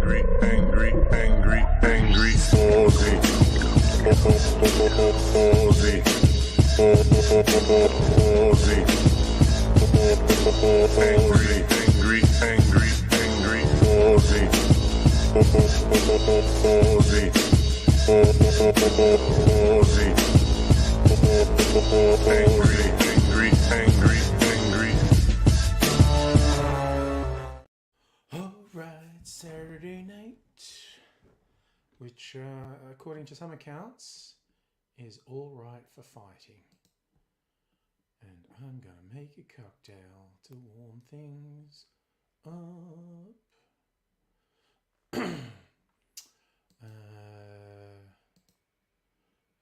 Alright, Saturday night, which according to some accounts is all right for fighting. And I'm going to make a cocktail to warm things up.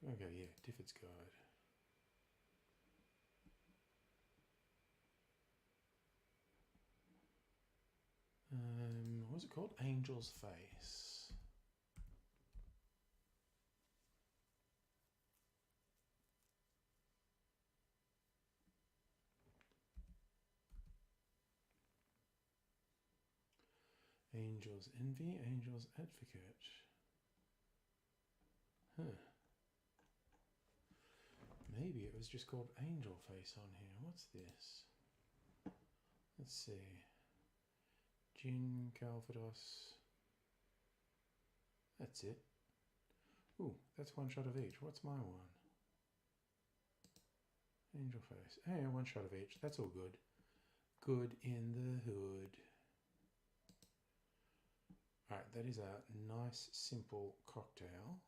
Okay, yeah, Difford's Guide. What was it called? Angel's Face. Angel's Envy, Angel's Advocate. Huh. Maybe it was just called Angel Face on here. What's this? Let's see. Gin, Calvados. That's it. Ooh, that's one shot of each. What's my one? Angel Face. Hey, one shot of each. That's all good. Good in the hood. Alright, that is a nice, simple cocktail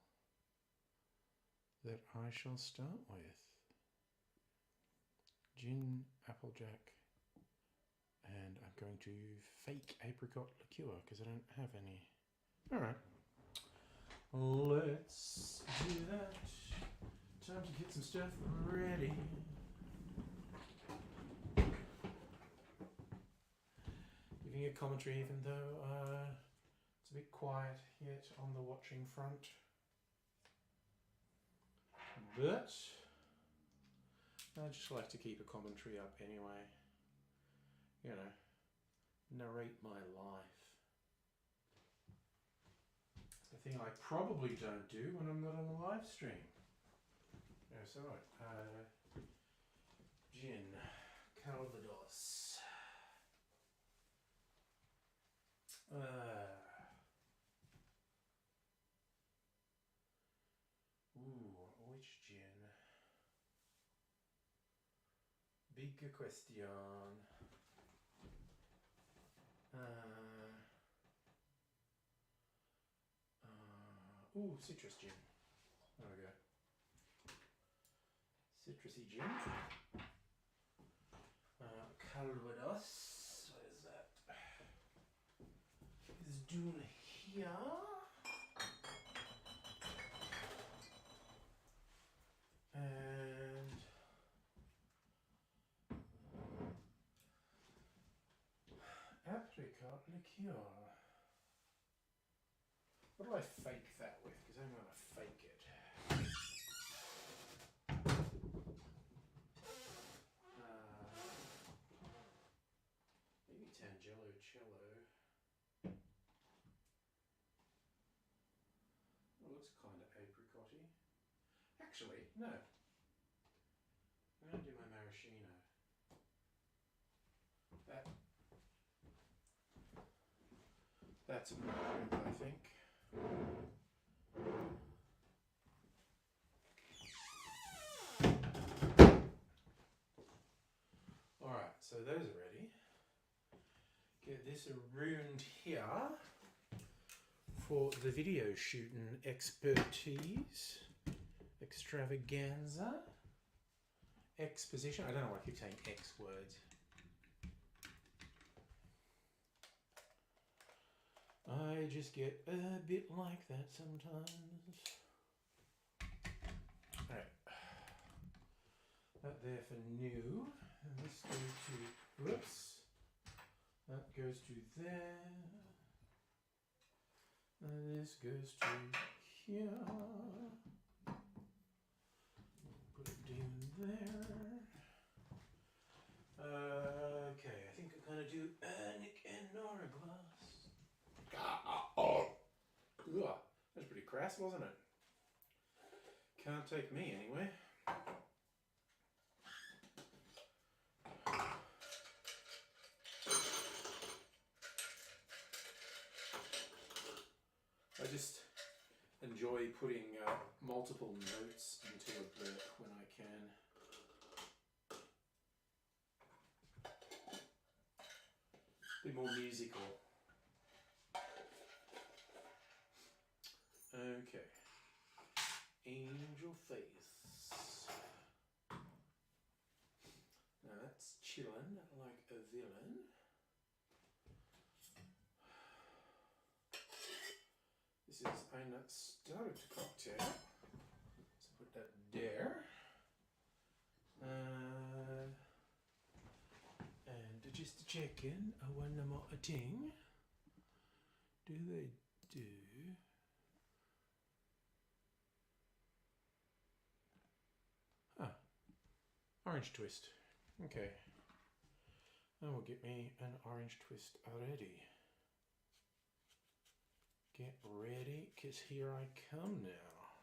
that I shall start with. Gin, Applejack, and I'm going to fake apricot liqueur because I don't have any. Alright, let's do that. Time to get some stuff ready. Giving a commentary even though it's a bit quiet yet on the watching front. But I just like to keep a commentary up anyway. You know, narrate my life. The thing I probably don't do when I'm not on the live stream. Yeah, so gin, Calvados. Which gin? Big question. Citrus gin. There we go. Citrusy gin. Calvados. What is that? Is doing here. And apricot liqueur. What do I fake that with? Because I'm going to fake it. Maybe Tangelo Cello. It looks kind of apricot-y. Actually, no. I'm going to do my maraschino. That's appropriate, I think. Alright, so those are ready. Get this around here for the video shooting expertise, extravaganza, exposition. I don't know why I keep saying X words. I just get a bit like that sometimes. Alright. That there for new. And this goes to, whoops. That goes to there. And this goes to here. Put it down there. Okay, I think I'm going to do a Nick and Nora glass. gas, wasn't it? Can't take me anywhere. I just enjoy putting multiple notes into a burp when I can. Be more musical. Okay. Angel face. Now that's chillin' like a villain. This is a stout cocktail. So put that there. And just checking, I wonder what a thing. Do they do? Orange twist. Okay. That will get me an orange twist already. Get ready, because here I come now.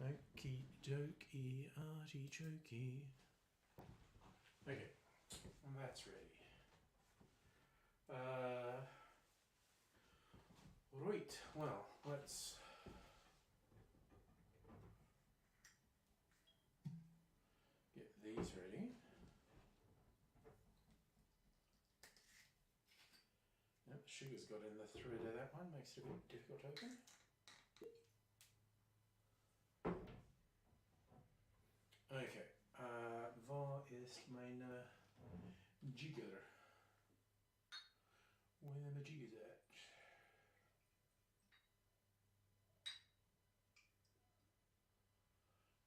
Okie dokie, artichokey. Okay, and that's ready. Right, well, let's get these ready. Yep, the sugar's got in the thread of that one, makes it a bit difficult to open. Okay, var ist meine Jigger? Where the jiggers at?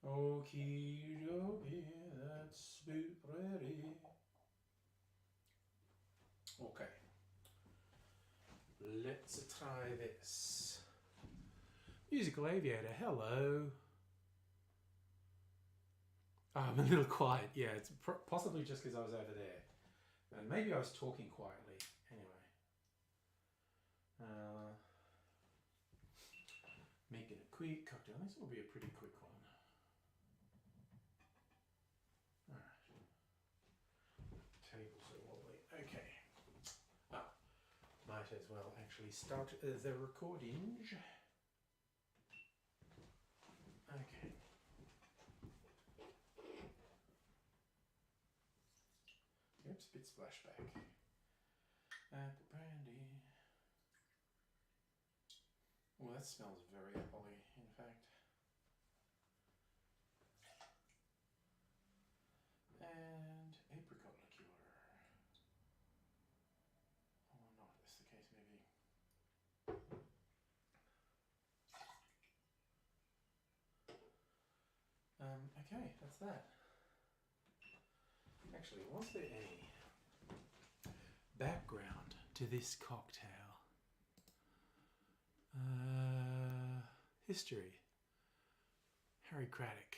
Okie dokie, that's boot ready. Okay, let's try this. Musical Aviator, hello. Oh, I'm a little quiet. Yeah, it's possibly just because I was over there. And maybe I was talking quietly. Anyway. Making a quick cocktail. This will be a pretty quick one. Alright. Table so wobbly. Okay. Might as well actually start the recording. Okay. Oops, bit splashback. Apple brandy. Well, that smells very apple-y, in fact. And apricot liqueur. Or not, is the case maybe. Okay, that's that. Actually, was there any background to this cocktail? History. Harry Craddock.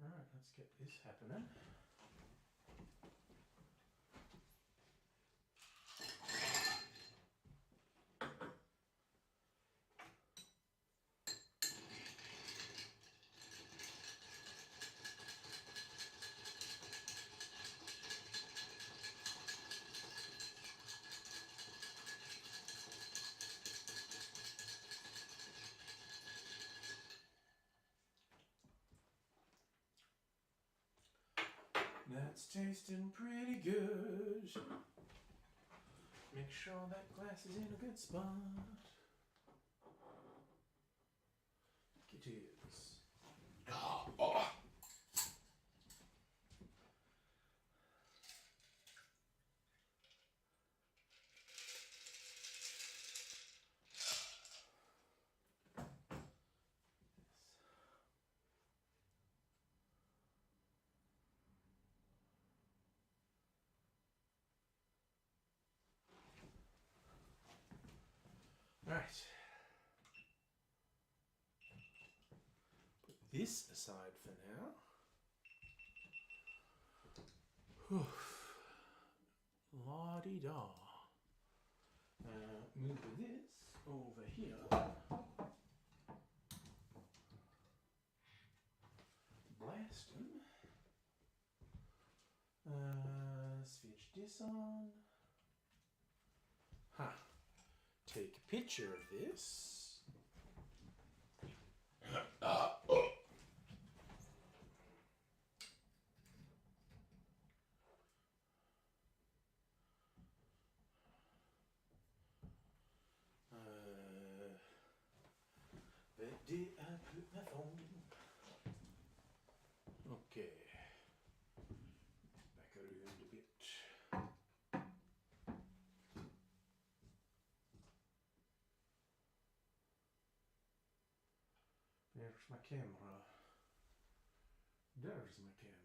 Alright, let's get this happening. That's tasting pretty good. Make sure that glass is in a good spot. It is. Oh. Right. this aside for now. Whew. La-di-da. Move this over here. Blast him. Switch this on. Ha. Take a picture of this. Where did I put my phone? Okay. Back around a bit. There's my camera. There's my camera.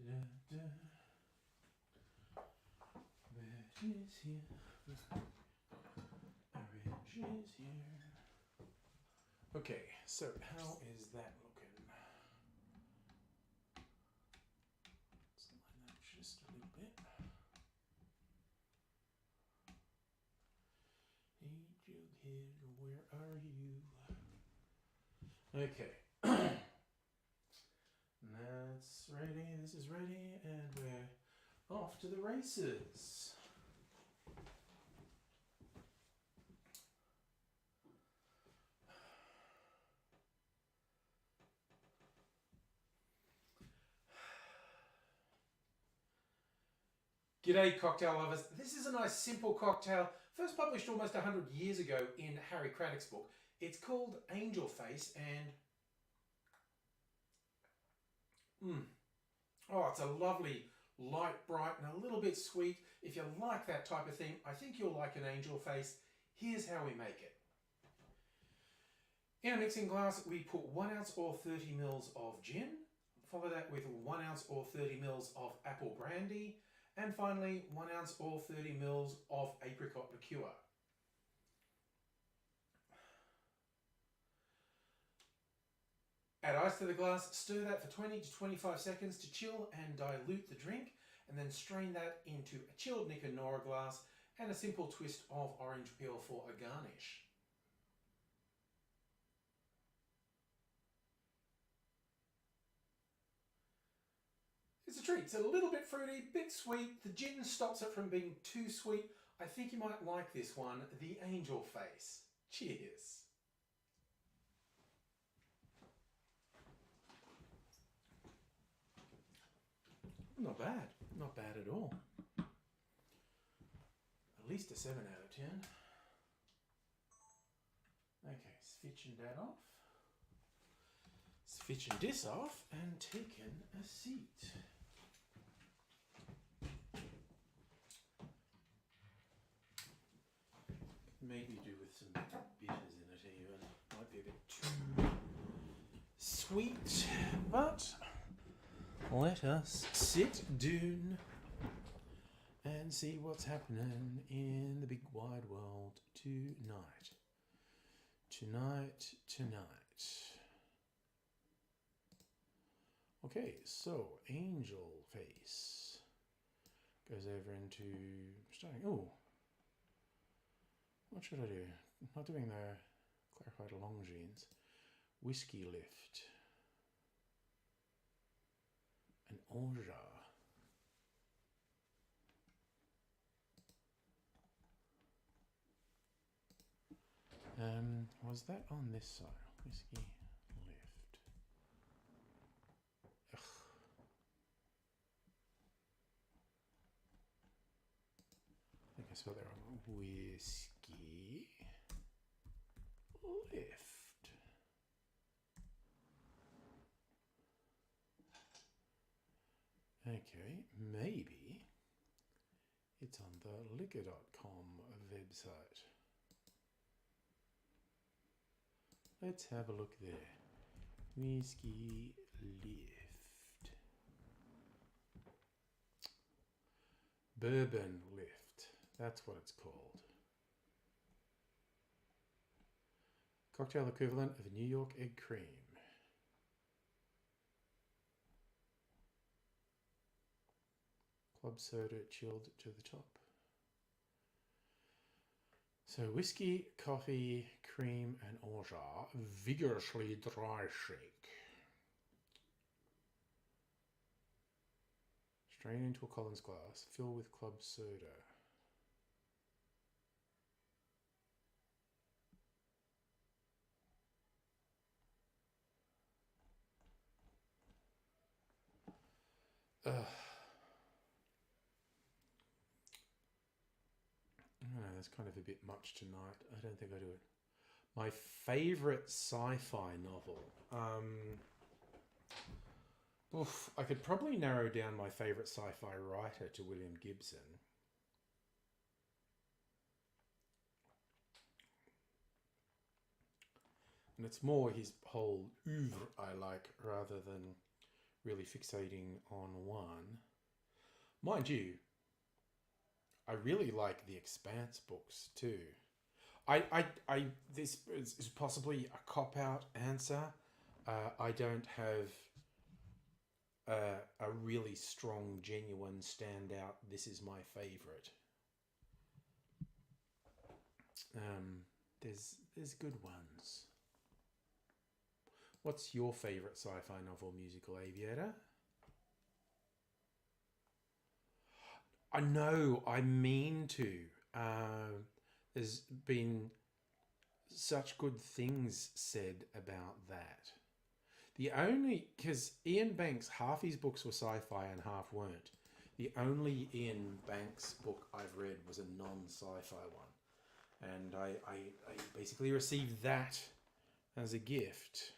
Da-da-da. Red is here. Orange is here. Okay, so how is that looking? Let's line that just a little bit. Hey, Jughead, where are you? Okay. That's ready, this is ready, and we're off to the races. G'day cocktail lovers. This is a nice simple cocktail, first published almost 100 years ago in Harry Craddock's book. It's called Angel Face, and oh, it's a lovely, light, bright, and a little bit sweet. If you like that type of thing, I think you'll like an Angel Face. Here's how we make it. In a mixing glass, we put 1 ounce or 30 mils of gin. Follow that with 1 ounce or 30 mils of apple brandy. And finally, 1 ounce or 30 mils of apricot liqueur. Add ice to the glass, stir that for 20 to 25 seconds to chill and dilute the drink, and then strain that into a chilled Nick and Nora glass and a simple twist of orange peel for a garnish. It's a treat. It's a little bit fruity, bit sweet. The gin stops it from being too sweet. I think you might like this one, the Angel Face. Cheers. Not bad. Not bad at all. At least a 7 out of 10. Okay, switching that off. Switching this off and taking a seat. Maybe do with some bitters in it even. Might be a bit too sweet, but let us sit down and see what's happening in the big wide world tonight. Tonight. Okay, so Angel Face goes over into starting. Oh, what should I do? I'm not doing the clarified Longines. Whiskey Lift. An Orgeat. Was that on this side? Whiskey Lift. Ugh. I think I spelled that wrong. Whiskey Lift. Okay, maybe it's on the liquor.com website. Let's have a look there. Whiskey lift. Bourbon lift. That's what it's called. Cocktail equivalent of New York egg cream. Club soda chilled to the top. So whiskey, coffee, cream and orgeat vigorously dry shake. Strain into a Collins glass. Fill with club soda. I don't know, that's kind of a bit much tonight. I don't think I do it. My favourite sci-fi novel. I could probably narrow down my favourite sci-fi writer to William Gibson. And it's more his whole oeuvre I like rather than really fixating on one. Mind you, I really like the Expanse books too. This is possibly a cop-out answer. I don't have a really strong, genuine standout. This is my favourite. There's good ones. What's your favourite sci-fi novel, musical aviator? I know, I mean to. There's been such good things said about that. Because Ian Banks, half his books were sci-fi and half weren't. The only Ian Banks book I've read was a non-sci-fi one. And I basically received that as a gift.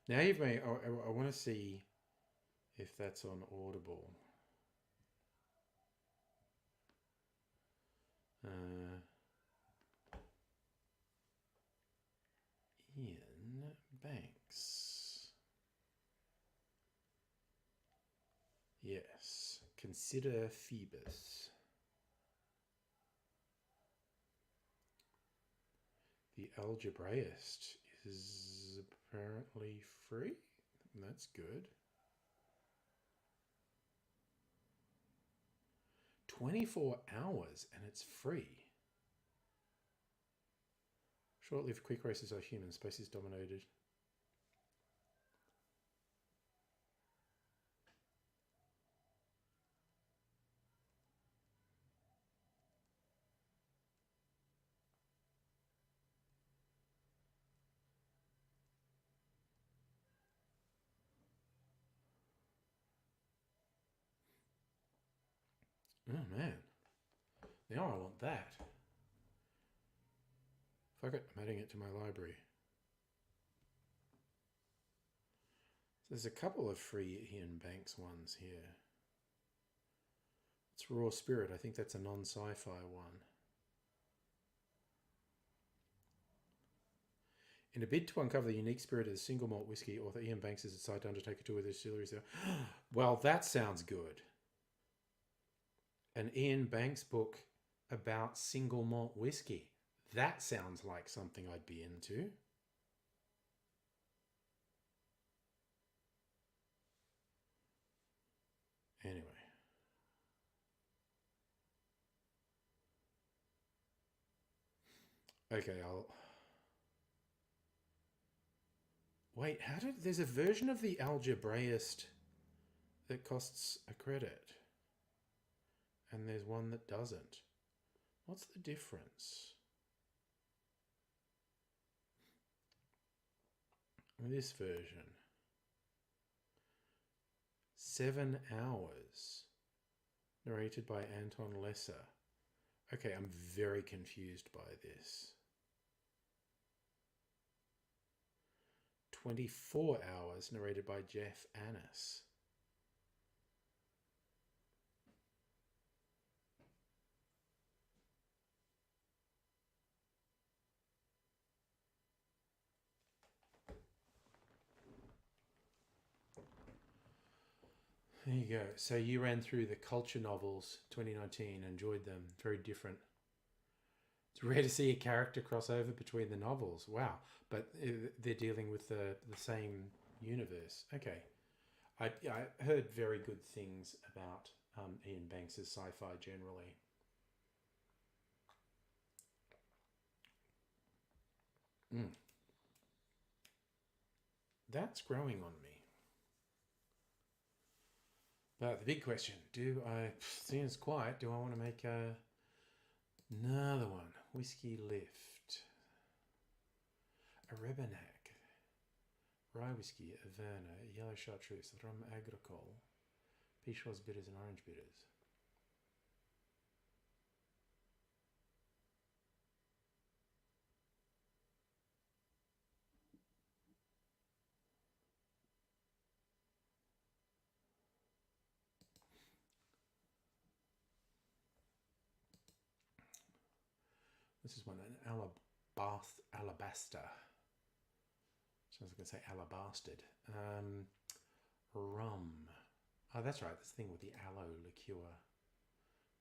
Now you've made, I want to see if that's on Audible. Ian Banks. Yes. Consider Phoebus. The Algebraist is apparently free. That's good. 24 hours and it's free. Short-lived quick races are human. Space is dominated. Oh man. Now I want that. Fuck it, I'm adding it to my library. There's a couple of free Ian Banks ones here. It's Raw Spirit. I think that's a non-sci-fi one. In a bid to uncover the unique spirit of the single malt whiskey, author Ian Banks has decided to undertake a tour with the distilleries there. Well, that sounds good. An Ian Banks book about single malt whiskey. That sounds like something I'd be into. Anyway. Okay, Wait, there's a version of the Algebraist that costs a credit. And there's one that doesn't. What's the difference? This version. 7 hours. Narrated by Anton Lesser. Okay, I'm very confused by this. 24 hours narrated by Jeff Annis. There you go. So you ran through the culture novels 2019, enjoyed them. Very different. It's rare to see a character cross over between the novels. Wow. But they're dealing with the same universe. Okay. I heard very good things about Ian Banks' sci-fi generally. That's growing on me. But the big question, seeing it's quiet, do I want to make another one? Whiskey Lift. A Rebenac. Rye Whiskey, Averna, Yellow Chartreuse, Rum Agricole, Pichot's Bitters and Orange Bitters. This is one, an alabaster. So I was going to say alabasted. Rum. Oh, that's right. This thing with the aloe liqueur,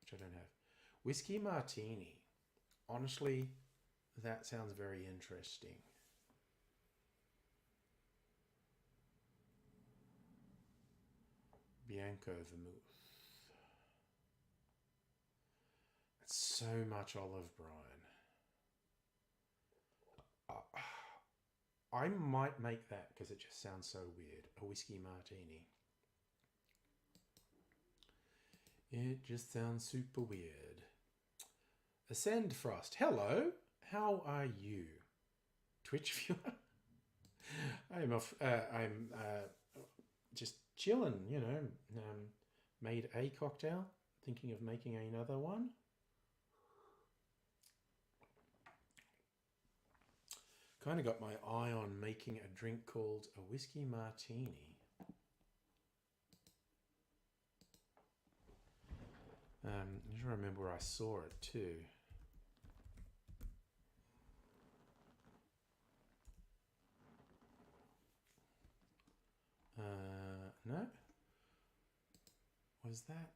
which I don't have. Whiskey martini. Honestly, that sounds very interesting. Bianco vermouth. That's so much olive brine. I might make that because it just sounds so weird. A whiskey martini. It just sounds super weird. Ascend Frost. Hello. How are you? Twitch viewer. I'm just chilling. You know. Made a cocktail. Thinking of making another one. Kind of got my eye on making a drink called a whiskey martini. I just remember where I saw it too. No? Was that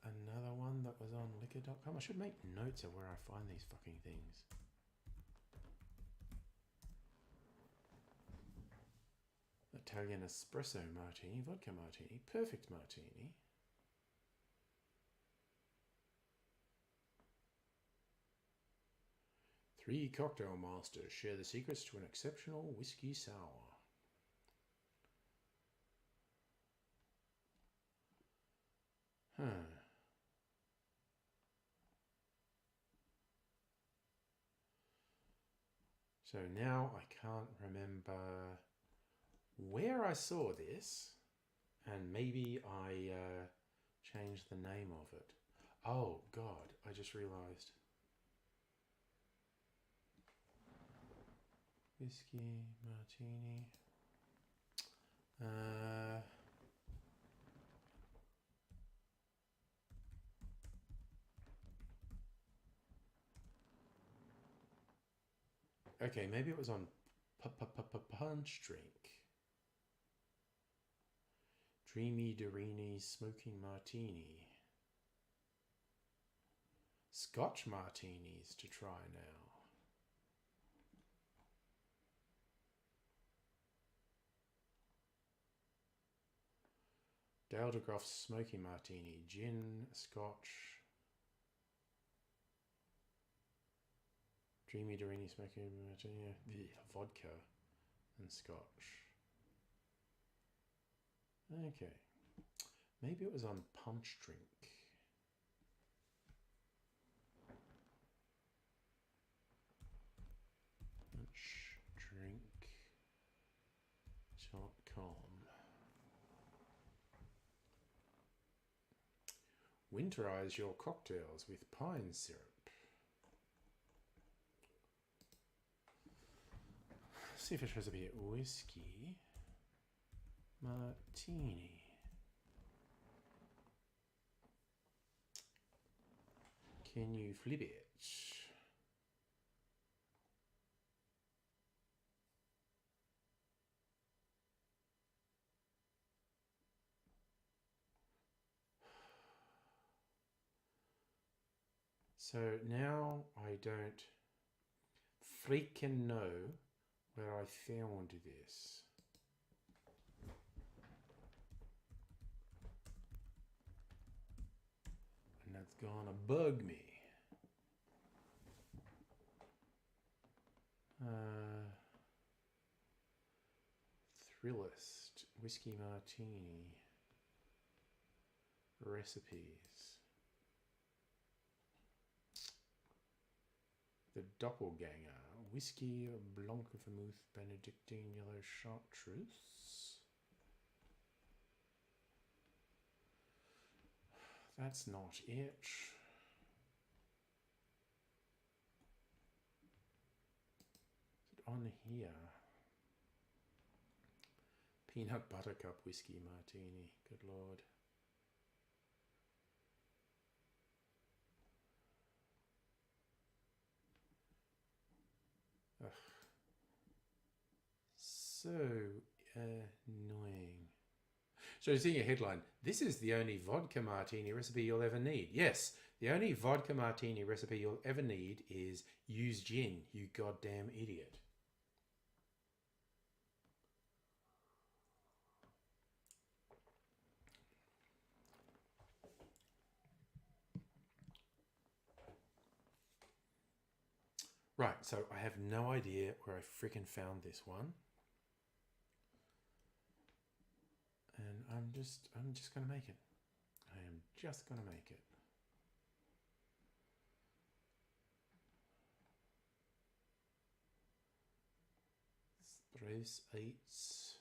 another one that was on liquor.com? I should make notes of where I find these fucking things. Italian espresso martini, vodka martini, perfect martini. Three cocktail masters share the secrets to an exceptional whiskey sour. So now I can't remember where I saw this, and maybe I changed the name of it. Oh God, I just realized. Whiskey martini. Okay, maybe it was on Punch Drink. Dreamy Dorini Smoking Martini. Scotch martinis to try now. Dale DeGroff's Smoking Martini. Gin, Scotch. Dreamy Dorini Smoking Martini. Vodka and Scotch. Okay. Maybe it was on Punch Drink. Punchdrink.com. Winterize your cocktails with pine syrup. Let's see if it shows up here. Whiskey martini. Can you flip it? So now I don't freaking know where I found this. And that's gonna bug me. Thrillist whiskey martini recipes. The Doppelganger whiskey blanc vermouth Benedictine yellow chartreuse. That's not it. Is it on here? Peanut butter cup whiskey martini. Good Lord. Ugh. So annoying. So seeing a headline, this is the only vodka martini recipe you'll ever need. Yes, the only vodka martini recipe you'll ever need is use gin, you goddamn idiot. Right, so I have no idea where I freaking found this one. And I'm just gonna make it. I am just gonna make it. Brace 8s.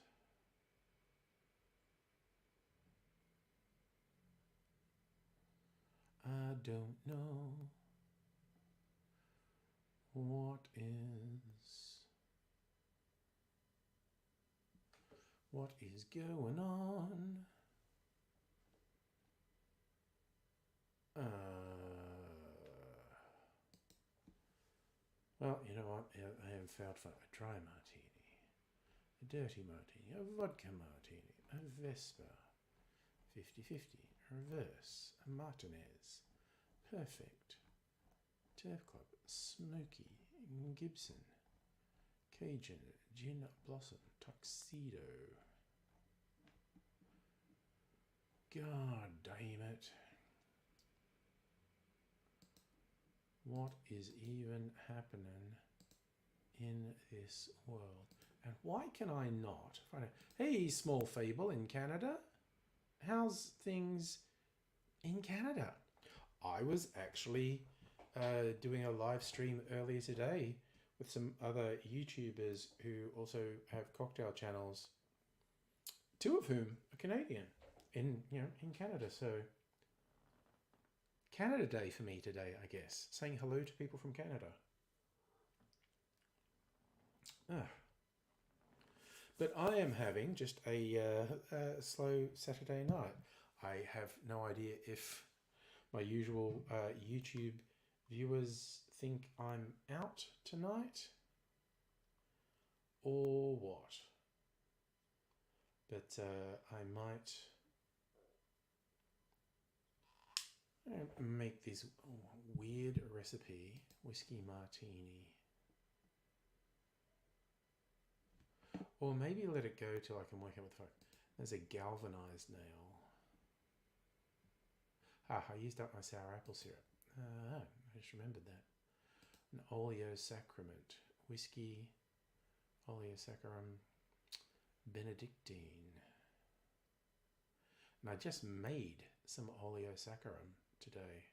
I don't know what is going on. Well, you know what? I have found for a dry martini, a dirty martini, a vodka martini, a Vespa, 50-50, a reverse, a Martinez, perfect, Turf Club, Smoky, Gibson, Cajun, Gin Blossom, Tuxedo. God damn it. What is even happening in this world? And why can I not find it? Hey, Small Fable in Canada. How's things in Canada? I was actually doing a live stream earlier today with some other YouTubers who also have cocktail channels, two of whom are Canadian in Canada. So Canada Day for me today, I guess. Saying hello to people from Canada. But I am having just a slow Saturday night. I have no idea if my usual YouTube viewers think I'm out tonight or what. But I might make this weird recipe, whiskey martini. Or maybe let it go till I can work out what the fuck. There's a galvanized nail. I used up my sour apple syrup. I just remembered that. An oleosacrament. Whiskey, oleosaccharum, Benedictine. And I just made some oleosaccharum today.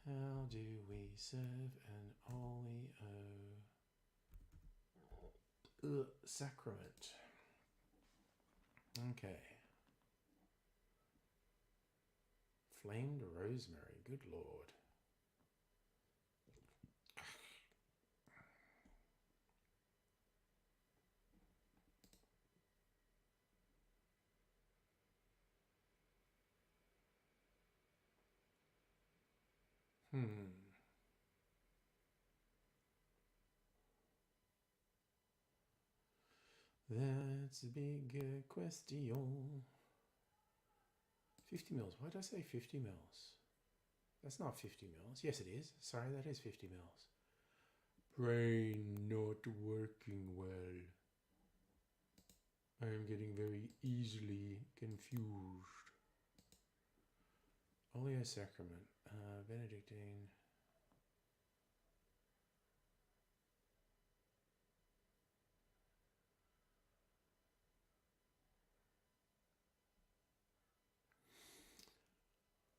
How do we serve an oleo sacrament? Okay. Flamed rosemary, good Lord. That's a big question. 50 mils. Why did I say 50 mils? That's not 50 mils. Yes, it is. Sorry, that is 50 mils. Brain not working well. I am getting very easily confused. Oleosacrament. Benedictine.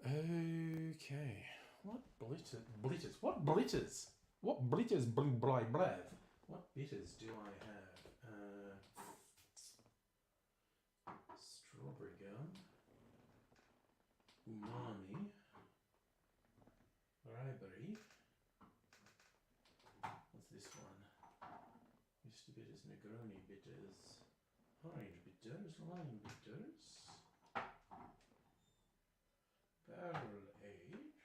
Okay. What blitters? What blitters? What blitters? Blav. What bitters do I have? Strawberry gum. Umami. Ribery. What's this one? Mr. Bitters, Negroni bitters. Orange bitters, lime bitters. Barrel aged.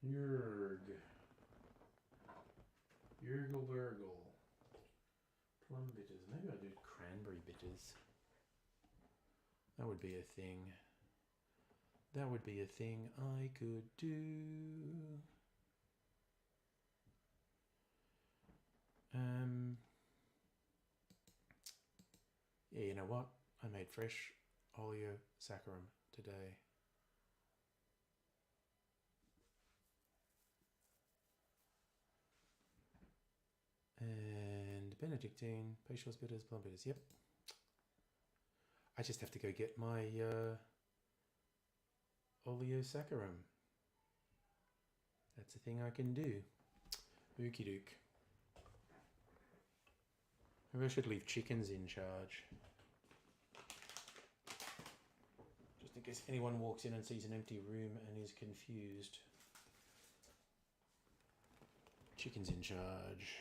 Yergle. Plum bitters. Maybe I'll do cranberry bitters. That would be a thing. That would be a thing I could do. Yeah, you know what? I made fresh oleosaccharum today. And Benedictine, Peychaud's bitters, plum bitters. Yep. I just have to go get my oleosaccharum. That's a thing I can do. Ookie dook. Maybe I should leave chickens in charge. Just in case anyone walks in and sees an empty room and is confused. Chickens in charge.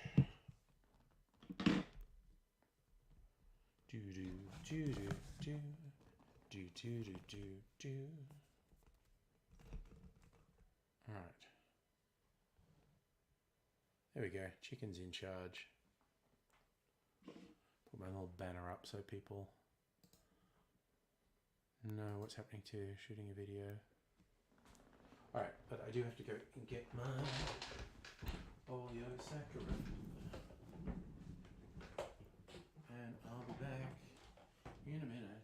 Alright. There we go. Chickens in charge. Put my little banner up so people know what's happening to shooting a video. Alright, but I do have to go and get my oleosaccharum. And I'll be back in a minute.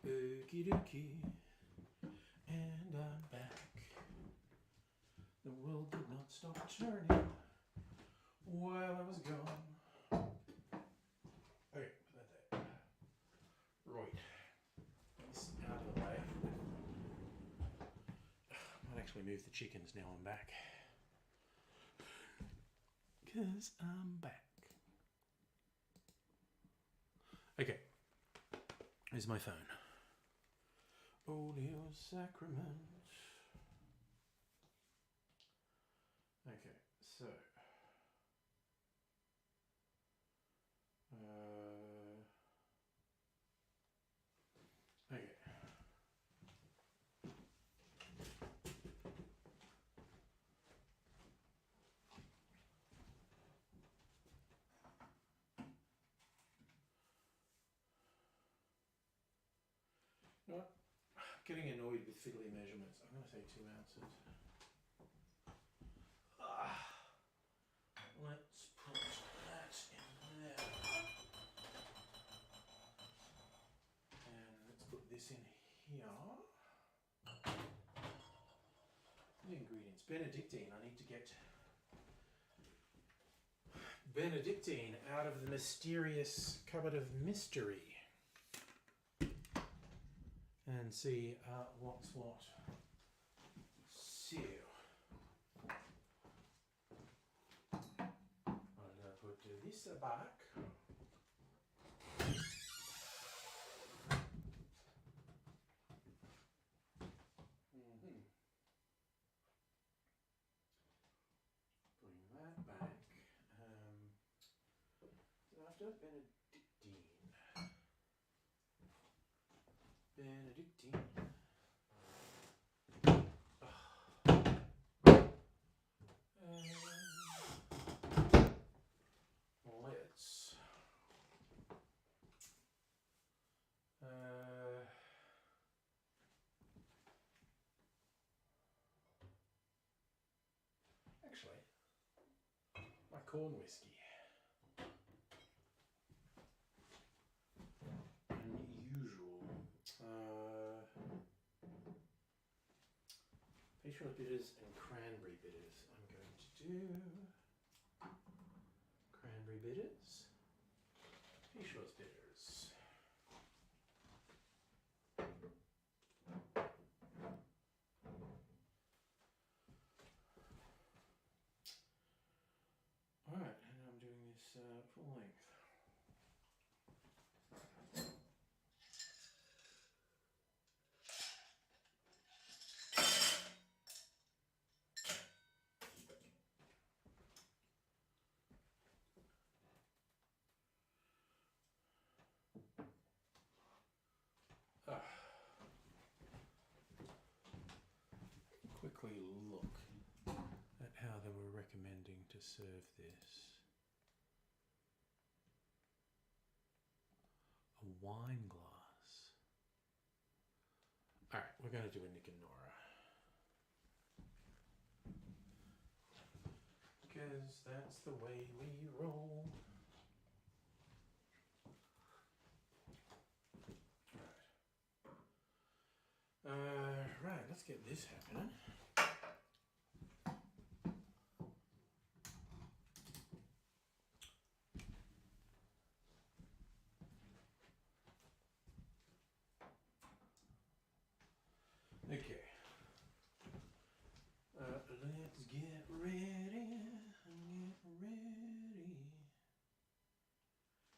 Okie dokie, and I'm back. The world did not stop turning while I was gone. Okay, put that there. Right, it's out of the way. I might actually move the chickens now I'm back. Because I'm back. Okay, here's my phone. Oleosacrament. Okay, so okay. You know what? Getting annoyed with fiddly measurements. I'm going to say 2 ounces. this in here. The ingredients. Benedictine. I need to get Benedictine out of the mysterious cupboard of mystery and see what's what. So, I'll put this back. Putting that back. After Benedictine. Benedictine. Let's actually my corn whiskey. Unusual. Facial bitters and cranberry bitters. I'm going to do cranberry bitters, facial bitters. Alright, and I'm doing this full length. Quickly look at how they were recommending to serve this. A wine glass. Alright, we're going to do a Nick and Nora. Because that's the way we roll. Right, let's get this happening. Okay. Let's get ready.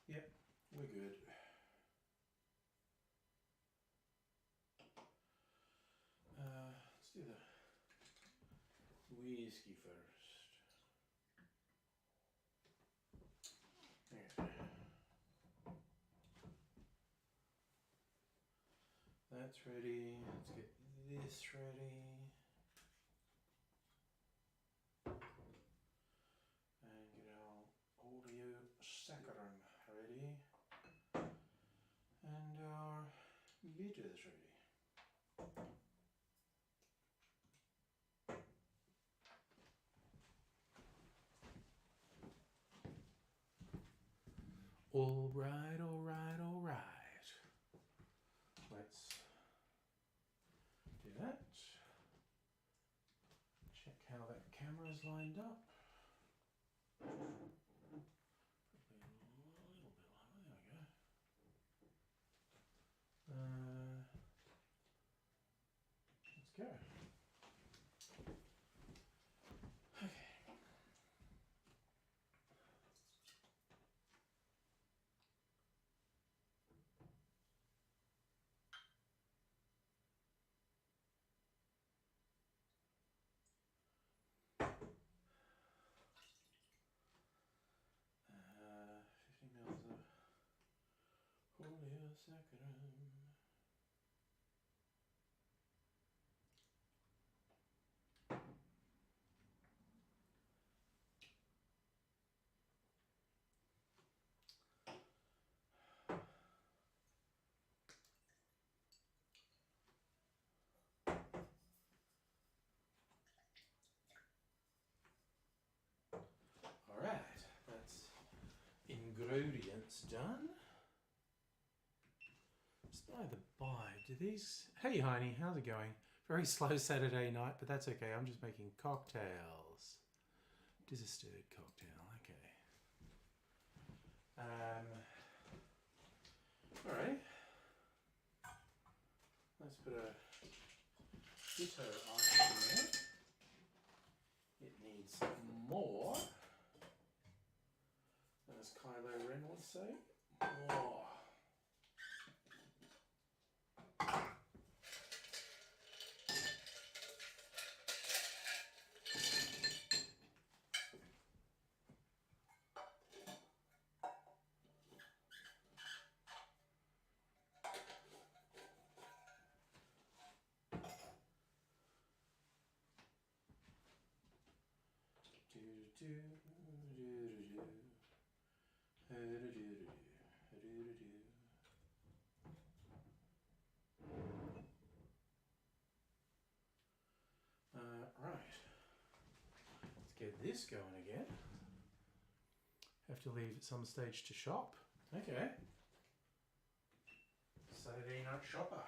Yep, we're good. Let's do the whiskey first. Okay. That's ready. Let's get this ready. And get our oleosaccharin ready. And our bitters ready. All right, all right, all right. Let's do that. Check how that camera's lined up. Probably a little bit lower. There we go. Let's go. Okay. Oleosaccharin. All right, that's ingredients done. Just by the by, do these... Hey, Heine, how's it going? Very slow Saturday night, but that's okay. I'm just making cocktails. Distilled cocktail, okay. Alright. Let's put a ditto ice in there. It needs more. As Kylo Ren would say, more. Right, let's get this going again. Have to leave at some stage to shop. Okay. Saturday night shopper.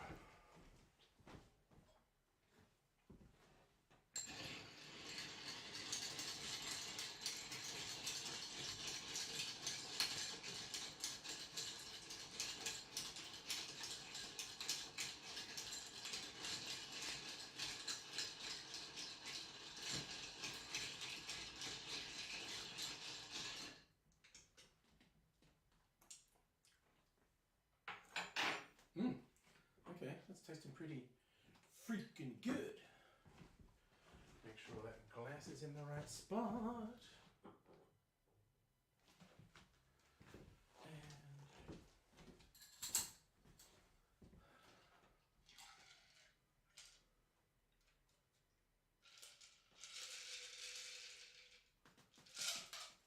Okay, that's tasting pretty freaking good. Make sure that glass is in the right spot.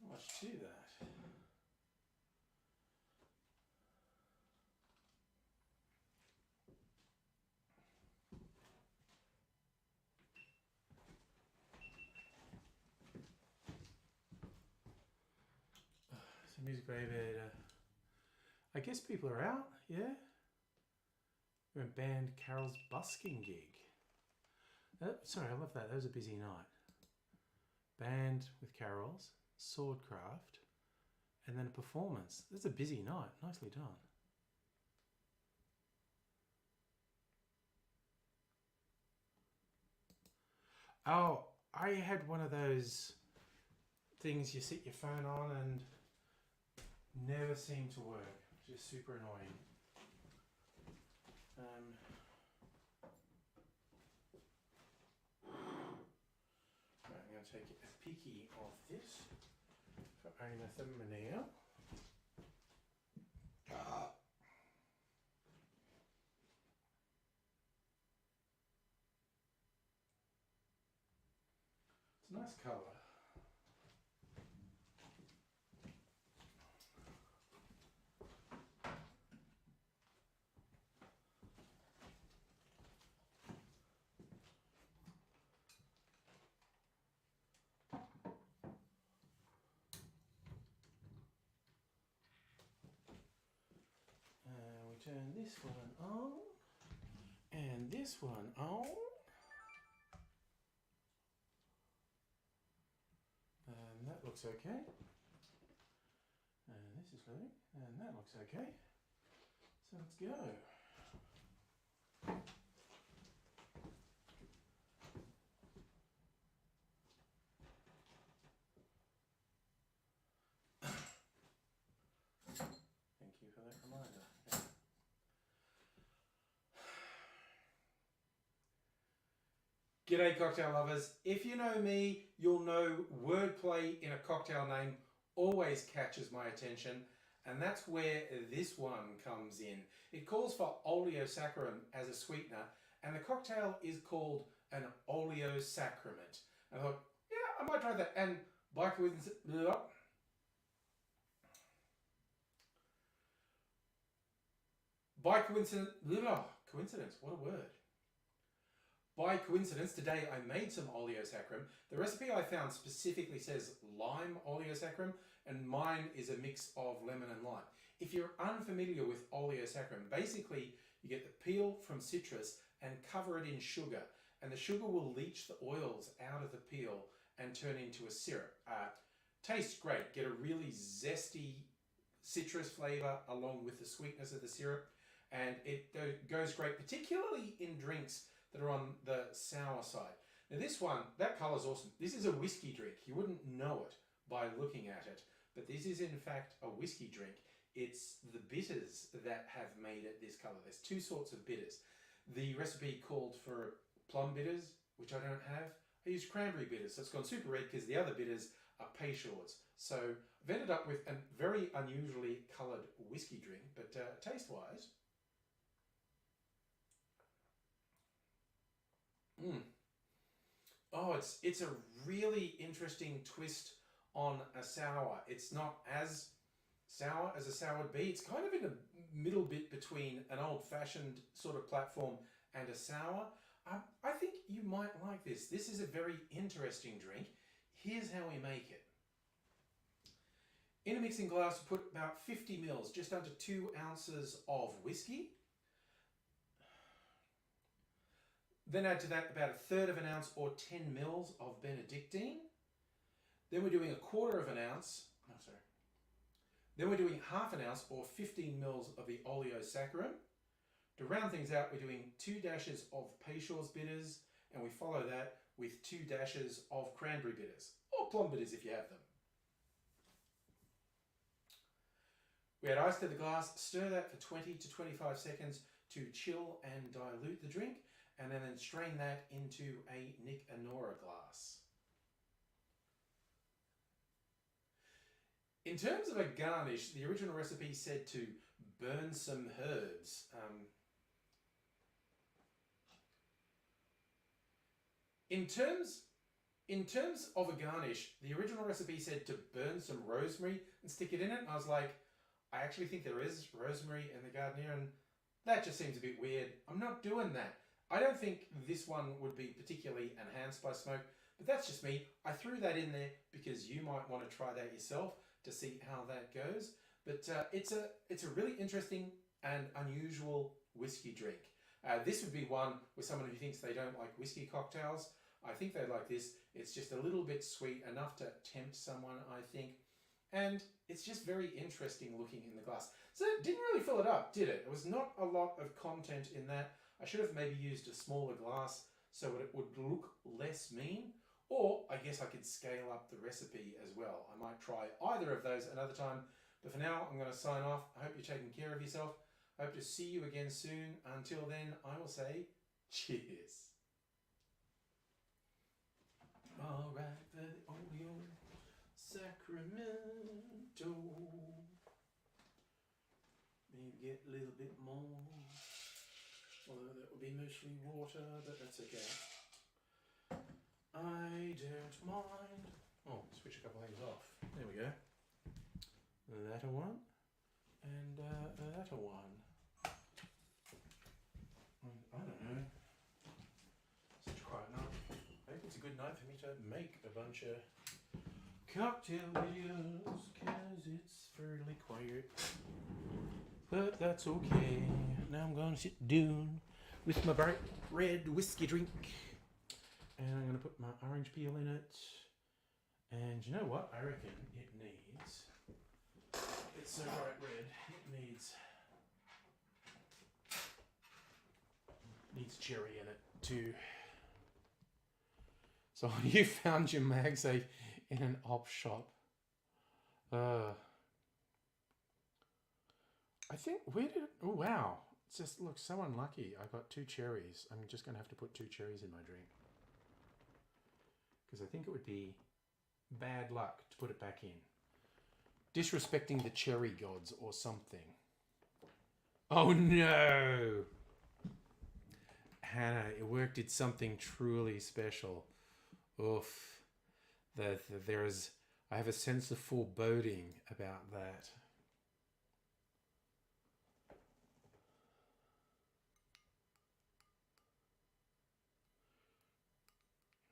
Not much to that. Music baby. I guess people are out, yeah? We're in band Carol's busking gig. Sorry, I love that. That was a busy night. Band with Carol's, Swordcraft, and then a performance. That's a busy night. Nicely done. Oh, I had one of those things you sit your phone on and never seem to work. Just super annoying. Right, I'm going to take a peeky of this for eine thumbnail. It's a nice colour. Turn this one on and this one on. And that looks okay. And this is loading and that looks okay. So let's go. Thank you for that reminder. G'day cocktail lovers. If you know me, you'll know wordplay in a cocktail name always catches my attention, and that's where this one comes in. It calls for oleosaccharum as a sweetener, and the cocktail is called an oleosacrament. I thought, yeah, I might try that, and by coincidence, coincidence, what a word. By coincidence, today I made some oleosaccharum. The recipe I found specifically says lime oleosaccharum, and mine is a mix of lemon and lime. If you're unfamiliar with oleosaccharum, basically You get the peel from citrus and cover it in sugar, and the sugar will leach the oils out of the peel and turn into a syrup. Tastes great. Get a really zesty citrus flavour along with the sweetness of the syrup, and it goes great, particularly in drinks that are on the sour side. Now this one, that colour's awesome. This is a whiskey drink. You wouldn't know it by looking at it, but this is in fact a whiskey drink. It's the bitters that have made it this colour. There's two sorts of bitters. The recipe called for plum bitters, which I don't have. I used cranberry bitters, so it's gone super red because the other bitters are Peychaud's. So I've ended up with a very unusually coloured whiskey drink, but taste-wise, oh, it's a really interesting twist on a sour. It's not as sour as a sour would be. It's kind of in a middle bit between an old-fashioned sort of platform and a sour. I think you might like this. This is a very interesting drink. Here's how we make it. In a mixing glass, put about 50 mils, just under 2 ounces of whiskey. Then add to that about 1/3 of an ounce or 10 mils of Benedictine. Then we're doing 1/4 of an ounce, Then we're doing 1/2 ounce or 15 mils of the oleosaccharum. To round things out, we're doing 2 dashes of Peychaud's bitters, and we follow that with 2 dashes of cranberry bitters, or plum bitters if you have them. We add ice to the glass, stir that for 20 to 25 seconds to chill and dilute the drink, and then strain that into a Nick and Nora glass. In terms of a garnish, the original recipe said to burn some herbs. In terms of a garnish, the original recipe said to burn some rosemary and stick it in it. And I was like, I actually think there is rosemary in the Gardenier, and that just seems a bit weird. I'm not doing that. I don't think this one would be particularly enhanced by smoke, but that's just me. I threw that in there because you might want to try that yourself to see how that goes. But it's a really interesting and unusual whiskey drink. This would be one with someone who thinks they don't like whiskey cocktails. I think they like this. It's just a little bit sweet, enough to tempt someone, I think. And it's just very interesting looking in the glass. So it didn't really fill it up, did it? There was not a lot of content in that. I should have maybe used a smaller glass so it would look less mean. Or I guess I could scale up the recipe as well. I might try either of those another time. But for now, I'm going to sign off. I hope you're taking care of yourself. I hope to see you again soon. Until then, I will say cheers. All right for the oleo Sacramento. Maybe get a little bit more. Although that would be mostly water, but that's okay. I don't mind. Oh, switch a couple things off. There we go. That a one. And that a one. I don't know. Such a quiet night. I think it's a good night for me to make a bunch of cocktail videos, because it's fairly quiet. But that's okay. Now I'm going to sit down with my bright red whiskey drink. And I'm going to put my orange peel in it. And you know what? I reckon it needs... It's so bright red. It needs cherry in it too. So you found your MagSafe in an op shop. I think, where did it... Oh, wow. It just looks so unlucky. I got 2 cherries. I'm just going to have to put 2 cherries in my drink. Because I think it would be bad luck to put it back in. Disrespecting the cherry gods or something. Oh no! Hannah, it worked. Did something truly special. Oof. I have a sense of foreboding about that.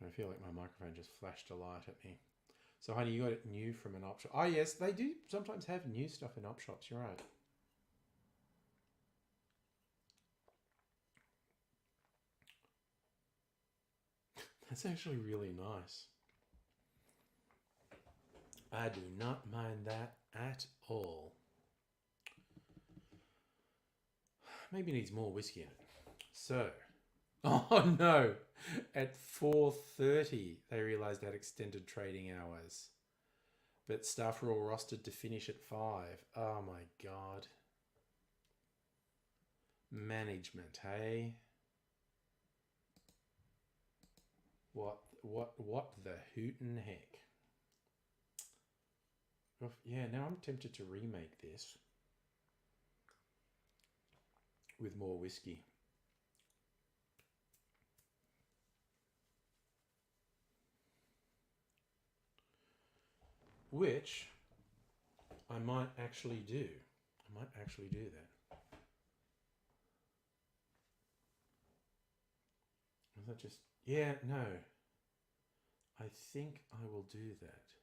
I feel like my microphone just flashed a light at me. So, honey, you got it new from an op shop. Oh, yes, they do sometimes have new stuff in op shops. You're right. That's actually really nice. I do not mind that at all. Maybe needs more whiskey in it. So, oh no, at 4:30 they realised they had extended trading hours. But staff were all rostered to finish at 5. Oh my God. Management, hey? What the hootin' heck? Yeah, now I'm tempted to remake this with more whiskey. Which I might actually do. I might actually do that. Is that just... Yeah, no. I think I will do that.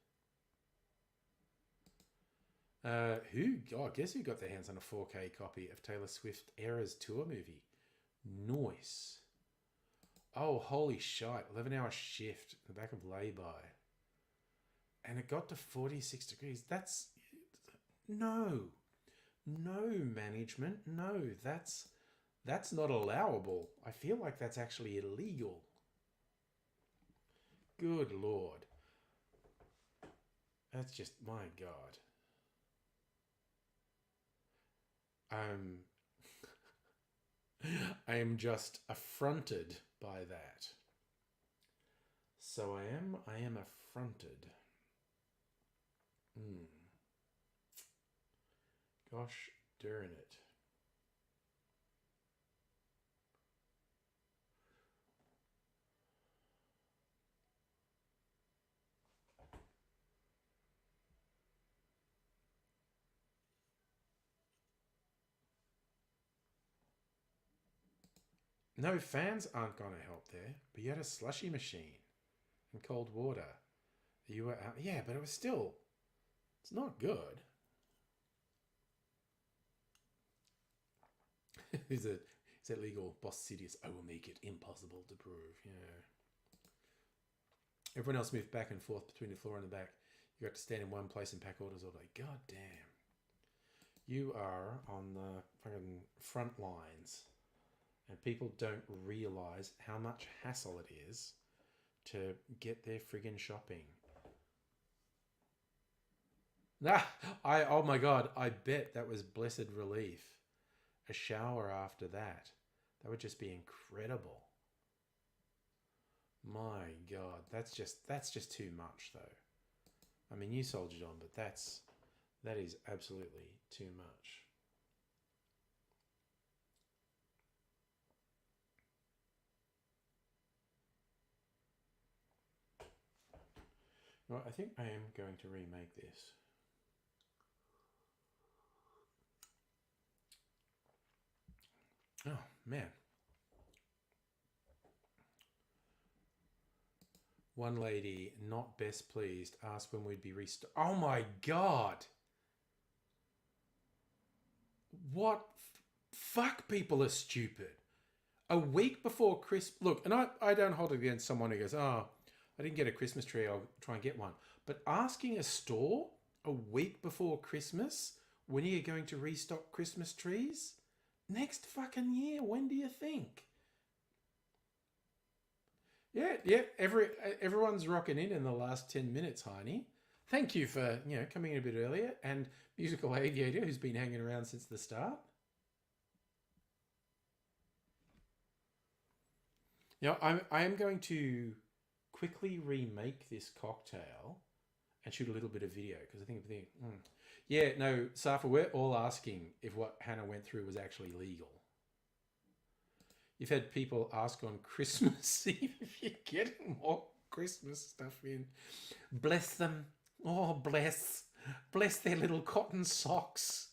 Guess who got their hands on a 4K copy of Taylor Swift Eras tour movie? Nice. Oh, holy shite. 11-hour shift in the back of lay-by. And it got to 46 degrees. That's... No. No, management. No, that's not allowable. I feel like that's actually illegal. Good Lord. That's just, my God. I am just affronted by that. So I am affronted. Gosh darn it. No, fans aren't going to help there, but you had a slushy machine and cold water. You were out. Yeah, but it was still, it's not good. Is that legal? Boss Sidious, I will make it impossible to prove. Yeah. Everyone else moved back and forth between the floor and the back. You got to stand in one place and pack orders all day. God damn. You are on the fucking front lines. And people don't realise how much hassle it is to get their friggin' shopping. Oh my God, I bet that was blessed relief. A shower after that. That would just be incredible. My God, that's just too much though. I mean, you soldiered on, but that is absolutely too much. Well, I think I am going to remake this. Oh, man. One lady, not best pleased, asked when we'd be restocked. Oh my God. What? Fuck, people are stupid. A week before Christmas. Look, and I don't hold it against someone who goes, oh, I didn't get a Christmas tree, I'll try and get one. But asking a store a week before Christmas when are you going to restock Christmas trees? Next fucking year, when do you think? Yeah, everyone's rocking in the last 10 minutes, Heine. Thank you for, coming in a bit earlier. And Musical Aviator, who's been hanging around since the start. I am going to quickly remake this cocktail and shoot a little bit of video because I think yeah, no, Safa, we're all asking if what Hannah went through was actually legal. You've had people ask on Christmas Eve if you're getting more Christmas stuff in. Bless them. Oh, bless their little cotton socks.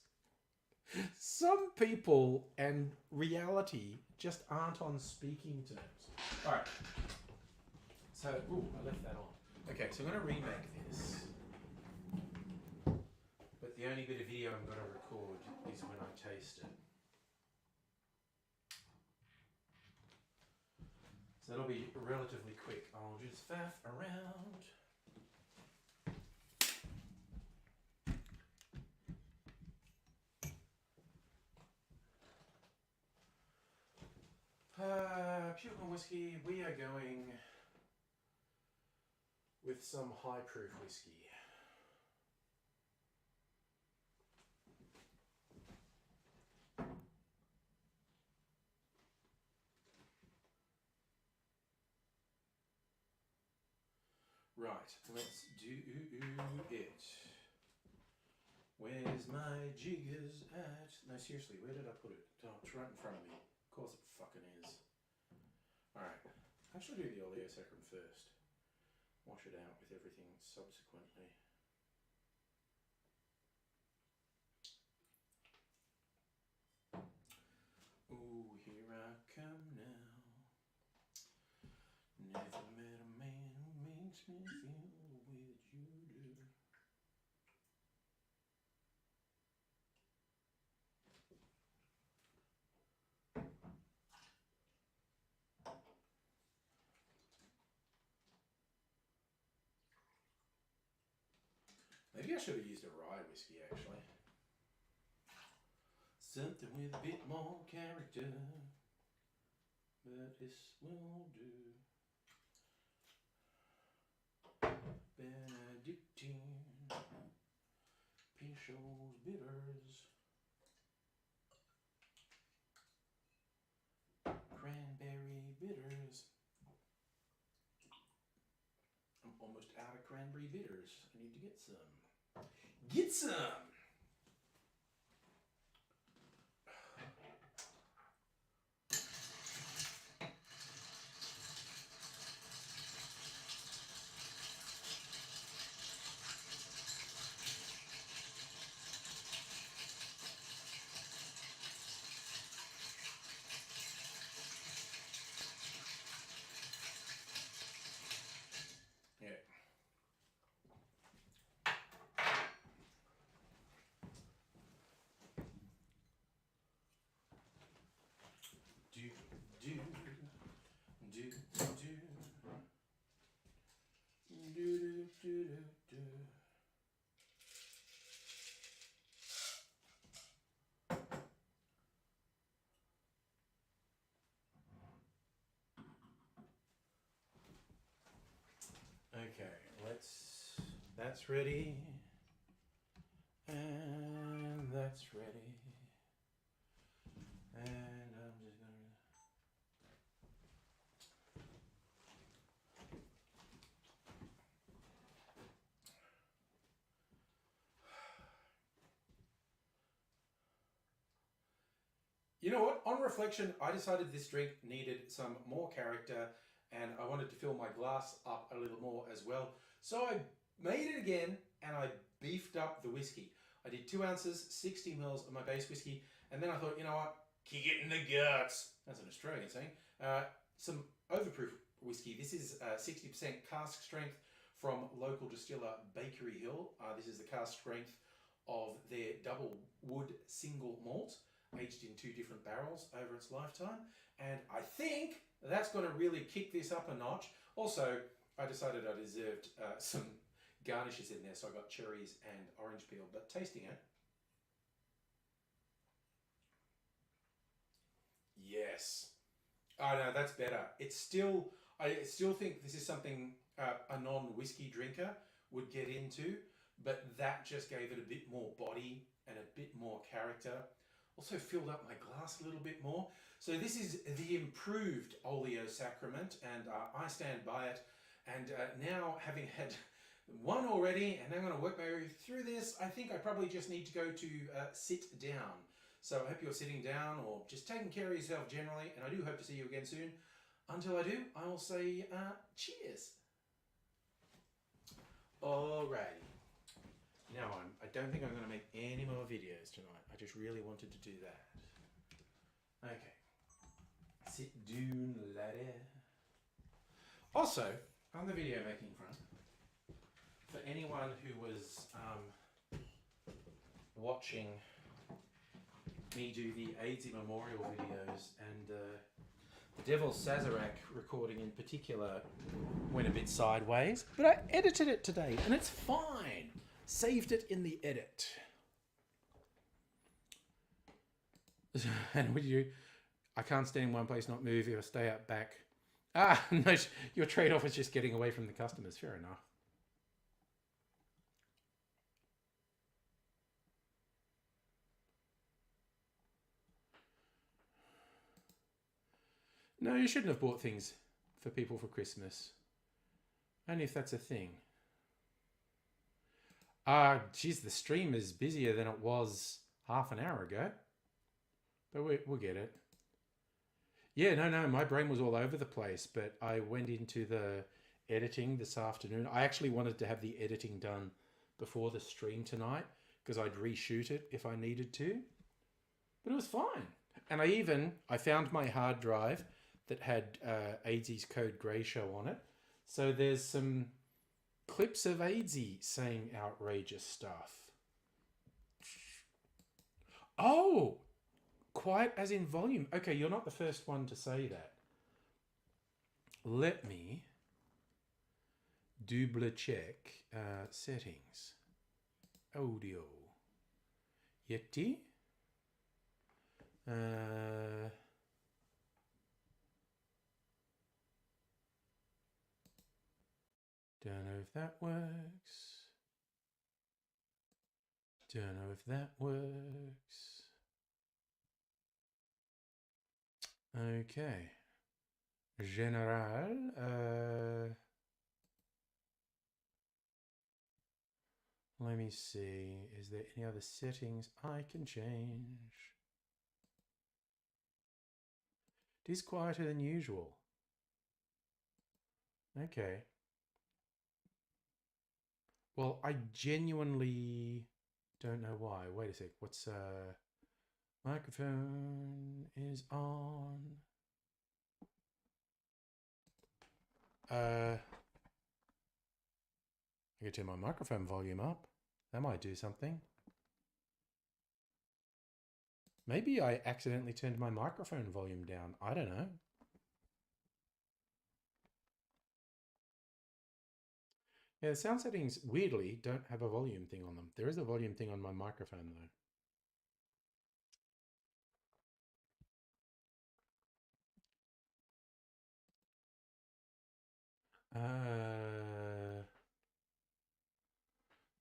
Some people and reality just aren't on speaking terms. All right. So, I left that on. Okay, so I'm going to remake this. But the only bit of video I'm going to record is when I taste it. So that'll be relatively quick. I'll just faff around. Pure whiskey, we are going with some high proof whiskey. Right, let's do it. Where's my jiggers at? No, seriously, where did I put it? Oh, it's right in front of me. Of course it fucking is. Alright, I should do the oleosaccharin first. Wash it out with everything subsequently. Ooh, here I come now. Never met a man who makes me feel the way that you do. Maybe I should have used a rye whiskey actually. Something with a bit more character, but this will do. Benedictine, Peychaud's bitters, cranberry bitters. I'm almost out of cranberry bitters. I need to get some. Get some! Okay, that's ready, and that's ready, and I'm just gonna. You know what? On reflection, I decided this drink needed some more character and I wanted to fill my glass up a little more as well. So I made it again and I beefed up the whiskey. I did 2 ounces, 60 mils of my base whiskey, and then I thought, you know what? Kick it in the guts. That's an Australian saying. Some overproof whiskey. This is 60% cask strength from local distiller Bakery Hill. This is the cask strength of their double wood single malt, aged in 2 different barrels over its lifetime. And I think that's going to really kick this up a notch. Also, I decided I deserved some garnishes in there, so I got cherries and orange peel. But tasting it, yes. Oh no, that's better. It's still, I still think this is something a non-whiskey drinker would get into, but that just gave it a bit more body and a bit more character. Also filled up my glass a little bit more. So this is the improved oleosacrament, and I stand by it. And now, having had one already, and I'm going to work my way through this, I think I probably just need to go to sit down. So I hope you're sitting down or just taking care of yourself generally, and I do hope to see you again soon. Until I do, I will say cheers. Alrighty. Now I don't think I'm going to make any more videos tonight. I just really wanted to do that. Okay. Sit down, laddie. Also, on the video making front, for anyone who was watching me do the AIDS Memorial videos and The Devil's Sazerac recording in particular went a bit sideways, but I edited it today and it's fine. Saved it in the edit. And would you? I can't stay in one place, not move. If I stay out back. Ah, no, your trade-off is just getting away from the customers. Fair enough. No, you shouldn't have bought things for people for Christmas. Only if that's a thing. Geez, the stream is busier than it was half an hour ago. But we'll get it. Yeah, no, my brain was all over the place, but I went into the editing this afternoon. I actually wanted to have the editing done before the stream tonight because I'd reshoot it if I needed to. But it was fine. And I found my hard drive that had AIDS's Code Grey Show on it. So there's some clips of AIDSy saying outrageous stuff. Oh! Quiet as in volume. Okay, you're not the first one to say that. Let me double check settings. Audio. Yeti. Don't know if that works. Don't know if that works. Okay. General. Let me see. Is there any other settings I can change? It is quieter than usual. Okay. Well, I genuinely don't know why. Wait a sec. What's microphone is on. I can turn my microphone volume up. That might do something. Maybe I accidentally turned my microphone volume down. I don't know. Yeah, the sound settings, weirdly, don't have a volume thing on them. There is a volume thing on my microphone, though.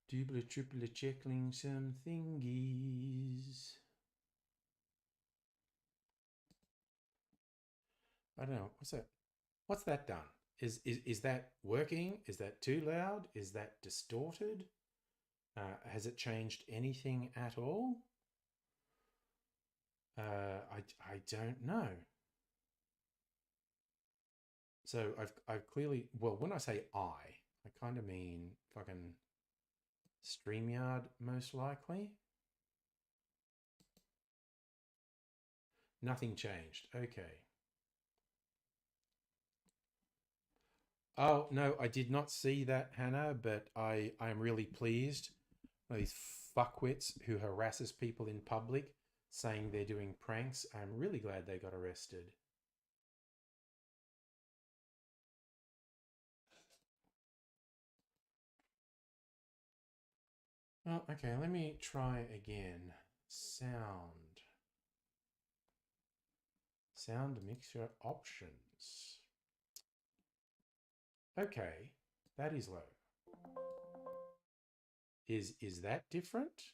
Double, triple checking some thingies. I don't know. What's that? What's that done? Is that working? Is that too loud? Is that distorted? Has it changed anything at all? I don't know. So I've clearly, well, when I say I kind of mean fucking StreamYard, most likely. Nothing changed. Okay. Oh, no, I did not see that, Hannah, but I'm really pleased. These fuckwits who harasses people in public saying they're doing pranks. I'm really glad they got arrested. Oh, okay, let me try again. Sound mixture options. Okay, that is low. Is that different?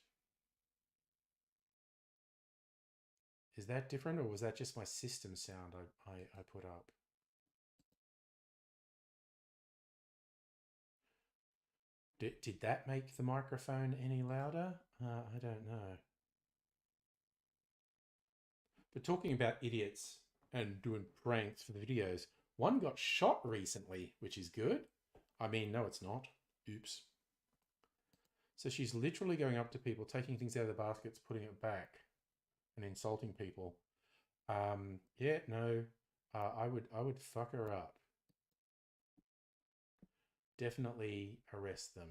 Is that different, or was that just my system sound I put up? Did that make the microphone any louder? I don't know. But talking about idiots and doing pranks for the videos, one got shot recently, which is good. I mean, no, it's not. Oops. So she's literally going up to people, taking things out of the baskets, putting it back, and insulting people. Yeah, no, I would fuck her up. Definitely arrest them.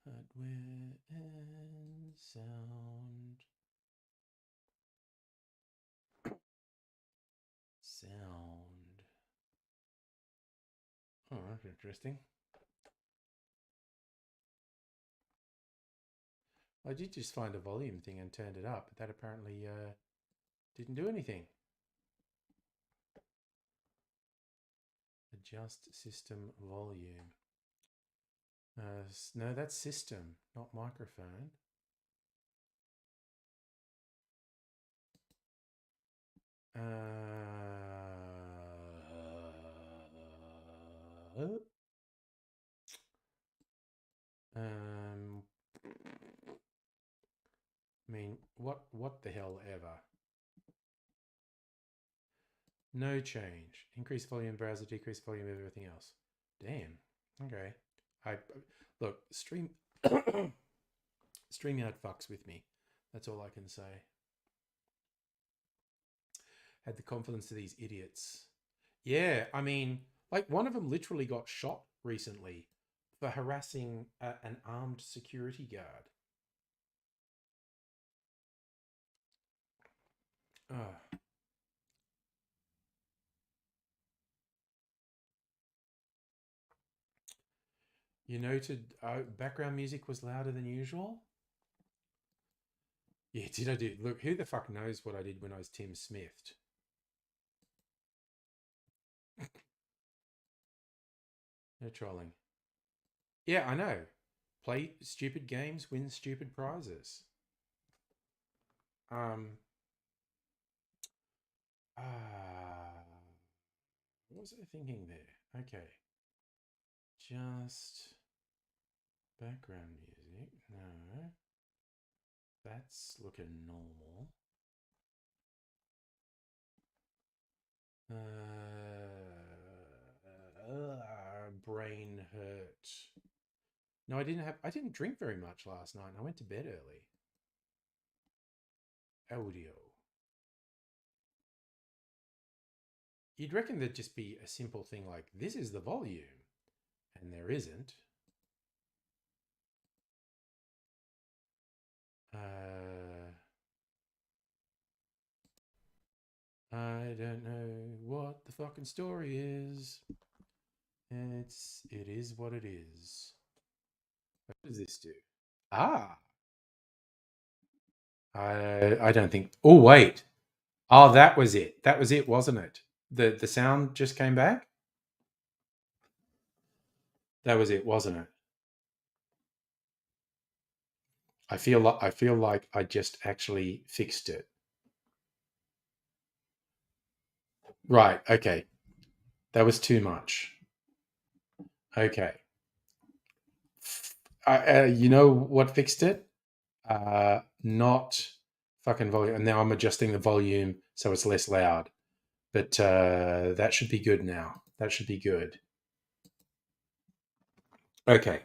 Hardware and sound. Sound. Oh, that's interesting. I did just find a volume thing and turned it up, but that apparently didn't do anything. Adjust system volume. No, that's system, not microphone. I mean, what the hell ever? No change. Increase volume browser, decrease volume of everything else. Damn. Okay. I look, StreamYard fucks with me. That's all I can say. Had the confidence of these idiots. Yeah, I mean, like one of them literally got shot recently for harassing an armed security guard. Oh. You noted background music was louder than usual? Yeah, did I do? Look, who the fuck knows what I did when I was Tim Smithed? No trolling. Yeah, I know. Play stupid games, win stupid prizes. What was I thinking there? Okay. Just background music. No. That's looking normal. Brain hurt. No, I didn't drink very much last night and I went to bed early. Audio. You'd reckon there'd just be a simple thing like, this is the volume. And there isn't. I don't know what the fucking story is. It is what it is. What does this do? Ah. I don't think. Oh wait. Oh, that was it. That was it, wasn't it? The sound just came back. That was it, wasn't it? I feel like I just actually fixed it. Right. Okay. That was too much. Okay. You know what fixed it? Not fucking volume. And now I'm adjusting the volume so it's less loud. But that should be good now. That should be good. Okay.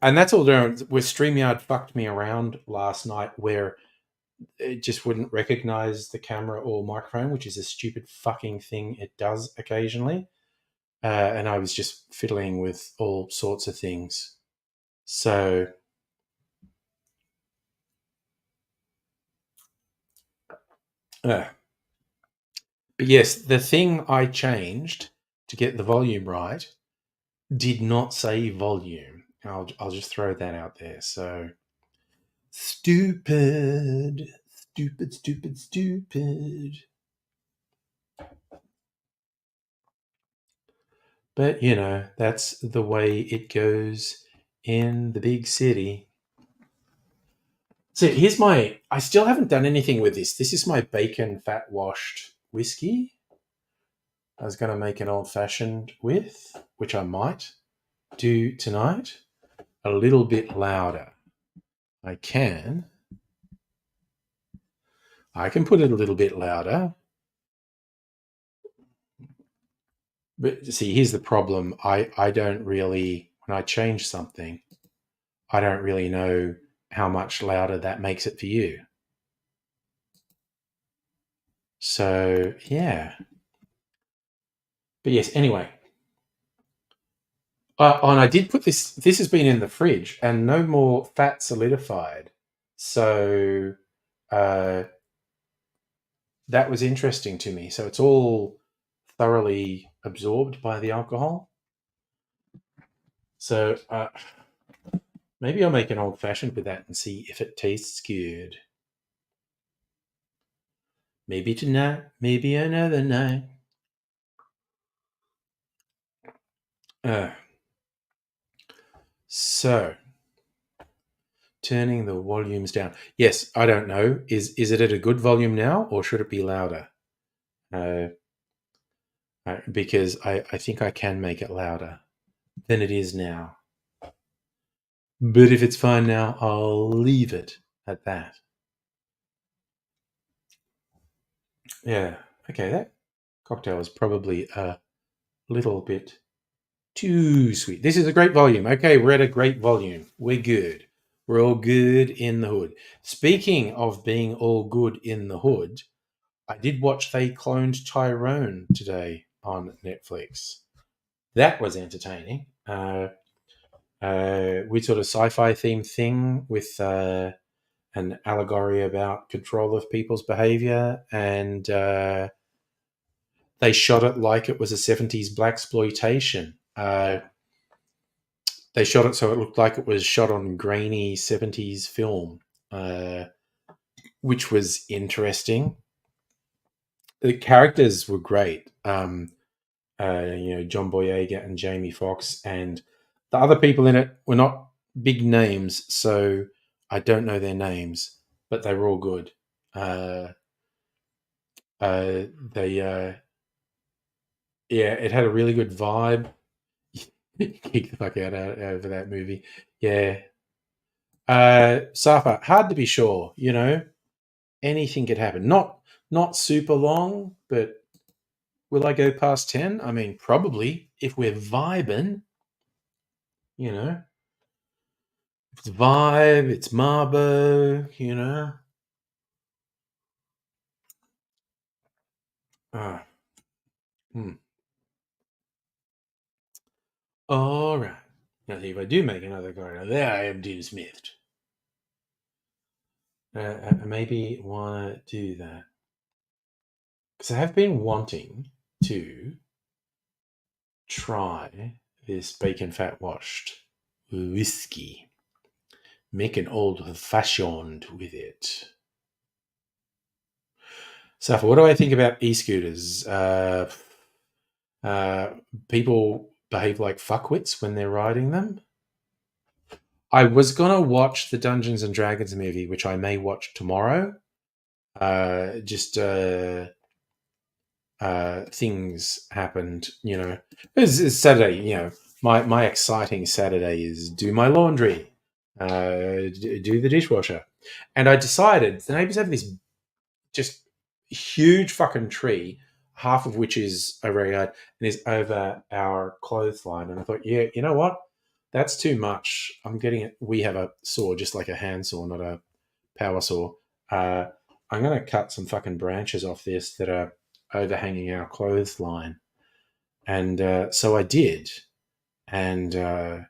And that's all there. Where StreamYard fucked me around last night, where it just wouldn't recognize the camera or microphone, which is a stupid fucking thing it does occasionally. And I was just fiddling with all sorts of things. So, but yes, the thing I changed to get the volume right did not say volume. I'll just throw that out there. So, stupid. But, you know, that's the way it goes in the big city. So here's I still haven't done anything with this. This is my bacon fat washed whiskey. I was going to make an old fashioned with, which I might do tonight, a little bit louder. I can put it a little bit louder. But see, here's the problem. I don't really, when I change something, I don't really know how much louder that makes it for you. So, yeah. But yes, anyway, And I did put this. This has been in the fridge, and no more fat solidified. So uh, that was interesting to me. So it's all thoroughly absorbed by the alcohol. So maybe I'll make an old fashioned with that and see if it tastes good. Maybe tonight, maybe another night. Uh, so turning the volumes down. Yes, I don't know. Is it at a good volume now, or should it be louder? Uh, because I think I can make it louder than it is now. But if it's fine now, I'll leave it at that. Yeah. Okay, that cocktail is probably a little bit too sweet. This is a great volume. Okay, we're at a great volume. We're good. We're all good in the hood. Speaking of being all good in the hood, I did watch They Cloned Tyrone today on Netflix. That was entertaining. We sort of sci-fi themed thing with an allegory about control of people's behavior, and they shot it like it was a 70s blaxploitation. They shot it so it looked like it was shot on grainy 70s film, uh, which was interesting. The characters were great. John Boyega and Jamie Foxx, and the other people in it were not big names, so I don't know their names, but they were all good. Uh, they, yeah, it had a really good vibe. Kick the fuck out of that movie. Yeah. Safa, hard to be sure, anything could happen. Not super long, but will I go past 10? I mean, probably if we're vibing, you know. It's vibe, it's Marbo. Ah, hmm. All right. Now, see, if I do make another corridor, there I am dismissed. I maybe want to do that. Because I have been wanting to try this bacon fat washed whiskey. Make an old fashioned with it. Safa, what do I think about e-scooters? Uh, People behave like fuckwits when they're riding them. I was gonna watch the Dungeons and Dragons movie, which I may watch tomorrow. Just things happened. It's Saturday. My exciting Saturday is do my laundry, do the dishwasher, and I decided the neighbors have this just huge fucking tree, half of which is over our yard and is over our clothesline. And I thought, yeah, you know what? That's too much. I'm getting it. We have a saw, just like a hand saw, not a power saw. Uh, I'm going to cut some fucking branches off this that are overhanging our clothesline. And so I did. And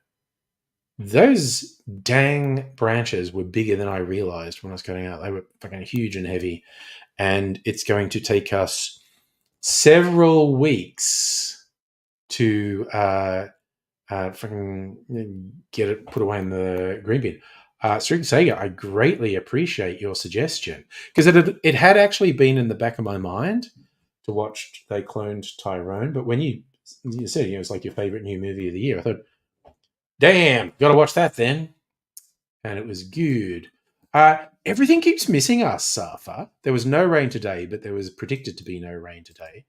those dang branches were bigger than I realized when I was cutting out. They were fucking huge and heavy. And it's going to take us several weeks to fucking get it put away in the green bin. Strict Sega, I greatly appreciate your suggestion because it had actually been in the back of my mind to watch They Cloned Tyrone, but when you said it's like your favorite new movie of the year, I thought, damn, got to watch that then, and it was good. Everything keeps missing us, Safa. There was no rain today, but there was predicted to be no rain today.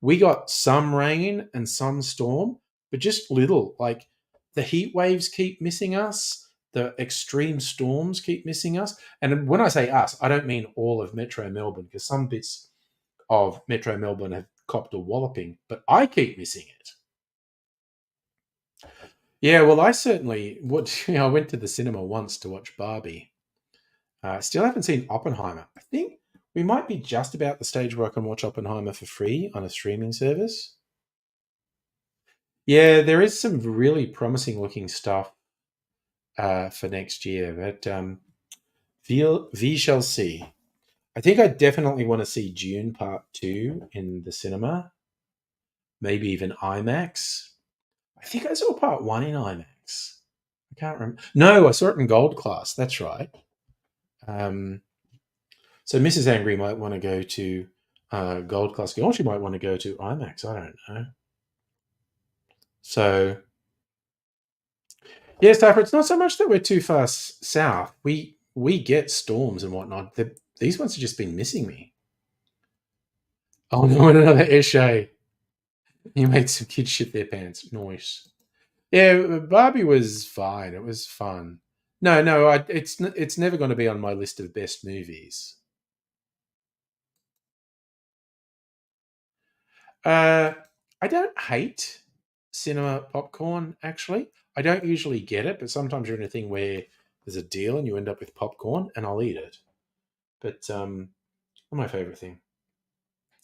We got some rain and some storm, but just little. Like the heat waves keep missing us. The extreme storms keep missing us. And when I say us, I don't mean all of Metro Melbourne, because some bits of Metro Melbourne have copped a walloping, but I keep missing it. Yeah, well, I certainly I went to the cinema once to watch Barbie. Still haven't seen Oppenheimer. I think we might be just about the stage where I can watch Oppenheimer for free on a streaming service. Yeah, there is some really promising looking stuff for next year, but we shall see. I think I definitely want to see Dune Part 2 in the cinema, maybe even IMAX. I think I saw Part 1 in IMAX. I can't remember. No, I saw it in Gold Class. That's right. Um, so Mrs. Angry might want to go to Gold Class, or she might want to go to IMAX. I don't know. So, yeah, Stafford, it's not so much that we're too far south. We get storms and whatnot. These ones have just been missing me. Oh no, another Eshay. You made some kids shit their pants. Nice. Yeah, Barbie was fine. It was fun. No, no, it's never going to be on my list of best movies. Uh, I don't hate cinema popcorn. Actually, I don't usually get it, but sometimes you're in a thing where there's a deal and you end up with popcorn, and I'll eat it. But not my favorite thing.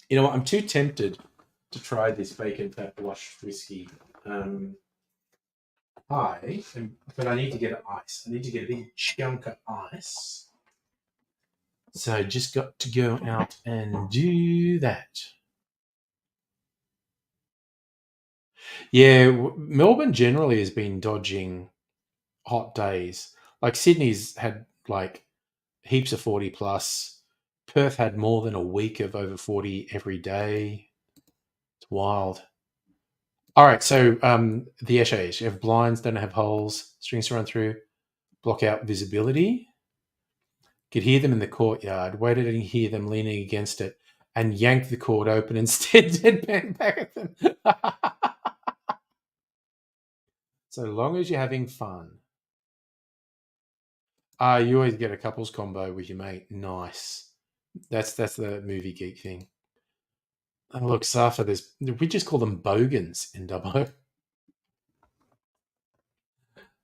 You know what? I'm too tempted to try this bacon fat washed whiskey. Um, but I need to get ice. I need to get a big chunk of ice. So just got to go out and do that. Yeah, Melbourne generally has been dodging hot days. Like Sydney's had like heaps of 40 plus. Perth had more than a week of over 40 every day. It's wild. All right, so the essays. You have blinds, don't have holes, strings to run through, block out visibility. Could hear them in the courtyard, waited and hear them leaning against it, and yanked the cord open instead, deadpan back at them. So long as you're having fun. You always get a couples combo with your mate. Nice. That's the movie geek thing. Oh, look, Safa, we just call them bogans in Dubbo.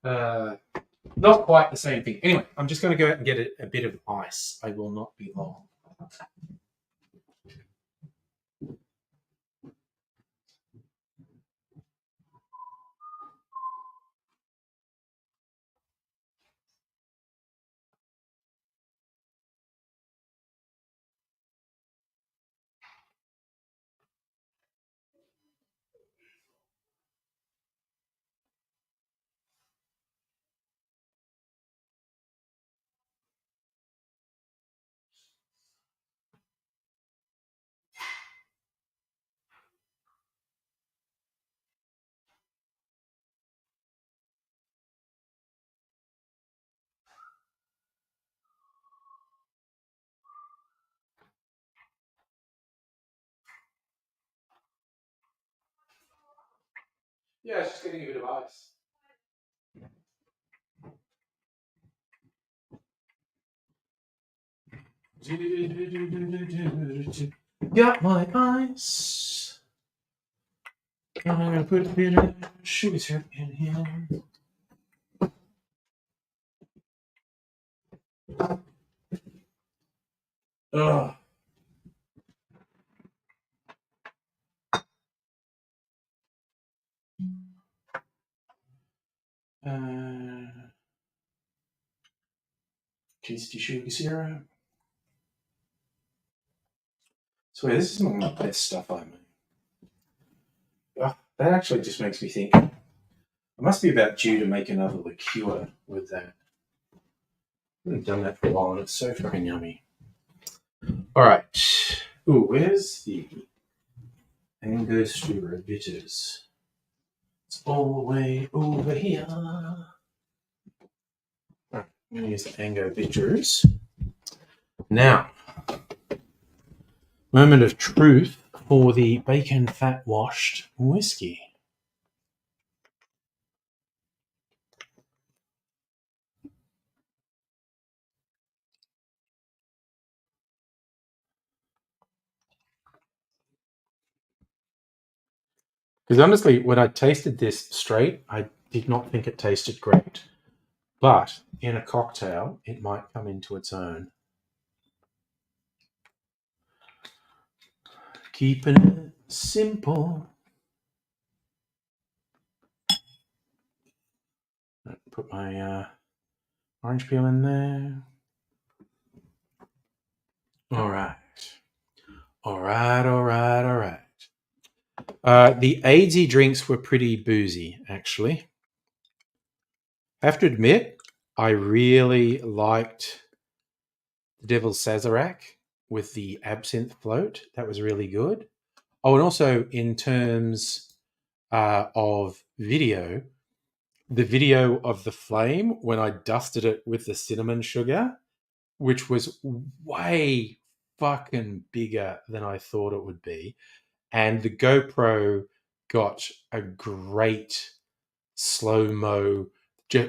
Uh, Not quite the same thing. Anyway, I'm just going to go out and get a bit of ice. I will not be long. Yeah, it's just getting a bit of ice. Got my ice. I'm gonna put a bit of sugar syrup in here. Ugh. Tasty sugar syrup. So wait, this is not the best stuff I make. That actually just makes me think. I must be about due to make another liqueur with that. I haven't done that for a while, and it's so fucking yummy. All right. Ooh, where's the Angostura bitters? It's all the way over here. Right, I'm going to use the Ango bitters. Now, moment of truth for the bacon fat washed whiskey. Because honestly, when I tasted this straight, I did not think it tasted great. But in a cocktail, it might come into its own. Keeping it simple. Put my orange peel in there. All right. The AIDSy drinks were pretty boozy, actually. I have to admit, I really liked the Devil's Sazerac with the absinthe float. That was really good. Oh, and also in terms of video, the video of the flame when I dusted it with the cinnamon sugar, which was way fucking bigger than I thought it would be. And the GoPro got a great slow mo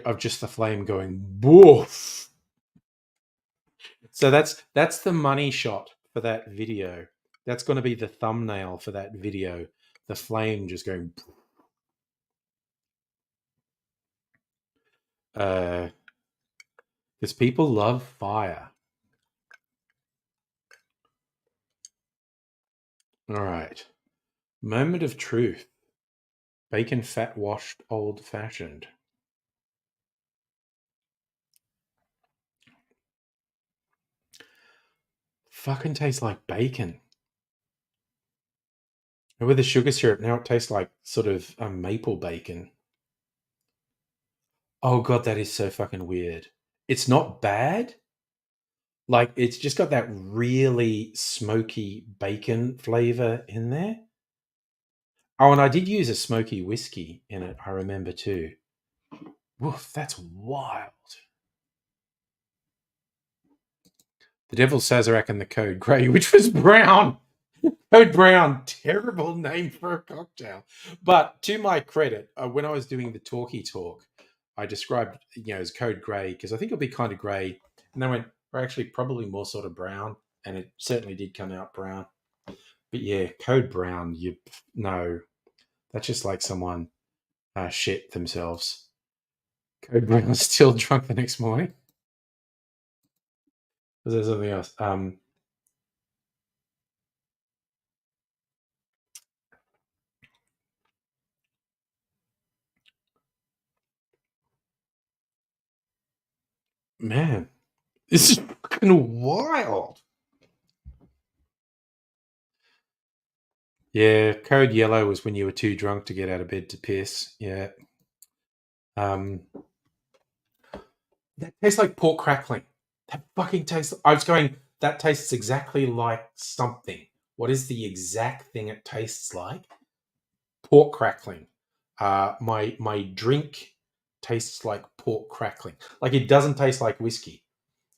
of just the flame going woof. So that's the money shot for that video. That's going to be the thumbnail for that video. The flame just going. Because people love fire. All right. Moment of truth. Bacon fat washed old fashioned. Fucking tastes like bacon. And with the sugar syrup, now it tastes like sort of maple bacon. Oh god, that is so fucking weird. It's not bad. Like it's just got that really smoky bacon flavor in there. Oh, and I did use a smoky whiskey in it, I remember too. Woof, that's wild. The Devil's Sazerac and the Code Grey, which was brown. Code Brown, terrible name for a cocktail. But to my credit, when I was doing the talkie talk, I described, as Code Grey because I think it'll be kind of grey. And they went, we're actually probably more sort of brown. And it certainly did come out brown. But yeah, Code Brown, no, that's just like someone shit themselves. Code Brown was still drunk the next morning. Was there something else? Man, this is fucking wild. Yeah, Code Yellow was when you were too drunk to get out of bed to piss. Yeah. That tastes like pork crackling. That fucking tastes. I was going. That tastes exactly like something. What is the exact thing it tastes like? Pork crackling. My drink tastes like pork crackling. Like it doesn't taste like whiskey.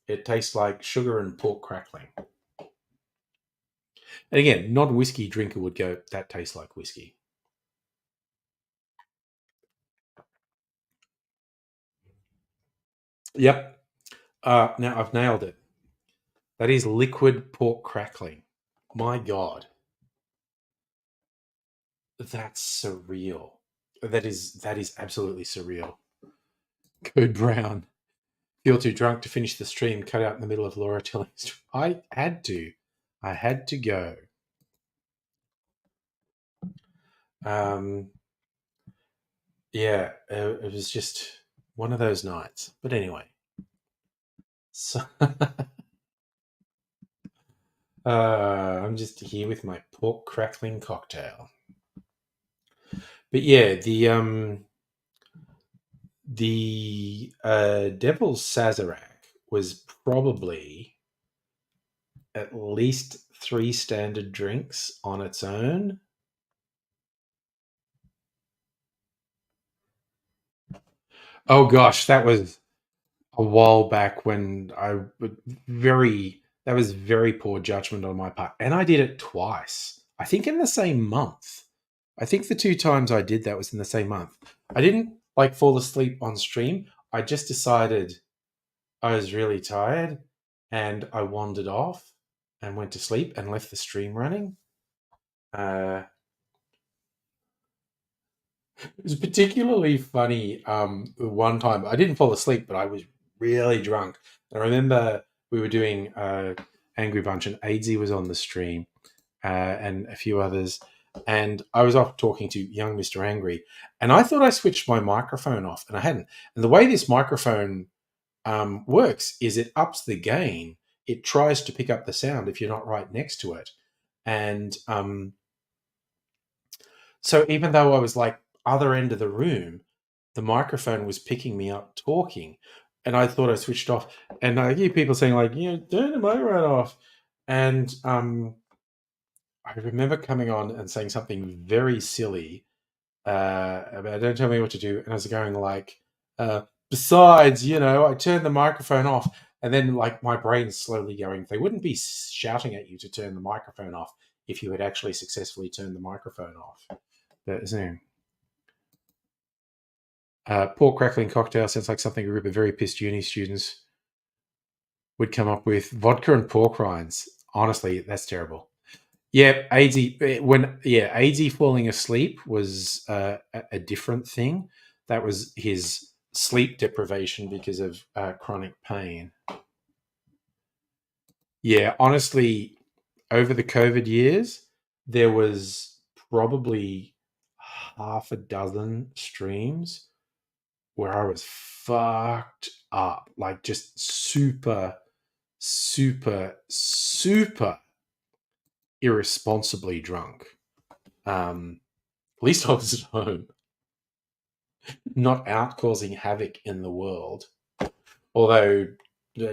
It tastes like sugar and pork crackling. And again, non-whiskey drinker would go, that tastes like whiskey. Yep. Now I've nailed it. That is liquid pork crackling. My God. That's surreal. That is absolutely surreal. Code Brown. Feel too drunk to finish the stream. Cut out in the middle of Laura telling. I had to. I had to go. Yeah, it was just one of those nights. But anyway, so I'm just here with my pork crackling cocktail. But yeah, the Devil's Sazerac was probably at least 3 standard drinks on its own. Oh gosh, that was a while back when that was very poor judgment on my part. And I did it twice. I think in the same month. I think the 2 times I did that was in the same month. I didn't like fall asleep on stream. I just decided I was really tired and I wandered off and went to sleep and left the stream running. It was particularly funny. One time I didn't fall asleep, but I was really drunk. I remember we were doing Angry Bunch and AIDSy was on the stream and a few others. and I was off talking to young Mr. Angry, and I thought I switched my microphone off, and I hadn't. And the way this microphone works is it ups the gain. It tries to pick up the sound if you're not right next to it. And so even though I was like other end of the room, the microphone was picking me up talking. And I thought I switched off. And I hear people saying, like, turn the microphone off. And I remember coming on and saying something very silly about don't tell me what to do. And I was going like, besides, I turned the microphone off. And then like my brain's slowly going, they wouldn't be shouting at you to turn the microphone off if you had actually successfully turned the microphone off. But, pork crackling cocktail sounds like something a group of very pissed uni students would come up with. Vodka and pork rinds. Honestly, that's terrible. Yeah, AZ falling asleep was a different thing. That was his sleep deprivation because of chronic pain. Yeah, honestly, over the COVID years, there was probably half a dozen streams where I was fucked up, like just super, super, super irresponsibly drunk. At least I was at home, not out causing havoc in the world. Although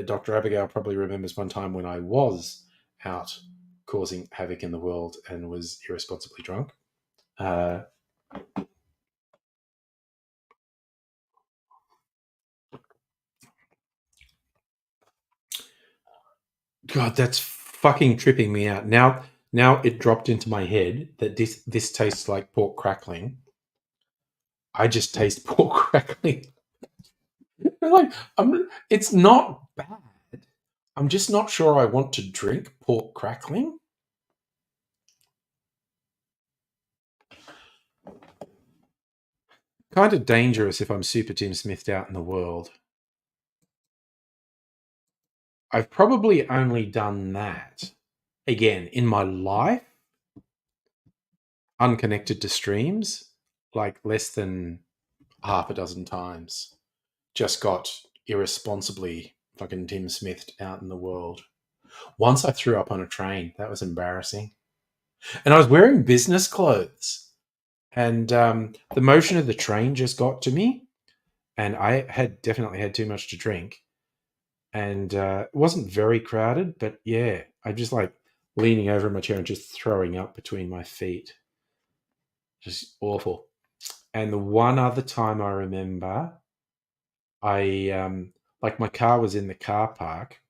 Dr. Abigail probably remembers one time when I was out causing havoc in the world and was irresponsibly drunk. God, that's fucking tripping me out. Now it dropped into my head that this tastes like pork crackling. I just taste pork crackling. Like, it's not bad. I'm just not sure I want to drink pork crackling. Kind of dangerous if I'm super Tim Smithed out in the world. I've probably only done that, again, in my life, unconnected to streams, like less than half a dozen times. Just got irresponsibly fucking Tim Smithed out in the world. Once I threw up on a train. That was embarrassing. And I was wearing business clothes. And the motion of the train just got to me. And I had definitely had too much to drink. And it wasn't very crowded, but yeah, I just like leaning over in my chair and just throwing up between my feet. Just awful. And the one other time I remember, I like my car was in the car park,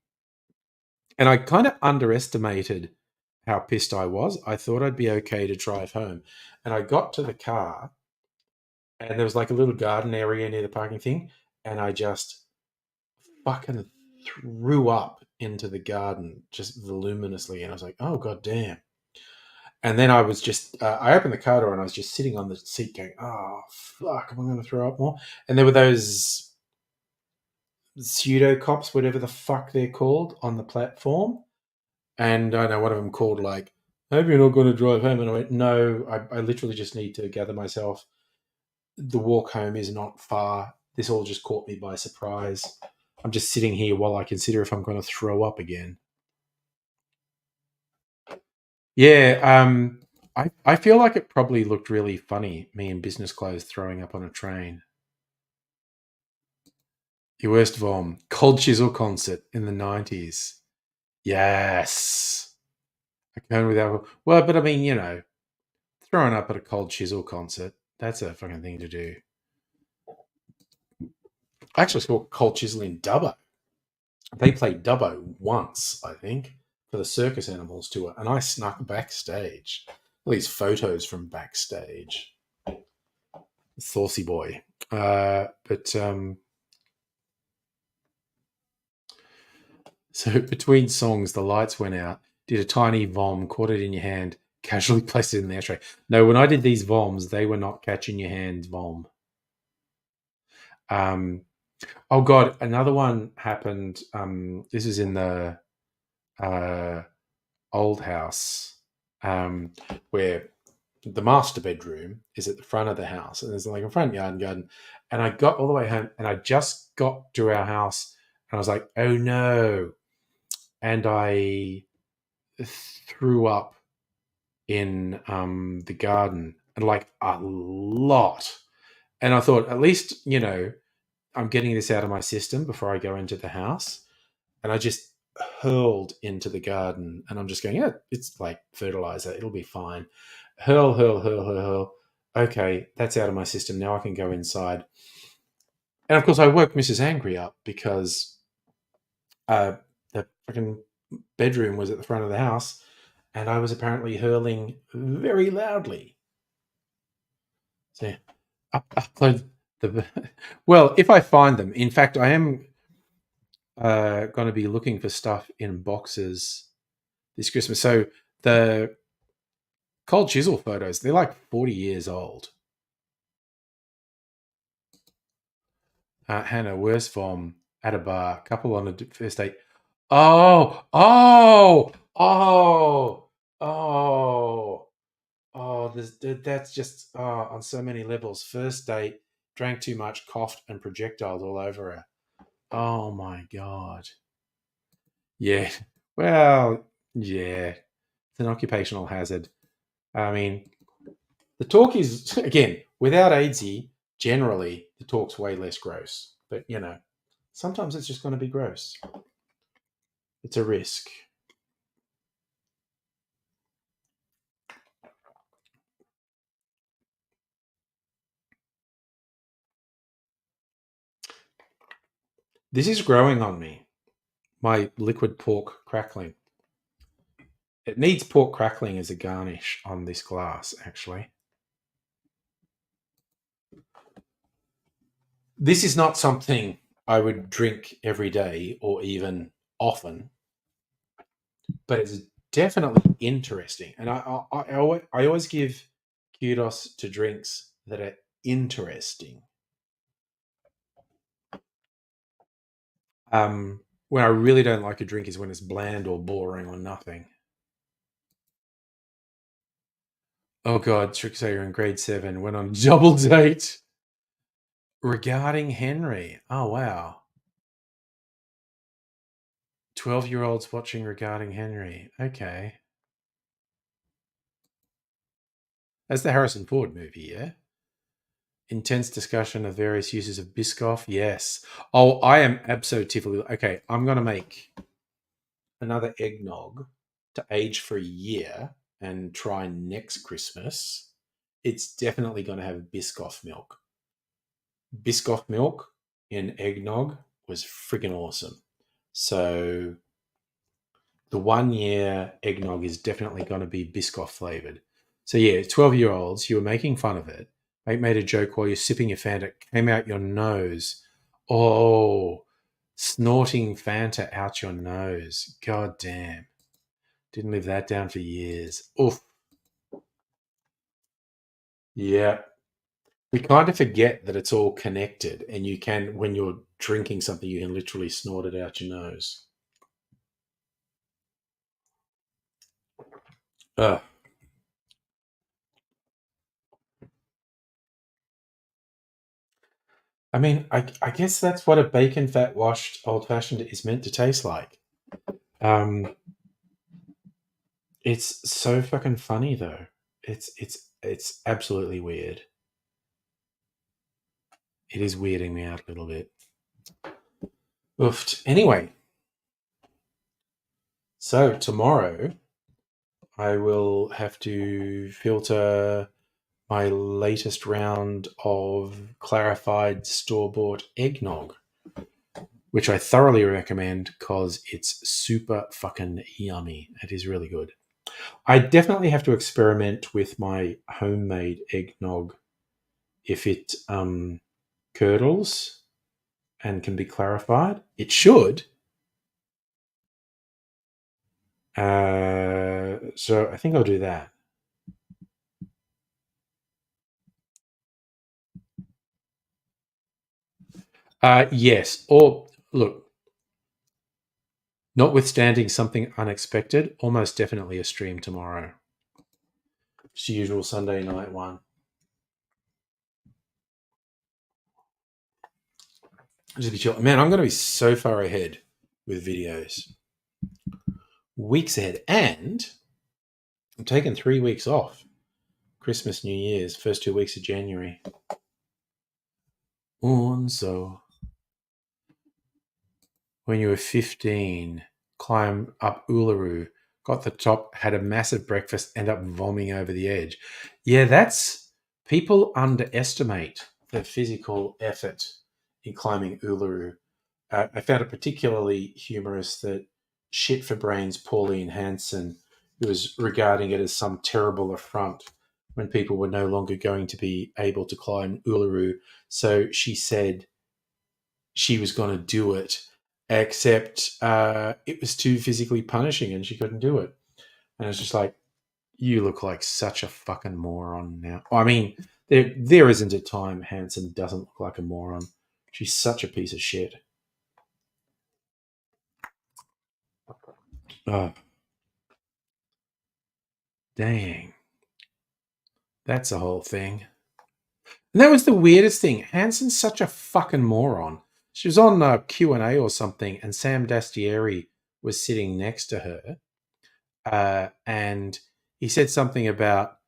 and I kind of underestimated how pissed I was. I thought I'd be okay to drive home, and I got to the car, and there was like a little garden area near the parking thing, and I just fucking threw up into the garden just voluminously, and I was like, oh god damn. And then I was just I opened the car door and I was just sitting on the seat going, oh fuck, am I going to throw up more? And there were those pseudo cops, whatever the fuck they're called, on the platform. And I know one of them called like, hope you're not going to drive home. And I went, no, I literally just need to gather myself. The walk home is not far. This all just caught me by surprise. I'm just sitting here while I consider if I'm going to throw up again. Yeah, I feel like it probably looked really funny, me in business clothes throwing up on a train. Your worst vom, Cold Chisel concert in the 90s. Yes. A cone with alcohol. Well, but I mean, throwing up at a Cold Chisel concert, that's a fucking thing to do. I actually saw Cold Chisel in Dubbo. They played Dubbo once, I think, for the Circus Animals tour, and I snuck backstage. All these photos from backstage. Saucy boy. So between songs, the lights went out. Did a tiny vom, caught it in your hand, casually placed it in the ashtray. No, when I did these voms, they were not catch in your hand vom. Oh god, another one happened. This is in the old house, where the master bedroom is at the front of the house, and there's like a front yard and garden. And I got all the way home, and I just got to our house, and I was like, "Oh no!" And I threw up in the garden, and like a lot. And I thought, at least I'm getting this out of my system before I go into the house. And I just hurled into the garden, and I'm just going, yeah, it's like fertilizer, it'll be fine. Hurl, hurl, hurl, hurl, hurl. Okay, that's out of my system. Now I can go inside. And of course, I woke Mrs. Angry up because the freaking bedroom was at the front of the house, and I was apparently hurling very loudly. So yeah, upload the. Well, if I find them, in fact, I am going to be looking for stuff in boxes this Christmas. So the cold chisel photos, they're like 40 years old. Hannah, worst vom at a bar, couple on a first date. Oh, oh, oh, oh, oh, that's just on so many levels. First date, drank too much, coughed, and projectiled all over her. Oh my God. Yeah. Well, yeah. It's an occupational hazard. I mean, the talk is, again, without AIDSy, generally the talk's way less gross. But, sometimes it's just going to be gross. It's a risk. This is growing on me, my liquid pork crackling. It needs pork crackling as a garnish on this glass, actually. This is not something I would drink every day or even often, but it's definitely interesting. And I always give kudos to drinks that are interesting. When I really don't like a drink is when it's bland or boring or nothing. Oh God, Tricksayer in grade 7 went on a double date regarding Henry. Oh wow. 12-year-olds watching Regarding Henry. Okay. That's the Harrison Ford movie, yeah? Intense discussion of various uses of Biscoff. Yes. Oh, I am absolutely... Okay, I'm going to make another eggnog to age for a year and try next Christmas. It's definitely going to have Biscoff milk. Biscoff milk in eggnog was friggin' awesome. So the 1 year eggnog is definitely going to be Biscoff flavored. So yeah, 12-year-olds, you were making fun of it. Mate made a joke while you're sipping your Fanta, it came out your nose. Oh, snorting Fanta out your nose. God damn. Didn't live that down for years. Oof. Yeah. We kind of forget that it's all connected, and you can, when you're drinking something, you can literally snort it out your nose. Ugh. I mean, I guess that's what a bacon fat washed old fashioned is meant to taste like. Um, it's so fucking funny though. It's absolutely weird. It is weirding me out a little bit. Oofed. Anyway, so tomorrow I will have to filter my latest round of clarified store-bought eggnog, which I thoroughly recommend because it's super fucking yummy. It is really good. I definitely have to experiment with my homemade eggnog if it curdles and can be clarified. It should. So I think I'll do that. Yes. Or look, notwithstanding something unexpected, almost definitely a stream tomorrow. It's the usual Sunday night one. Just be chill. Man, I'm going to be so far ahead with videos. Weeks ahead. And I'm taking 3 weeks off. Christmas, New Year's, first 2 weeks of January. And so, when you were 15, climb up Uluru, got the top, had a massive breakfast, end up vomiting over the edge. Yeah, that's... People underestimate the physical effort in climbing Uluru. I found it particularly humorous that shit for brains Pauline Hanson, who was regarding it as some terrible affront when people were no longer going to be able to climb Uluru. So she said she was going to do it, except it was too physically punishing and she couldn't do it. And it's just like, you look like such a fucking moron now. I mean, there isn't a time Hanson doesn't look like a moron. She's such a piece of shit. Oh, dang. That's the whole thing. And that was the weirdest thing. Hanson's such a fucking moron. She was on Q&A or something, and Sam Dastieri was sitting next to her. And he said something about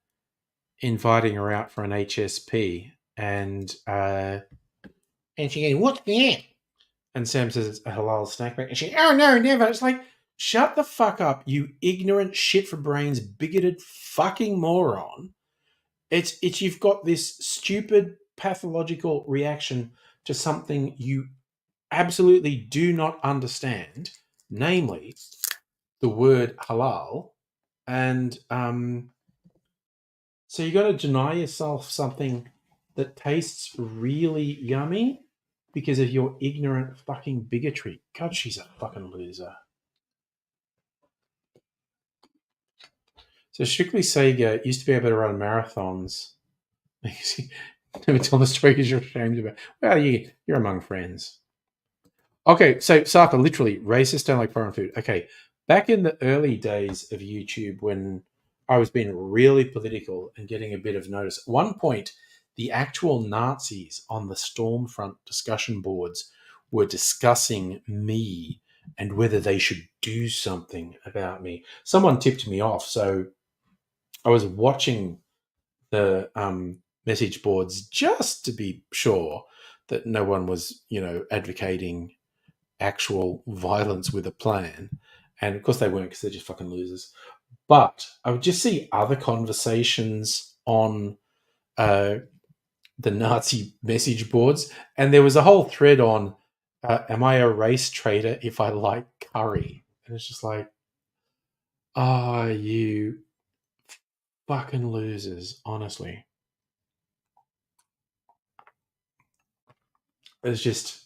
inviting her out for an HSP. And she goes, "What's that?" And Sam says it's a halal snack bag. And she, "Oh, no, never." It's like, shut the fuck up, you ignorant shit for brains, bigoted fucking moron. It's you've got this stupid pathological reaction to something you absolutely do not understand, namely the word halal, and so you got to deny yourself something that tastes really yummy because of your ignorant fucking bigotry. God, she's a fucking loser. So Strictly Sega used to be able to run marathons. Never tell the story because you're ashamed about. Well, you're among friends. Okay, so Sarka, literally, racists don't like foreign food. Okay, back in the early days of YouTube when I was being really political and getting a bit of notice, at one point, the actual Nazis on the Stormfront discussion boards were discussing me and whether they should do something about me. Someone tipped me off, so I was watching the message boards just to be sure that no one was, advocating actual violence with a plan. And of course they weren't, because they're just fucking losers. But I would just see other conversations on the Nazi message boards, and there was a whole thread on, am I a race traitor if I like curry? And it's just like, you fucking losers, honestly. It's just,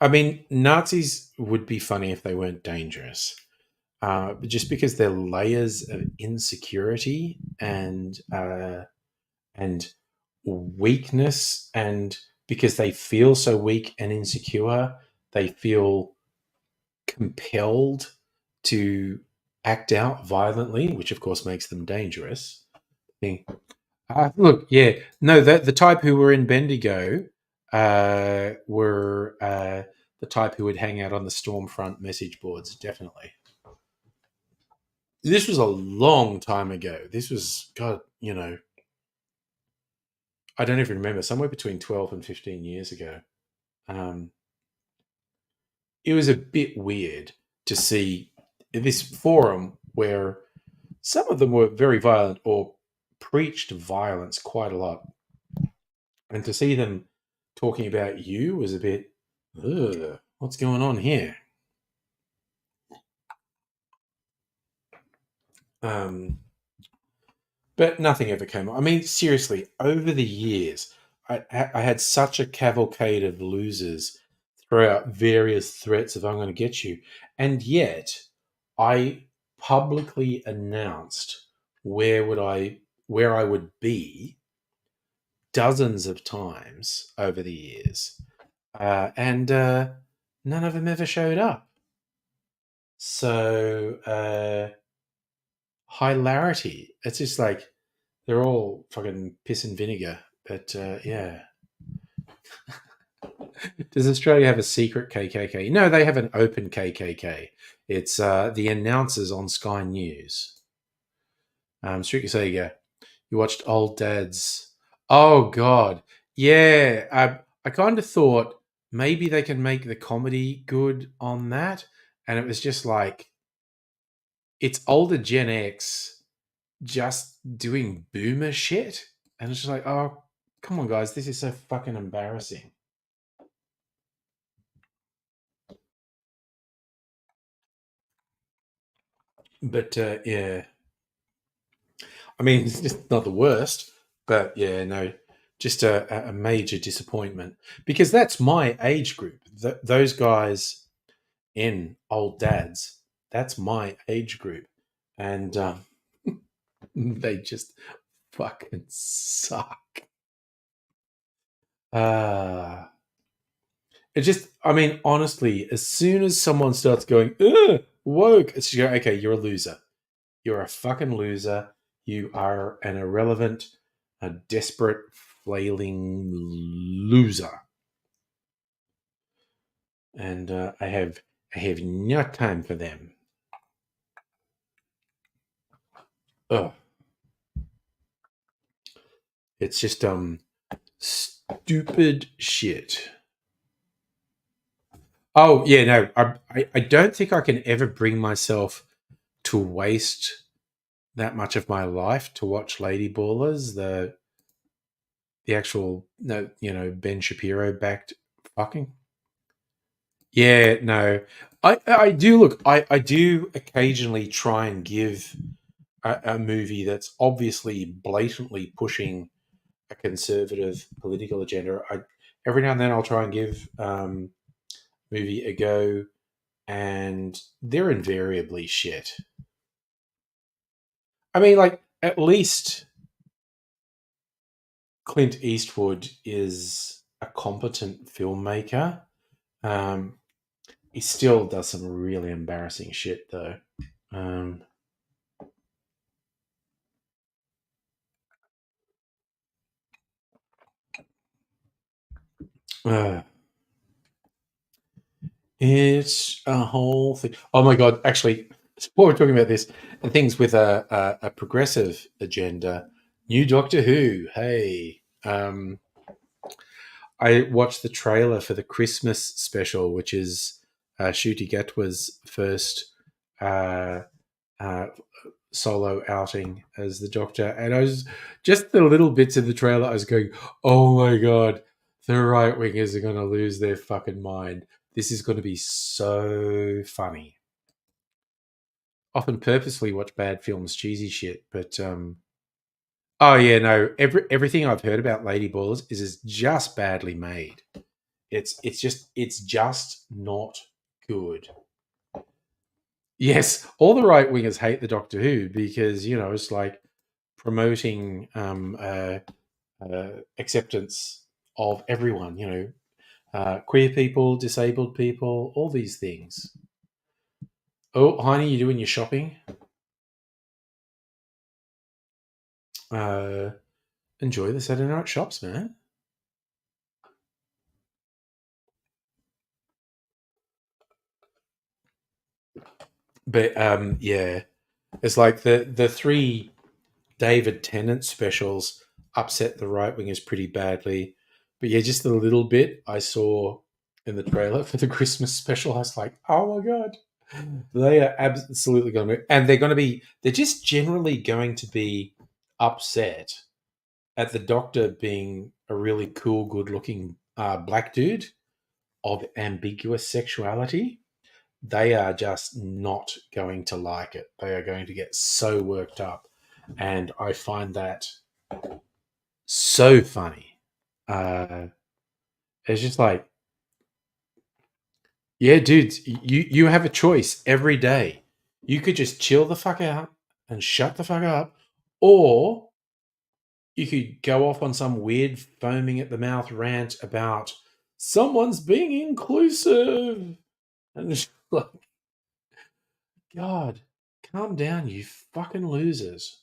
I mean, Nazis would be funny if they weren't dangerous. Just because they're layers of insecurity and weakness, and because they feel so weak and insecure, they feel compelled to act out violently, which of course makes them dangerous. Look, yeah, no, the type who were in Bendigo were the type who would hang out on the Stormfront message boards, definitely. This was a long time ago. This was, God, I don't even remember, somewhere between 12 and 15 years ago. It was a bit weird to see this forum where some of them were very violent or preached violence quite a lot. And to see them talking about you was a bit, ugh, what's going on here? But nothing ever came. I mean, seriously, over the years, I had such a cavalcade of losers throw out various threats of, "I'm going to get you," and yet I publicly announced where I would be dozens of times over the years, and none of them ever showed up. So hilarity. It's just like they're all fucking piss and vinegar. But yeah. Does Australia have a secret KKK? No, they have an open KKK. It's the announcers on Sky News. Strictly Sega. You watched Old Dad's. Oh God, yeah. I kind of thought maybe they can make the comedy good on that, and it was just like it's older Gen X just doing boomer shit, and it's just like, oh, come on, guys, this is so fucking embarrassing. But yeah, I mean, it's just not the worst, but yeah, no, just a major disappointment because that's my age group. Those guys in Old Dads, that's my age group, and they just fucking suck. Uh it just, I mean, honestly, as soon as someone starts going, ugh, woke, it's just going, okay, you're a loser. You're a fucking loser. You are an irrelevant, a desperate, flailing loser. And I have no time for them. Ugh. It's just stupid shit. Oh yeah, no, I don't think I can ever bring myself to waste that much of my life to watch Lady Ballers, the actual no, Ben Shapiro backed fucking. Yeah, no. I do look, I do occasionally try and give a movie that's obviously blatantly pushing a conservative political agenda. Every now and then I'll try and give movie a go, and they're invariably shit. I mean, like, at least Clint Eastwood is a competent filmmaker. Um, he still does some really embarrassing shit, though. Um, uh, it's a whole thing. Oh my god! Actually, while we're talking about this, and things with a progressive agenda, new Doctor Who. Hey, I watched the trailer for the Christmas special, which is Ncuti Gatwa's first uh, uh, solo outing as the Doctor, and I was just the little bits of the trailer. I was going, "Oh my god, the right wingers are going to lose their fucking mind. This is going to be so funny." Often purposefully watch bad films, cheesy shit, but oh yeah, no. Everything I've heard about Lady Ballers is just badly made. It's just not good. Yes, all the right wingers hate the Doctor Who because it's like promoting acceptance of everyone. Queer people, disabled people, all these things. Oh, Heine, you doing your shopping? Uh, enjoy the Saturday night shops, man. But yeah, it's like the three David Tennant specials upset the right wingers pretty badly. But yeah, just a little bit I saw in the trailer for the Christmas special. I was like, oh my god, they are absolutely going to be, and they're just generally going to be upset at the Doctor being a really cool, good looking black dude of ambiguous sexuality. They are just not going to like it. They are going to get so worked up. And I find that so funny. Uh, it's just like, yeah, dudes, you have a choice every day. You could just chill the fuck out and shut the fuck up, or you could go off on some weird foaming at the mouth rant about someone's being inclusive. And it's like, God, calm down, you fucking losers.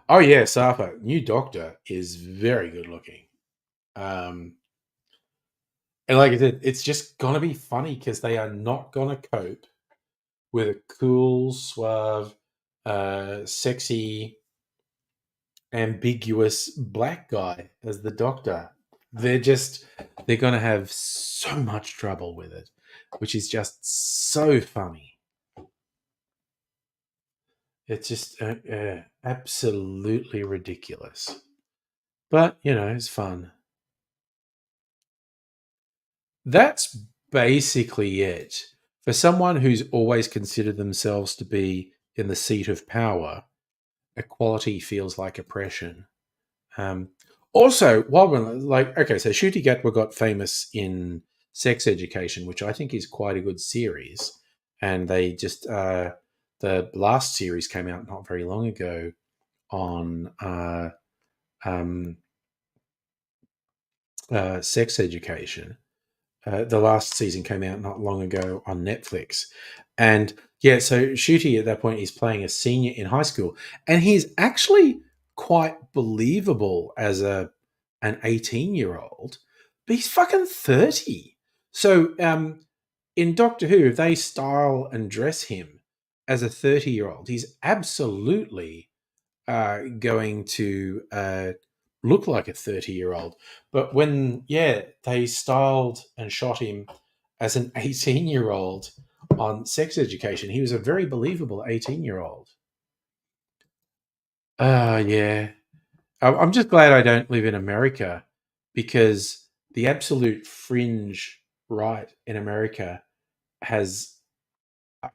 Oh yeah, Sapa, new Doctor is very good looking. Um, and like I said, it's just gonna be funny because they are not gonna cope with a cool, suave, sexy, ambiguous black guy as the Doctor. They're gonna have so much trouble with it, which is just so funny. It's just absolutely ridiculous. But, it's fun. That's basically it. For someone who's always considered themselves to be in the seat of power, equality feels like oppression. Um, Also, while we're like, okay, so Shooty Gatwa got famous in Sex Education, which I think is quite a good series. And they just, the last series came out not very long ago on um, Sex Education. The last season came out not long ago on Netflix. And yeah, so Shooty at that point is playing a senior in high school, and he's actually quite believable as an 18-year-old, but he's fucking 30. So in Doctor Who, if they style and dress him as a 30-year-old, he's absolutely going to look like a 30-year-old. But when, yeah, they styled and shot him as an 18-year-old on Sex Education, he was a very believable 18-year-old. Yeah. I'm just glad I don't live in America because the absolute fringe right in America has a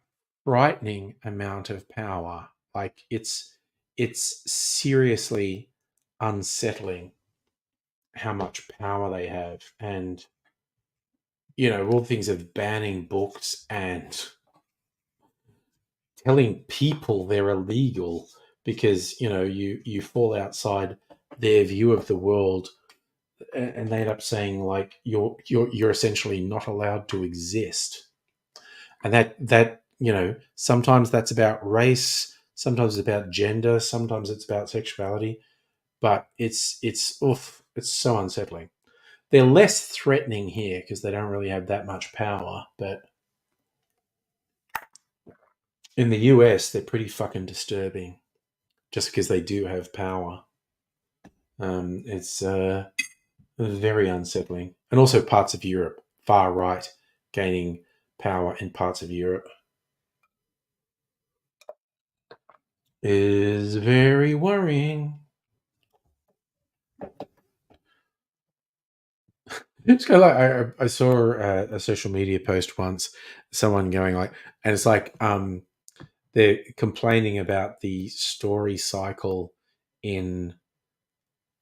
frightening amount of power. Like it's seriously unsettling how much power they have, and all things of banning books and telling people they're illegal because you fall outside their view of the world, and they end up saying like you're essentially not allowed to exist. And that sometimes that's about race, sometimes it's about gender, sometimes it's about sexuality, but it's so unsettling. They're less threatening here because they don't really have that much power, but in the US they're pretty fucking disturbing just because they do have power. It's very unsettling. And also parts of Europe, far right gaining power in parts of Europe is very worrying. It's kind of like I saw a social media post once, someone going like, and it's like they're complaining about the story cycle in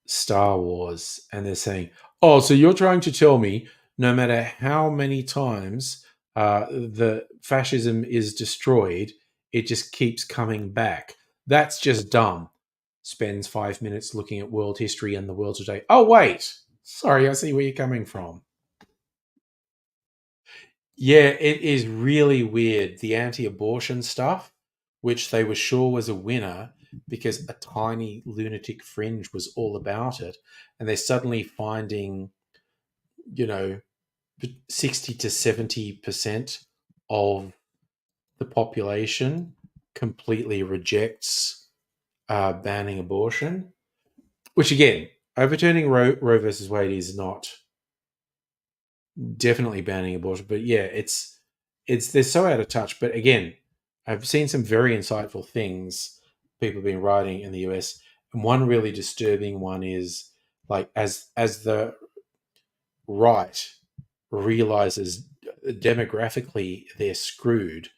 Star Wars, and they're saying, "Oh, so you're trying to tell me no matter how many times the fascism is destroyed, it just keeps coming back? That's just dumb." Spends 5 minutes looking at world history and the world today. Oh, wait, sorry, I see where you're coming from. Yeah, it is really weird. The anti-abortion stuff, which they were sure was a winner because a tiny lunatic fringe was all about it, and they're suddenly finding, you know, 60 to 70% of the population completely rejects banning abortion. Which again, overturning Roe versus Wade is not definitely banning abortion, but yeah, it's they're so out of touch. But again, I've seen some very insightful things people have been writing in the US, and one really disturbing one is like as the right realizes demographically they're screwed,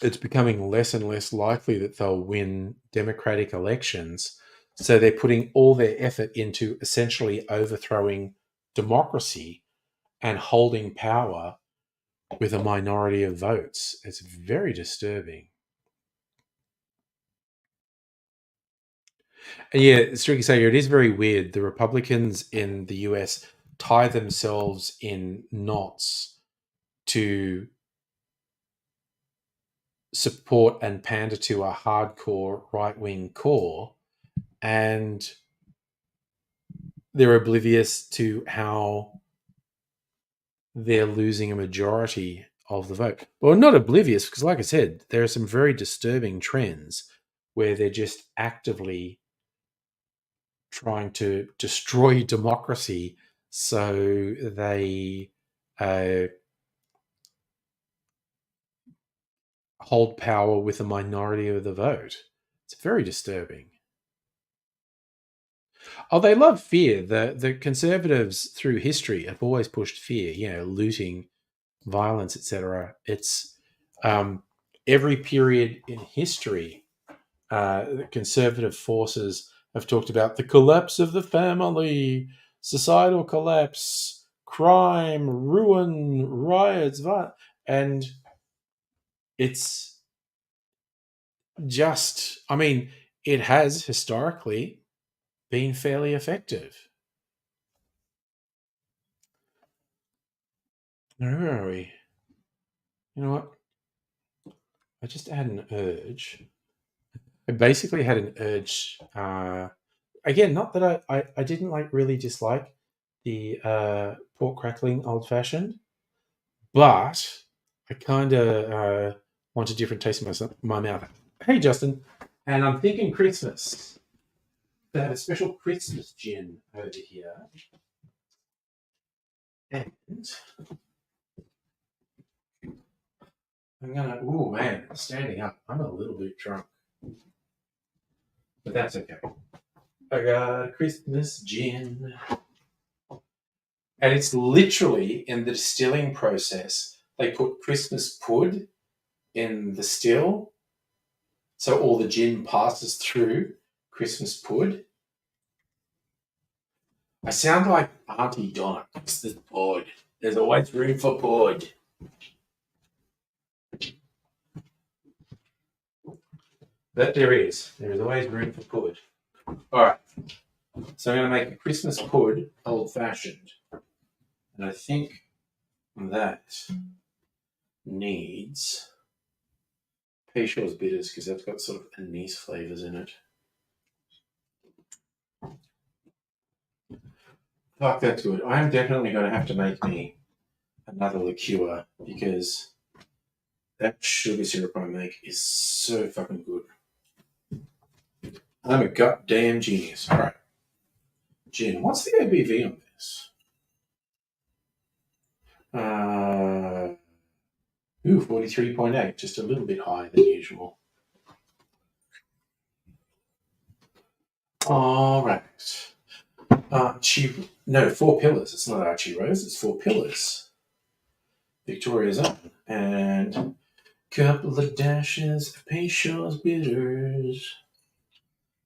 it's becoming less and less likely that they'll win democratic elections. So they're putting all their effort into essentially overthrowing democracy and holding power with a minority of votes. It's very disturbing. And yeah, Stricky Sager, it is very weird. The Republicans in the US tie themselves in knots to support and pander to a hardcore right-wing core, and they're oblivious to how they're losing a majority of the vote. Well, not oblivious, because like I said, there are some very disturbing trends where they're just actively trying to destroy democracy so they hold power with a minority of the vote. It's very disturbing. Oh, they love fear. The Conservatives through history have always pushed fear, looting, violence, etc. It's every period in history, the conservative forces have talked about the collapse of the family, societal collapse, crime, ruin, riots, and it's just, it has historically been fairly effective. Where are we? You know what? I just had an urge. I basically had an urge. Again, not that I didn't really dislike the pork crackling old fashioned, but I kind of want a different taste in my mouth. Hey, Justin, and I'm thinking Christmas. They have a special Christmas gin over here, and I'm gonna. Oh man, standing up. I'm a little bit drunk, but that's okay. I got a Christmas gin. And it's literally in the distilling process. They put Christmas pud in the still, so all the gin passes through Christmas pud. I sound like Auntie Donna. Christmas pud. There's always room for pud. But there is. There is always room for pud. All right. So I'm going to make a Christmas pud old-fashioned. And I think that needs Peychaud's bitters because that's got sort of anise flavours in it. Fuck, that's good. I'm definitely going to have to make me another liqueur because that sugar syrup I make is so fucking good. I'm a goddamn genius. All right. Gin. What's the ABV on this? 43.8. Just a little bit higher than usual. All right. 4 Pillars. It's not Archie Rose. It's 4 Pillars. Victoria's Own. And a couple of dashes of Peychaud's bitters.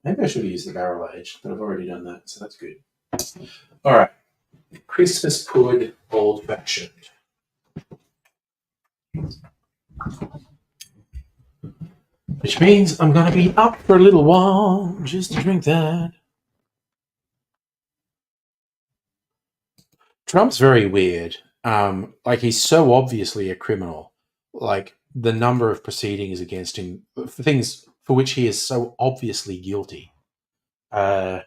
Maybe I should use the barrel aged, but I've already done that, so that's good. All right. Christmas pud old fashioned. Which means I'm going to be up for a little while just to drink that. Trump's very weird. He's so obviously a criminal. Like, the number of proceedings against him for things for which he is so obviously guilty. The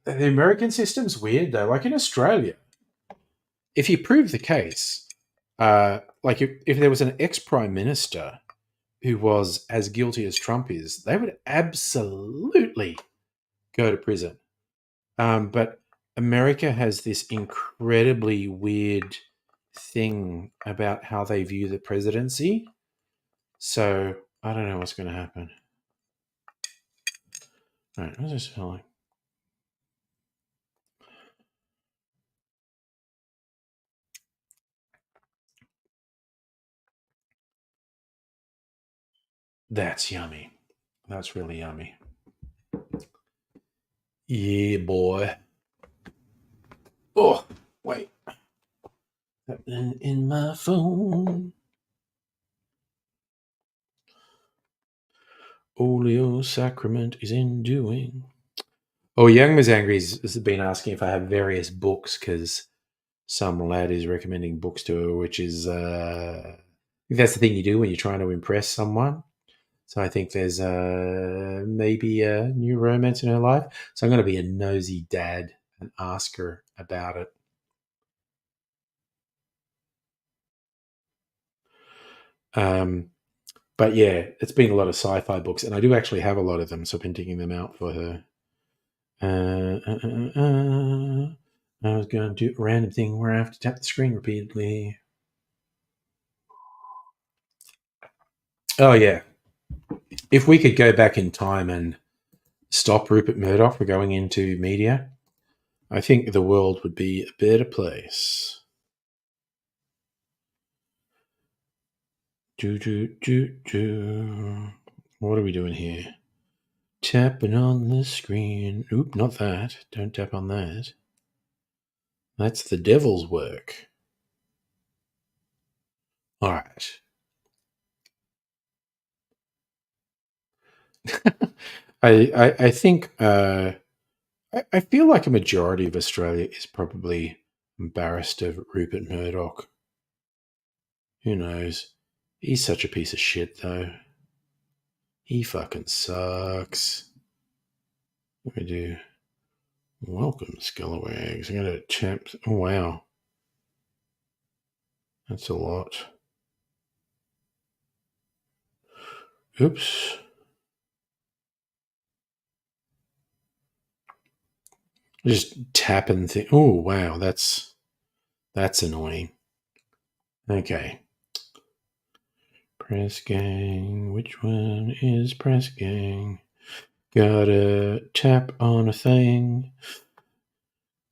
American system's weird, though. Like in Australia, if you prove the case, if there was an ex-prime minister who was as guilty as Trump is, they would absolutely go to prison. But America has this incredibly weird thing about how they view the presidency. So I don't know what's going to happen. All right, what's this smell like? That's yummy. That's really yummy. Yeah, boy. Oh, wait. Happening in my phone. Oleo sacrament is in doing. Oh, Young Miss Angry has been asking if I have various books because some lad is recommending books to her, which is that's the thing you do when you're trying to impress someone. So I think there's maybe a new romance in her life. So I'm going to be a nosy dad and ask her about it. Um, but yeah, it's been a lot of sci-fi books, and I do actually have a lot of them, so I've been digging them out for her. I was going to do a random thing where I have to tap the screen repeatedly. Oh yeah, if we could go back in time and stop Rupert Murdoch from going into media, I think the world would be a better place. Do. What are we doing here? Tapping on the screen. Oop, not that. Don't tap on that. That's the devil's work. All right. I think I feel like a majority of Australia is probably embarrassed of Rupert Murdoch. Who knows? He's such a piece of shit, though. He fucking sucks. What do we do? Welcome, Scalawags. I got a champ. Oh, wow. That's a lot. Oops. Just tapping thing. Oh, wow. That's annoying. Okay. Press gang. Which one is press gang? Gotta tap on a thing.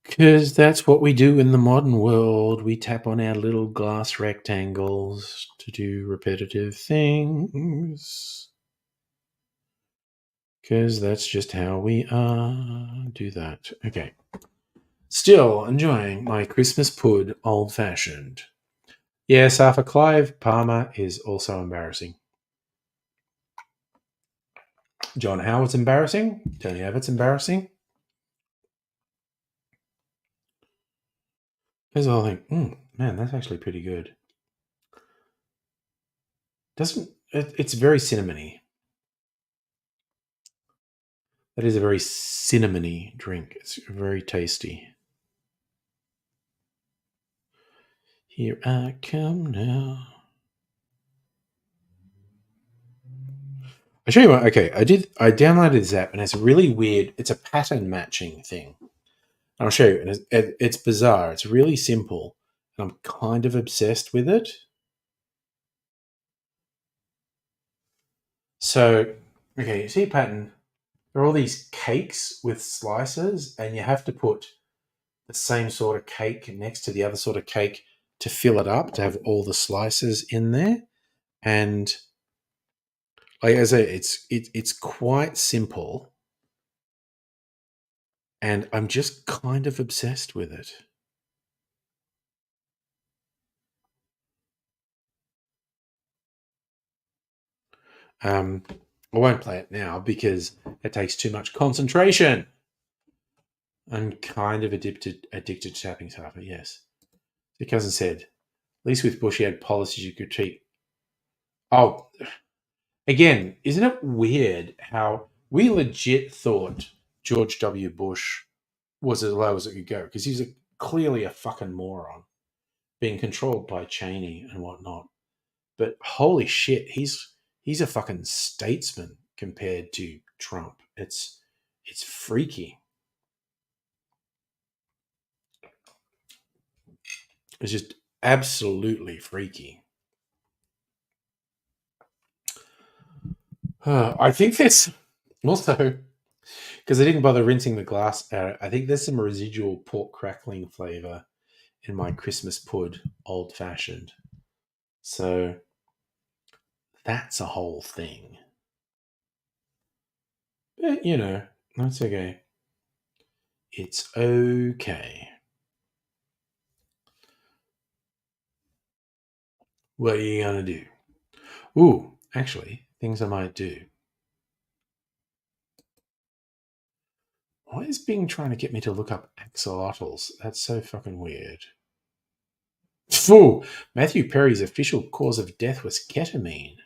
Because that's what we do in the modern world. We tap on our little glass rectangles to do repetitive things. Because that's just how we do that. Okay. Still enjoying my Christmas pud old fashioned. Yes, Arthur Clive Palmer is also embarrassing. John Howard's embarrassing. Tony Abbott's embarrassing. Here's the whole thing. Man, that's actually pretty good. Doesn't it's very cinnamony. That is a very cinnamony drink. It's very tasty. Here I come now. I show you what. Okay, I downloaded this app and it's really weird. It's a pattern matching thing. I'll show you. And it's bizarre. It's really simple, and I'm kind of obsessed with it. So, okay, you see a pattern. There are all these cakes with slices, and you have to put the same sort of cake next to the other sort of cake to fill it up to have all the slices in there. And like I say, it's quite simple, and I'm just kind of obsessed with it. Um, I won't play it now because it takes too much concentration. I'm kind of addicted to tapping Harper, yes. The cousin said, at least with Bush he had policies you could cheat. Oh, again, isn't it weird how we legit thought George W. Bush was as low as it could go because he's clearly a fucking moron being controlled by Cheney and whatnot. But holy shit, he's a fucking statesman compared to Trump. It's freaky. It's just absolutely freaky. I think there's also because I didn't bother rinsing the glass out. I think there's some residual pork crackling flavor in my Christmas pud, old fashioned. So that's a whole thing. But that's okay. It's okay. What are you gonna do? Ooh, actually, things I might do. Why is Bing trying to get me to look up axolotls? That's so fucking weird. Fool! Matthew Perry's official cause of death was ketamine.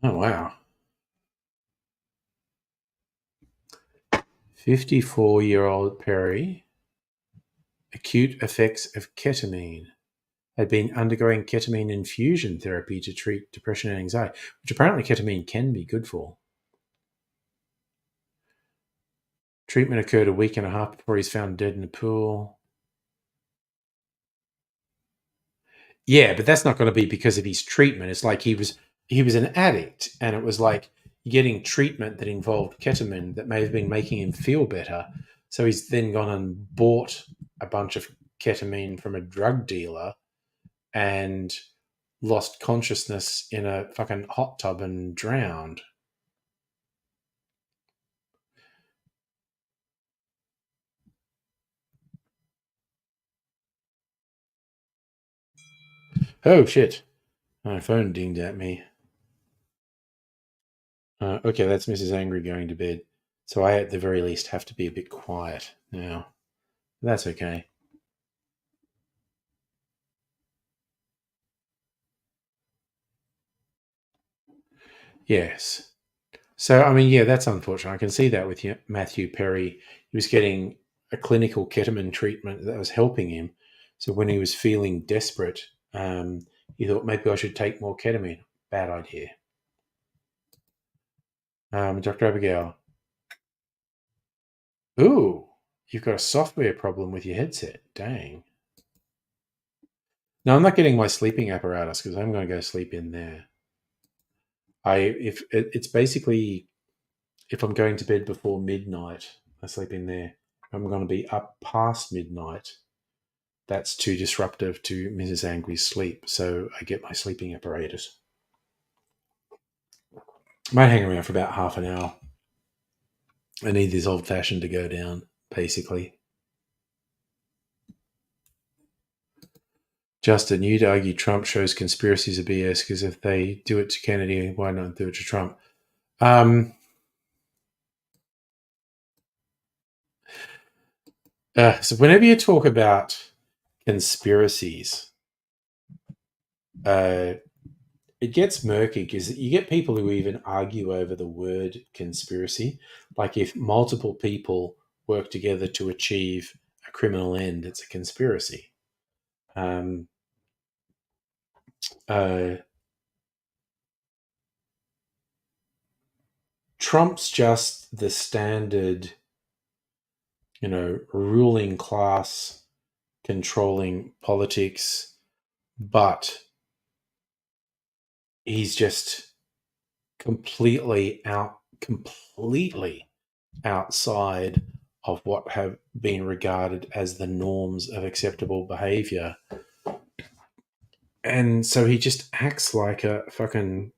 Oh, wow. 54-year-old Perry, acute effects of ketamine, had been undergoing ketamine infusion therapy to treat depression and anxiety, which apparently ketamine can be good for. Treatment occurred a week and a half before he's found dead in a pool. Yeah, but that's not going to be because of his treatment. It's like he was an addict, and it was like getting treatment that involved ketamine that may have been making him feel better. So he's then gone and bought a bunch of ketamine from a drug dealer and lost consciousness in a fucking hot tub and drowned. Oh shit! My phone dinged at me. Okay, that's Mrs. Angry going to bed. So I, at the very least, have to be a bit quiet now. That's okay. Yes. So, I mean, yeah, that's unfortunate. I can see that with Matthew Perry. He was getting a clinical ketamine treatment that was helping him. So when he was feeling desperate, he thought maybe I should take more ketamine. Bad idea. Dr. Abigail. Ooh, you've got a software problem with your headset. Dang. No, I'm not getting my sleeping apparatus because I'm going to go sleep in there. It's basically if I'm going to bed before midnight, I sleep in there. I'm going to be up past midnight. That's too disruptive to Mrs. Angry's sleep, so I get my sleeping apparatus. Might hang around for about half an hour. I need this old fashioned to go down, basically. Justin, you'd argue Trump shows conspiracies of BS because if they do it to Kennedy, why not do it to Trump? So whenever you talk about conspiracies, uh, it gets murky because you get people who even argue over the word conspiracy. Like if multiple people work together to achieve a criminal end, it's a conspiracy. Um, uh, Trump's just the standard, ruling class controlling politics, but he's just completely outside of what have been regarded as the norms of acceptable behavior. And so he just acts like a fucking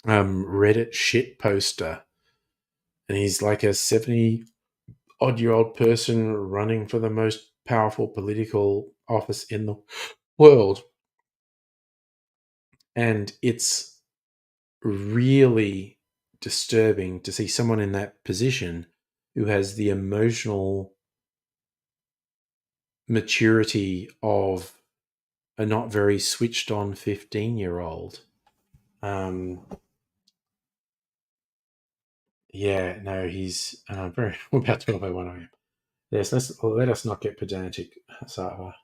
Reddit shit poster. And he's like a 70-odd-year-old person running for the most powerful political office in the world. And it's really disturbing to see someone in that position who has the emotional maturity of a not very switched on 15-year-old. Yeah, no, he's very about 12:01 a.m. Yes, let us not get pedantic, Sava.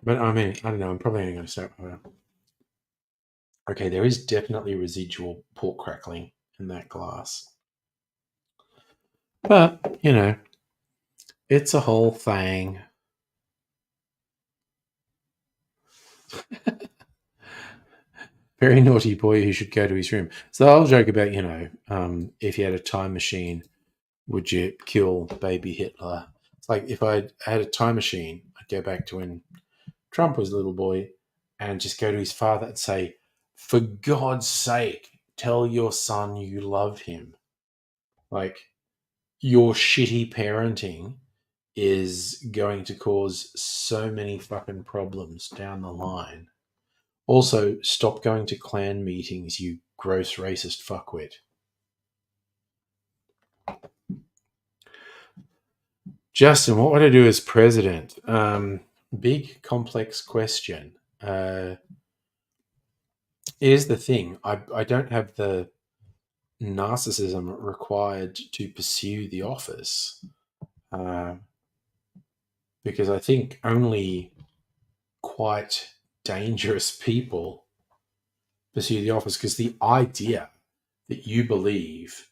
But I mean, I don't know. I'm probably only going to start. Okay, there is definitely residual pork crackling in that glass, but it's a whole thing. Very naughty boy who should go to his room. So I'll joke about, if you had a time machine, would you kill baby Hitler? It's like if I had a time machine, I'd go back to when Trump was a little boy and just go to his father and say, for God's sake, tell your son you love him. Like, your shitty parenting is going to cause so many fucking problems down the line. Also, stop going to clan meetings, you gross racist fuckwit. Justin, what would I do as president? Big, complex question. Here's the thing: I don't have the narcissism required to pursue the office, because I think only quite dangerous people pursue the office. Because the idea that you believe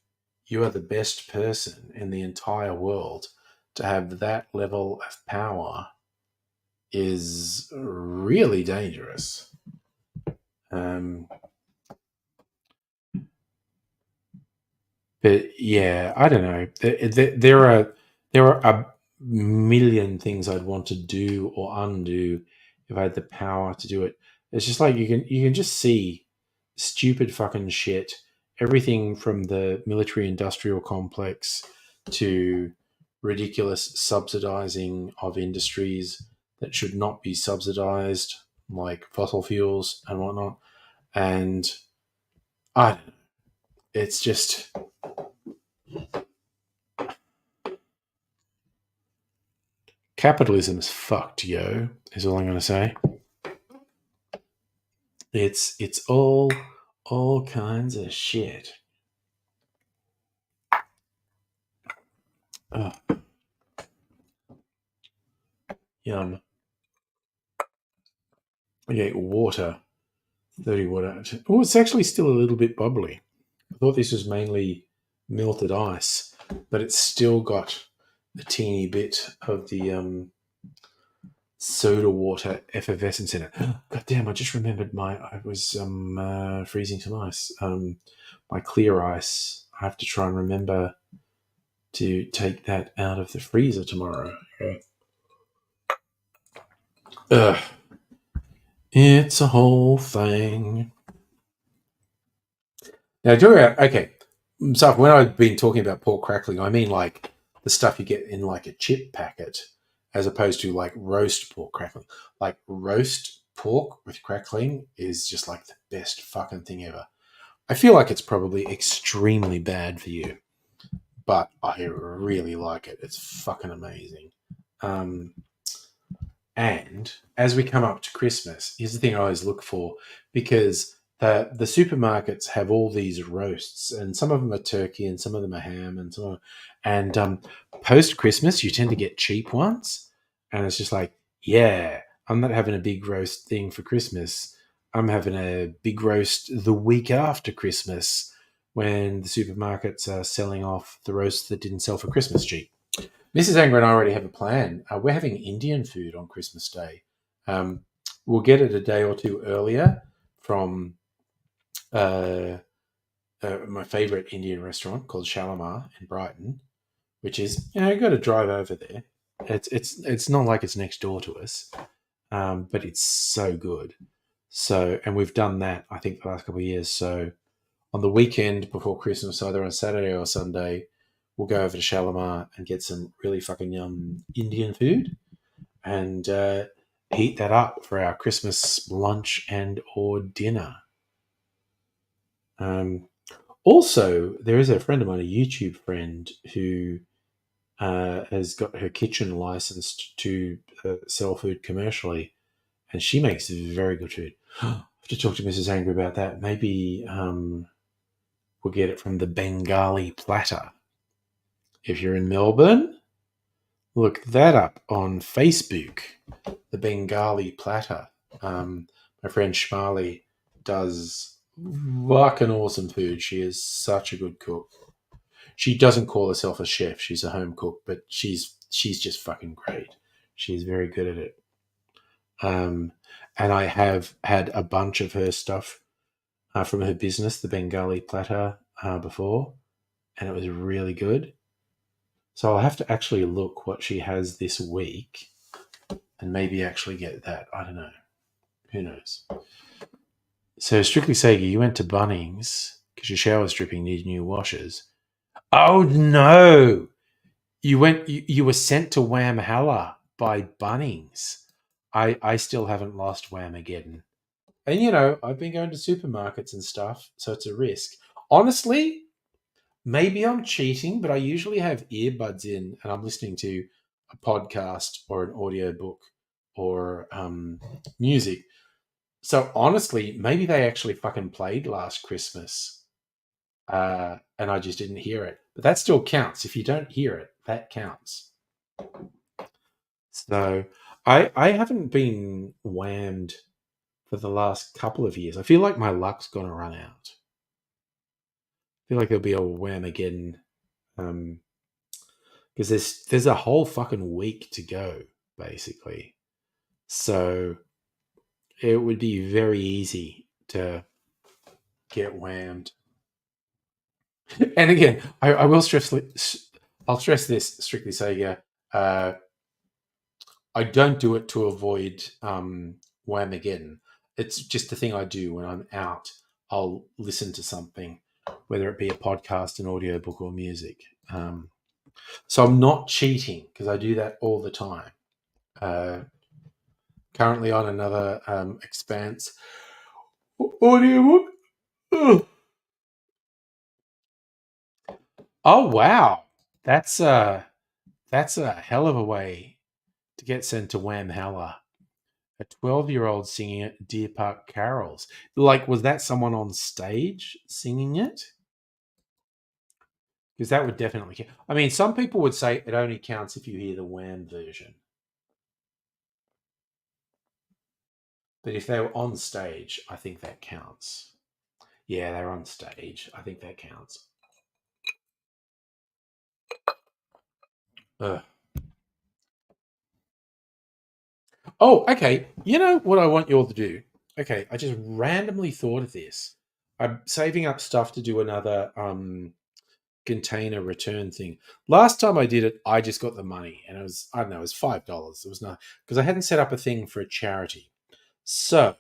you are the best person in the entire world to have that level of power is really dangerous. But yeah, I don't know. There are a million things I'd want to do or undo if I had the power to do it. It's just like you can just see stupid fucking shit. Everything from the military industrial complex to ridiculous subsidizing of industries that should not be subsidized, like fossil fuels and whatnot. And I don't know. It's just capitalism's fucked, yo. Is all I'm gonna say. It's all kinds of shit. Oh, yum. Okay, water. 30 water. Oh, it's actually still a little bit bubbly. I thought this was mainly melted ice, but it's still got a teeny bit of the soda water effervescence in it. God damn! I just remembered I was freezing some ice. My clear ice. I have to try and remember to take that out of the freezer tomorrow. Ugh. It's a whole thing. Now, okay. So when I've been talking about pork crackling, I mean like the stuff you get in like a chip packet, as opposed to like roast pork crackling. Like roast pork with crackling is just like the best fucking thing ever. I feel like it's probably extremely bad for you, but I really like it. It's fucking amazing. And as we come up to Christmas, here's the thing I always look for, because the supermarkets have all these roasts, and some of them are turkey, and some of them are ham, and so on. And post Christmas, you tend to get cheap ones, and it's just like, yeah, I'm not having a big roast thing for Christmas. I'm having a big roast the week after Christmas, when the supermarkets are selling off the roasts that didn't sell for Christmas cheap. Mrs. Anger and I already have a plan. We're having Indian food on Christmas Day. Um, we'll get it a day or two earlier from uh, my favourite Indian restaurant called Shalimar in Brighton, which is, you got to drive over there. It's not like it's next door to us, but it's so good. So, and we've done that, I think, the last couple of years. So on the weekend before Christmas, either on Saturday or Sunday, we'll go over to Shalimar and get some really fucking yum Indian food and heat that up for our Christmas lunch and or dinner. Also, there is a friend of mine, a YouTube friend, who has got her kitchen licensed to sell food commercially, and she makes very good food. I have to talk to Mrs. Angry about that. Maybe we'll get it from the Bengali Platter. If you're in Melbourne, look that up on Facebook. The Bengali Platter. My friend Shmali does fucking awesome food. She is such a good cook. She doesn't call herself a chef. She's a home cook, but she's just fucking great. She's very good at it. And I have had a bunch of her stuff from her business, the Bengali Platter, before, and it was really good. So I'll have to actually look what she has this week and maybe actually get that. I don't know. Who knows? So, Strictly Sega, you went to Bunnings because your shower's dripping, need new washers. Oh, no. You were sent to Whamhalla by Bunnings. I still haven't lost Whamageddon. And I've been going to supermarkets and stuff, so it's a risk. Honestly, maybe I'm cheating, but I usually have earbuds in and I'm listening to a podcast or an audiobook or music. So honestly, maybe they actually fucking played Last Christmas, and I just didn't hear it. But that still counts. If you don't hear it, that counts. So I haven't been whammed for the last couple of years. I feel like my luck's gonna run out. I feel like there'll be a wham again, because there's a whole fucking week to go, basically. So it would be very easy to get whammed. And again, I will I'll stress this strictly. Say, yeah, I don't do it to avoid Whamageddon. It's just a thing I do when I'm out. I'll listen to something, whether it be a podcast, an audiobook, or music. So I'm not cheating because I do that all the time. Currently on another Expanse audiobook. Ugh. Oh wow, that's a hell of a way to get sent to Whamhalla. A 12-year-old singing at Deer Park carols. Like, was that someone on stage singing it? Because that would definitely count. I mean, some people would say it only counts if you hear the Wham version. But if they were on stage, I think that counts. Yeah, they're on stage. I think that counts. Ugh. Oh, okay. You know what I want you all to do? Okay, I just randomly thought of this. I'm saving up stuff to do another container return thing. Last time I did it, I just got the money, and it was, I don't know, it was $5. It was not, because I hadn't set up a thing for a charity. So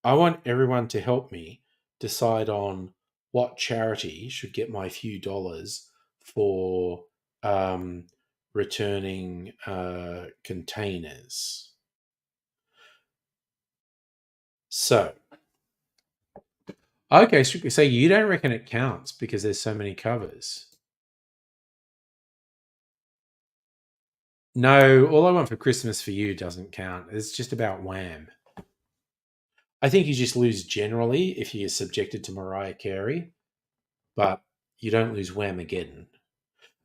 I want everyone to help me decide on what charity should get my few dollars for returning containers. So, okay, so you don't reckon it counts because there's so many covers? No, All I Want for Christmas for You doesn't count. It's just about Wham. I think you just lose generally if you're subjected to Mariah Carey, but you don't lose Whamageddon.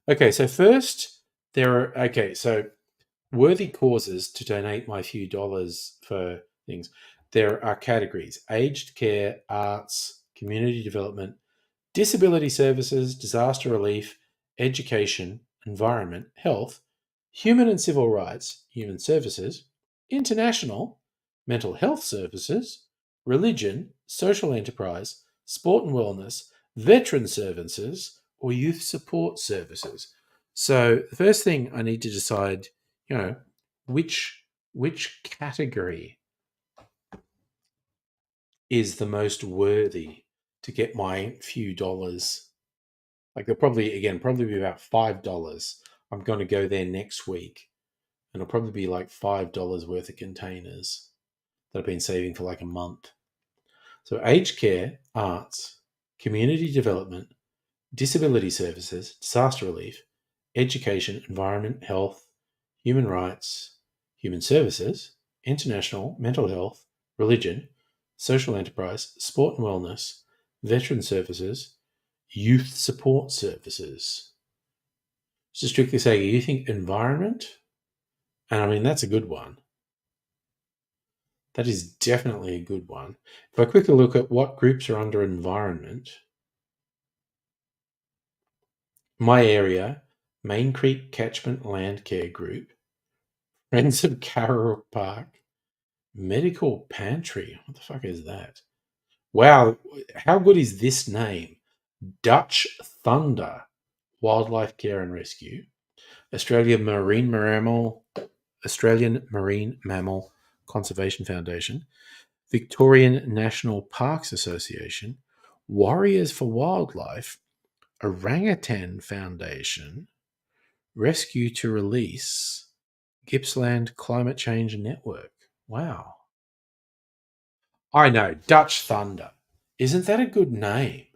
Okay, so first there are so worthy causes to donate my few dollars for things. There are categories: aged care, arts, community development, disability services, disaster relief, education, environment, health, human and civil rights, human services, international, mental health services, religion, social enterprise, sport and wellness, veteran services, or youth support services. So the first thing I need to decide, which category is the most worthy to get my few dollars. Like, they'll probably be about $5. I'm going to go there next week, and it'll probably be like $5 worth of containers that I've been saving for like a month. So aged care, arts, community development, disability services, disaster relief, education, environment, health, human rights, human services, international, mental health, religion, social enterprise, sport and wellness, veteran services, youth support services. So strictly saying, you think environment? And I mean, that's a good one. That is definitely a good one. If I quickly look at what groups are under environment, my area, Main Creek Catchment Land Care Group, Friends of Carroll Park, Medical Pantry. What the fuck is that? Wow, how good is this name? Dutch Thunder, Wildlife Care and Rescue, Australian Marine Mammal Conservation Foundation, Victorian National Parks Association, Warriors for Wildlife, Orangutan Foundation, Rescue to release. Gippsland Climate Change Network. Wow. I know. Dutch Thunder. Isn't that a good name?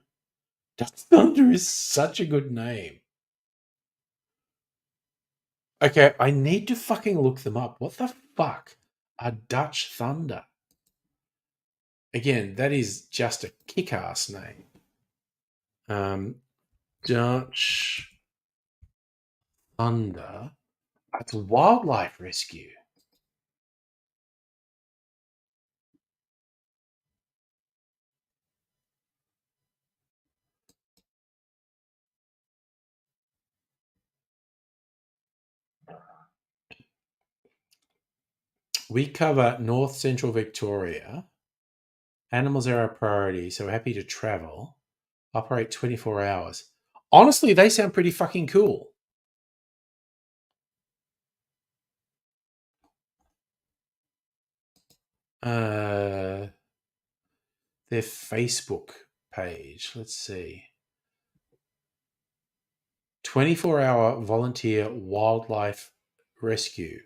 Dutch Thunder is such a good name. Okay, I need to fucking look them up. What the fuck are Dutch Thunder? Again, that is just a kick-ass name. Dutch Thunder. That's wildlife rescue. We cover North Central Victoria. Animals are our priority, so we're happy to travel. Operate 24 hours. Honestly, they sound pretty fucking cool. Their Facebook page. Let's see. 24-hour volunteer wildlife rescue.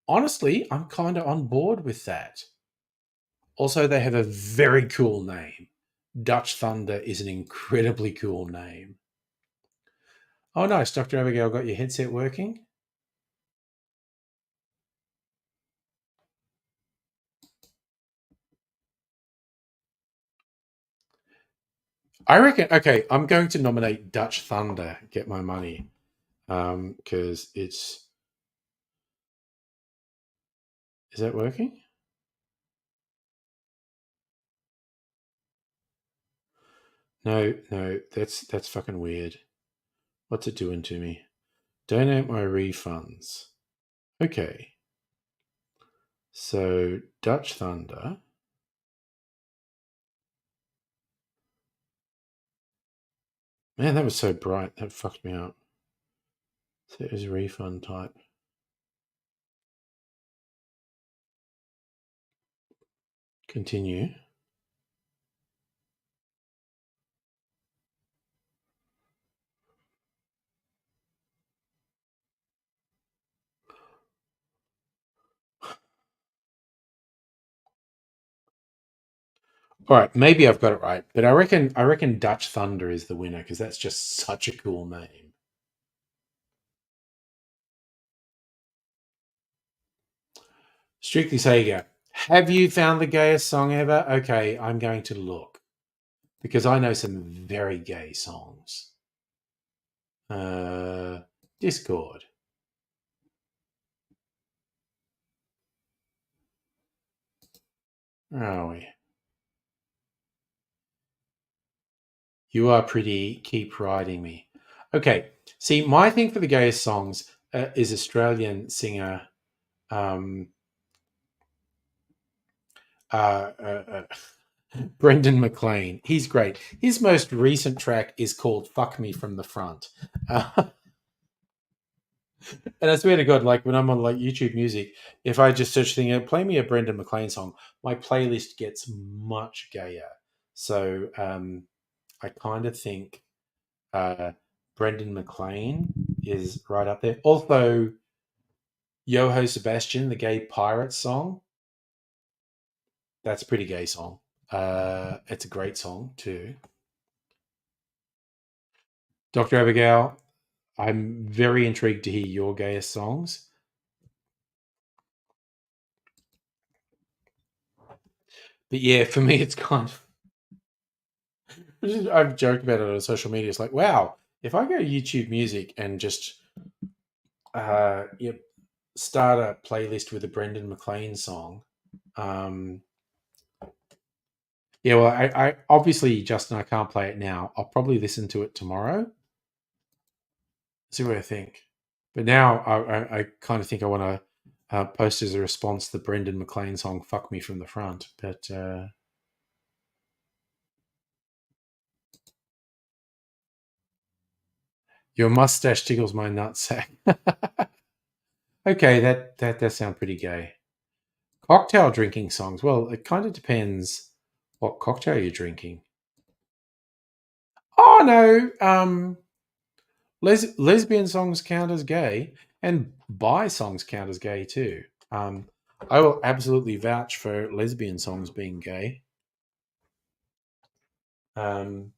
Honestly, I'm kind of on board with that. Also, they have a very cool name. Dutch Thunder is an incredibly cool name. Oh, nice. Dr. Abigail, got your headset working? I reckon, okay, I'm going to nominate Dutch Thunder, get my money. Because it's... Is that working? No, that's fucking weird. What's it doing to me? Donate my refunds. Okay. So, Dutch Thunder. Man, that was so bright. That fucked me up. So it was a refund type. Continue. All right, maybe I've got it right, but I reckon Dutch Thunder is the winner because that's just such a cool name. Strictly Sega. Have you found the gayest song ever? Okay, I'm going to look because I know some very gay songs. Discord. Where are we? You are pretty. Keep riding me. Okay. See, my thing for the gayest songs is Australian singer uh, uh, uh, Brendan McLean. He's great. His most recent track is called "Fuck Me from the Front," and I swear to God, like when I'm on like YouTube Music, if I just search thing, play me a Brendan McLean song, my playlist gets much gayer. So I kind of think Brendan McLean is right up there. Also, Yoho Sebastian, the gay pirate song. That's a pretty gay song. It's a great song too. Dr. Abigail, I'm very intrigued to hear your gayest songs. But yeah, for me, it's kind of. I've joked about it on social media. It's like, wow, if I go to YouTube Music and just yeah, start a playlist with a Brendan McLean song, yeah, well, I obviously, Justin, I can't play it now. I'll probably listen to it tomorrow. See what I think. But now I kind of think I want to post as a response the Brendan McLean song "Fuck Me from the Front." But your mustache tickles my nutsack. Okay, that does sound pretty gay. Cocktail drinking songs. Well, it kind of depends what cocktail you're drinking. Oh no, Lesbian songs count as gay, and bi songs count as gay too. Um, I will absolutely vouch for lesbian songs being gay. Um,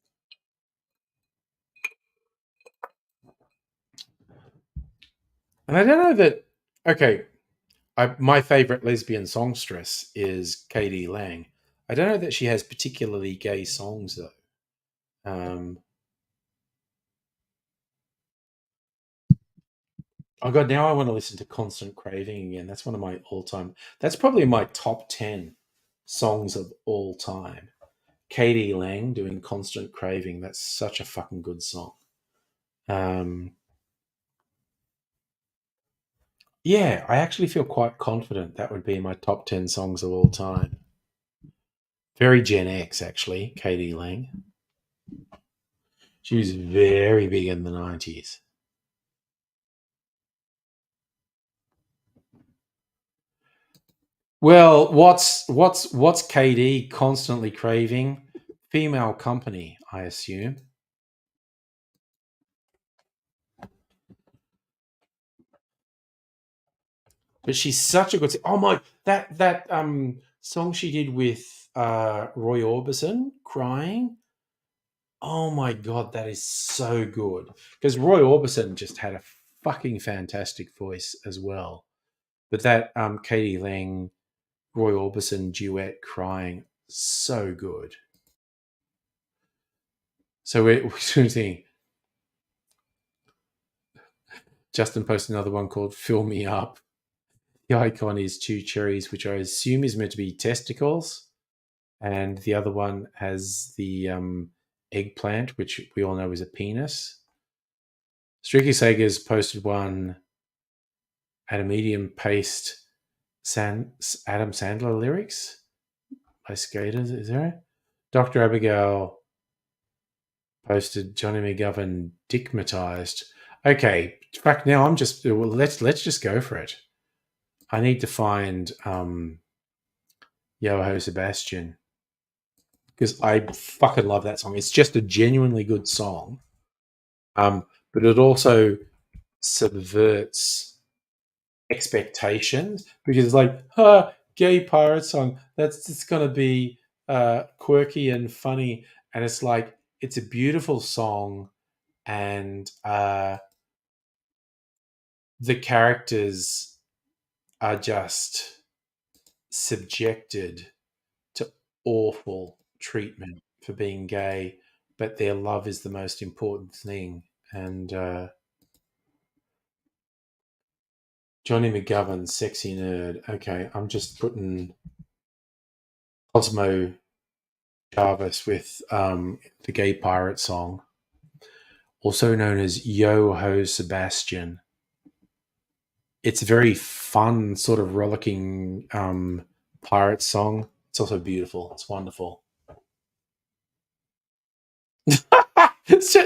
and I don't know that. Okay, my favorite lesbian songstress is Katie Lang. I don't know that she has particularly gay songs though. Um, oh god, now I want to listen to Constant Craving again. That's one of my all-time. That's probably my top 10 songs of all time. Katie Lang doing Constant Craving. That's such a fucking good song. Um, yeah, I actually feel quite confident that would be in my top 10 songs of all time. Very Gen X, actually, Katie Lang. She was very big in the 90s. Well, what's KD constantly craving? Female company, I assume. But she's such a good. Oh my, that song she did with Roy Orbison, crying. Oh my god, that is so good. Because Roy Orbison just had a fucking fantastic voice as well. But that Katie Lang, Roy Orbison duet, crying, so good. So we're seeing Justin posted another one called "Fill Me Up." The icon is two cherries, which I assume is meant to be testicles, and the other one has the eggplant, which we all know is a penis. Streaky Sager's posted one at a medium paced Adam Sandler lyrics by Skaters. Is there? Dr. Abigail posted Johnny McGovern dickmatized. Okay, in fact, now I'm just well, let's just go for it. I need to find Yoho Sebastian because I fucking love that song. It's just a genuinely good song, but it also subverts expectations because it's like, gay pirate song. That's just gonna be quirky and funny, and it's like it's a beautiful song, and the characters are just subjected to awful treatment for being gay, but their love is the most important thing. And Johnny McGovern, sexy nerd. Okay, I'm just putting Cosmo Jarvis with the gay pirate song, also known as Yo Ho Sebastian. It's a very fun, sort of rollicking pirate song. It's also beautiful. It's wonderful.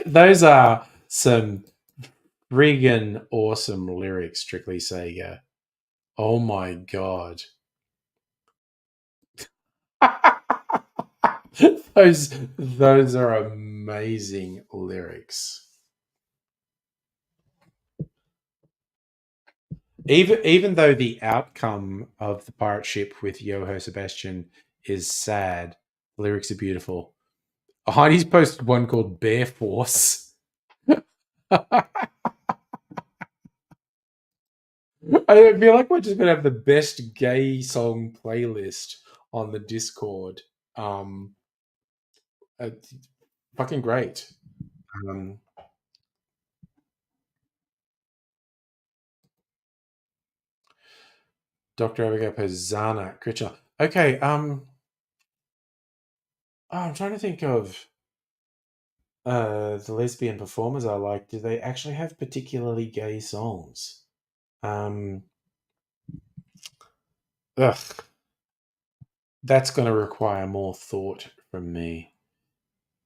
Those are some friggin' awesome lyrics, Strictly Sega. Oh my god. those are amazing lyrics. Even though the outcome of the pirate ship with Yoho Sebastian is sad, the lyrics are beautiful. Heidi's posted one called Bear Force. I feel like we're just gonna have the best gay song playlist on the Discord. Um, uh, fucking great. Um, Dr. Abigail Zana Critcher. Okay, I'm trying to think of the lesbian performers I like. Do they actually have particularly gay songs? Um, ugh, that's going to require more thought from me.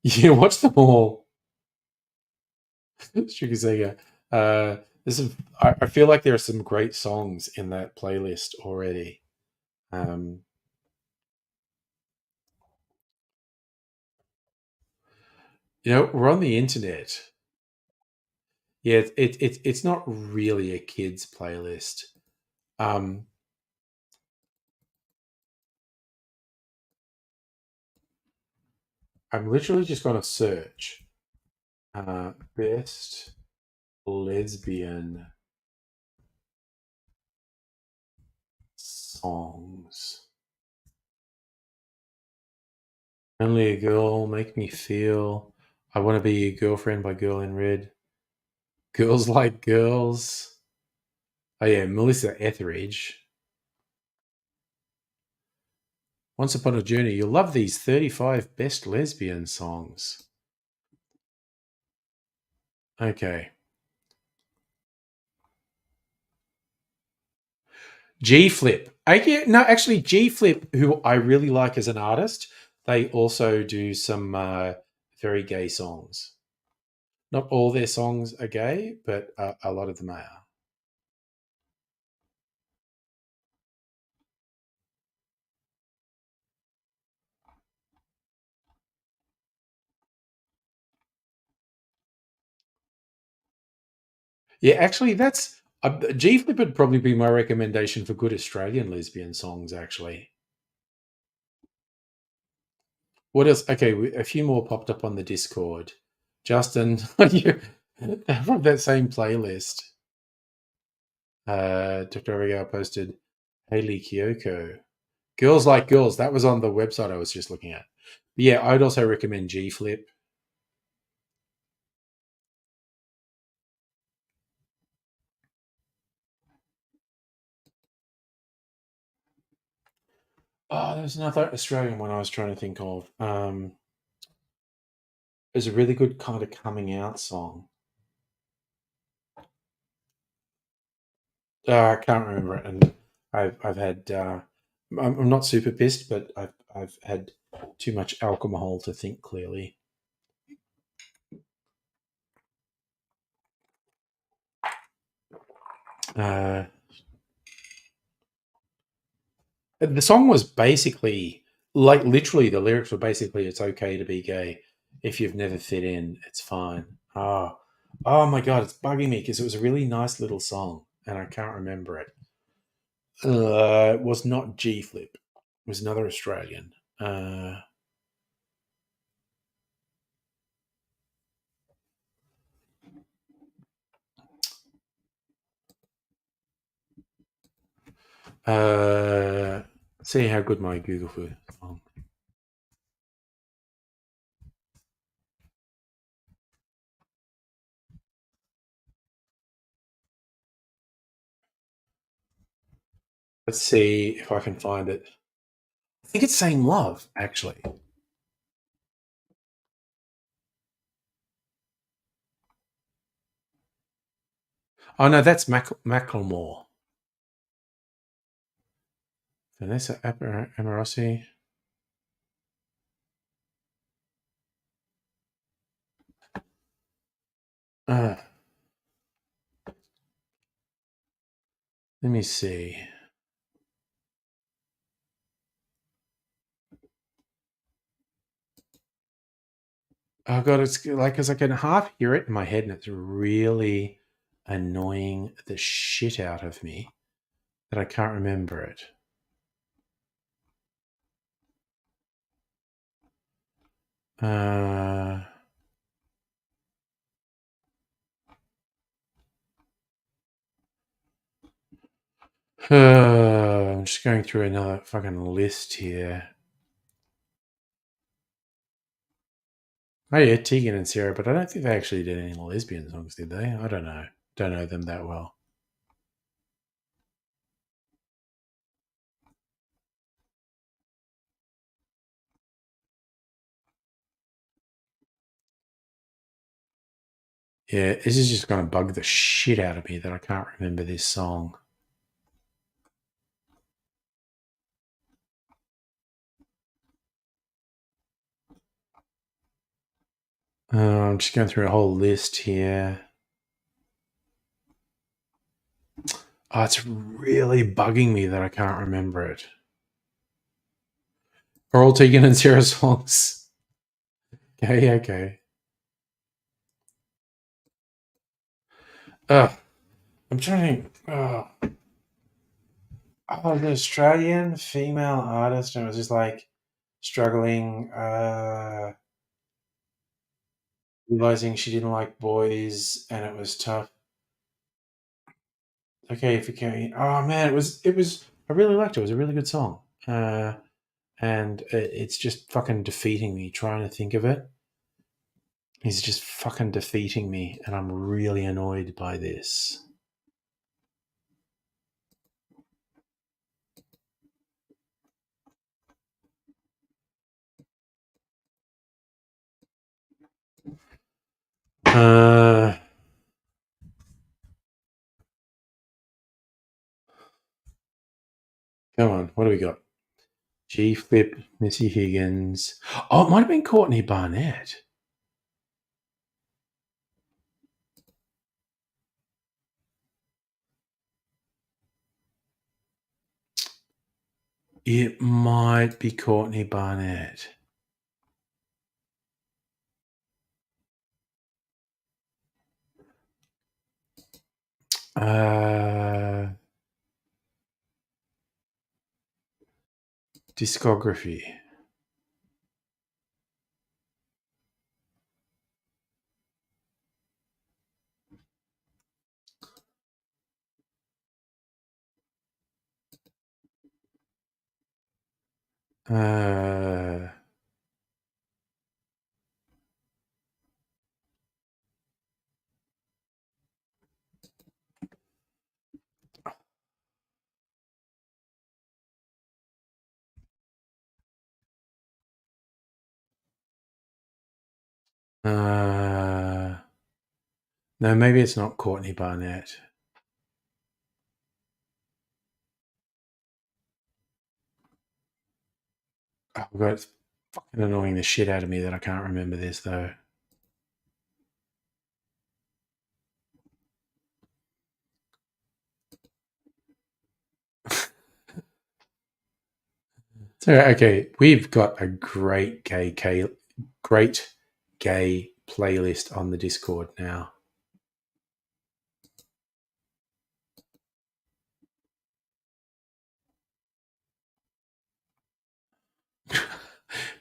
You watch them all. Shukisega. This is. I feel like there are some great songs in that playlist already. Um, we're on the internet. Yeah, it's not really a kids playlist. Um, I'm literally just going to search best lesbian songs. Only a girl make me feel. I want to be your girlfriend by Girl in Red. Girls like girls. Oh yeah, Melissa Etheridge. Once Upon a Journey. You'll love these 35 best lesbian songs. Okay. G Flip. Okay, no, actually, G Flip, who I really like as an artist, they also do some very gay songs. Not all their songs are gay, but a lot of them are. Yeah, actually, that's G Flip would probably be my recommendation for good Australian lesbian songs. Actually, what else? Okay, a few more popped up on the Discord. Justin, you from that same playlist. Dr. Abigail posted Haley Kiyoko. Girls Like Girls. That was on the website I was just looking at. But yeah, I'd also recommend G Flip. Oh, there's another Australian one I was trying to think of. There's a really good kind of coming out song. I can't remember it, and I've had. I'm not super pissed, but I've had too much alcohol to think clearly. Uh, the song was basically like literally the lyrics were basically it's okay to be gay if you've never fit in, it's fine. Oh my god, it's bugging me because it was a really nice little song and I can't remember it. It was not G Flip. It was another Australian. Uh, uh, see how good my Google for song. Let's see if I can find it. I think it's Same Love, actually. Oh no, that's Macklemore. Vanessa Amorosi. Uh, let me see. Oh god, it's like because I can half hear it in my head, and it's really annoying the shit out of me that I can't remember it. Uh, I'm just going through another fucking list here. Oh yeah, Tegan and Sarah, but I don't think they actually did any lesbian songs, did they? I don't know. Don't know them that well. Yeah, this is just going to bug the shit out of me that I can't remember this song. I'm just going through a whole list here. Oh, it's really bugging me that I can't remember it. Are all Tegan and Sarah songs? Okay, okay. I'm trying to think. The Australian female artist, and it was just like struggling, realizing she didn't like boys, and it was tough. Okay, if you can. Oh man, it was. I really liked it. It was a really good song. And it's just fucking defeating me trying to think of it. He's just fucking defeating me, and I'm really annoyed by this. Uh, Come on, what do we got? G Flip, Missy Higgins. Oh, it might have been Courtney Barnett. It might be Courtney Barnett. Discography. Uh, no, maybe it's not Courtney Barnett. Oh god, it's fucking annoying the shit out of me that I can't remember this though. So okay, we've got a great great gay playlist on the Discord now.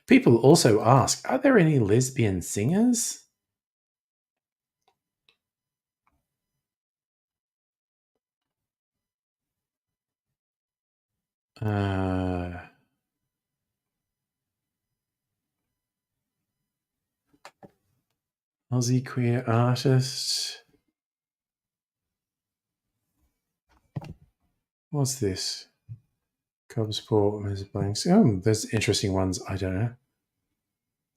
People also ask, are there any lesbian singers? Aussie queer artist. What's this? Cubsport, Ms. Blanks. Oh, there's interesting ones. I don't know.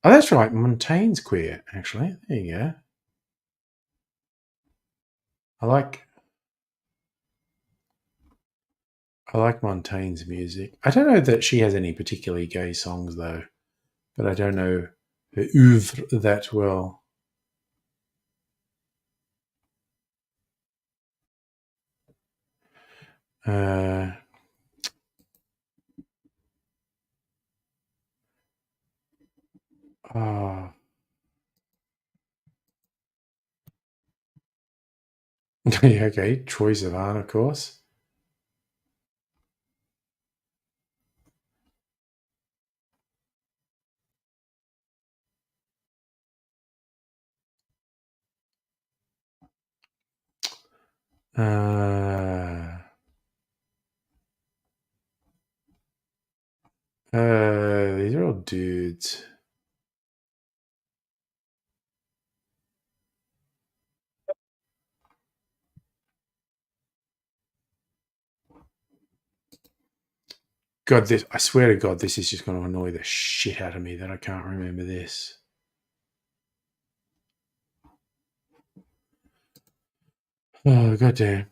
Oh, that's right. Montaigne's queer, actually. There you go. I like Montaigne's music. I don't know that she has any particularly gay songs though, but I don't know her oeuvre that well. Uh, oh. Okay, Troye Sivan, of course. These are all dudes. God, this, I swear to God, this is just going to annoy the shit out of me that I can't remember this. Oh, goddamn.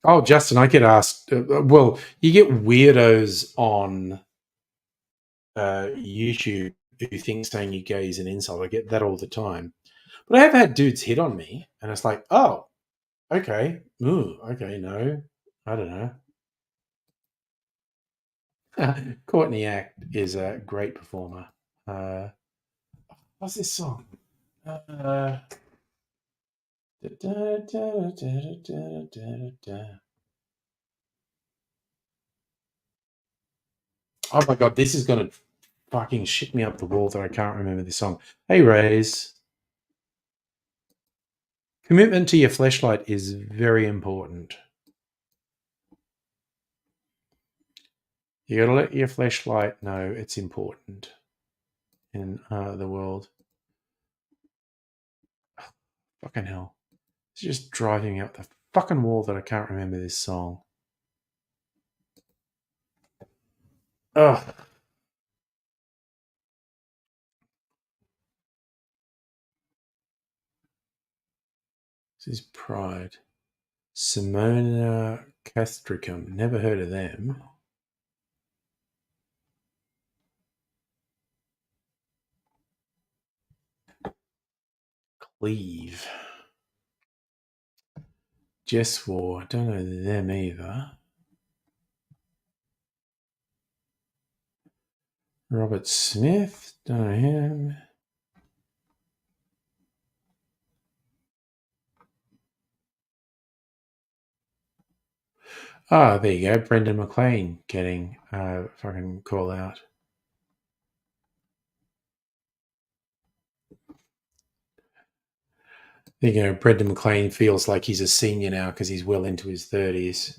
Oh, Justin, I get asked. Well, you get weirdos on YouTube who think saying you're gay is an insult. I get that all the time. But I have had dudes hit on me, and it's like, oh, okay. Ooh, okay, no. I don't know. Courtney Act is a great performer. Uh, what's this song? Oh my god, this is gonna fucking shit me up the wall that I can't remember this song. Hey Rays. Commitment to your fleshlight is very important. You gotta let your fleshlight know it's important in the world. Fucking hell. It's just driving me up the fucking wall that I can't remember this song. Ugh. This is Pride. Simona Castricum. Never heard of them. Cleave. Jess War. Don't know them either. Robert Smith. Don't know him. Ah, there you go. Brendan McLean getting fucking call out. You know, Brendan McLean feels like he's a senior now because he's well into his 30s.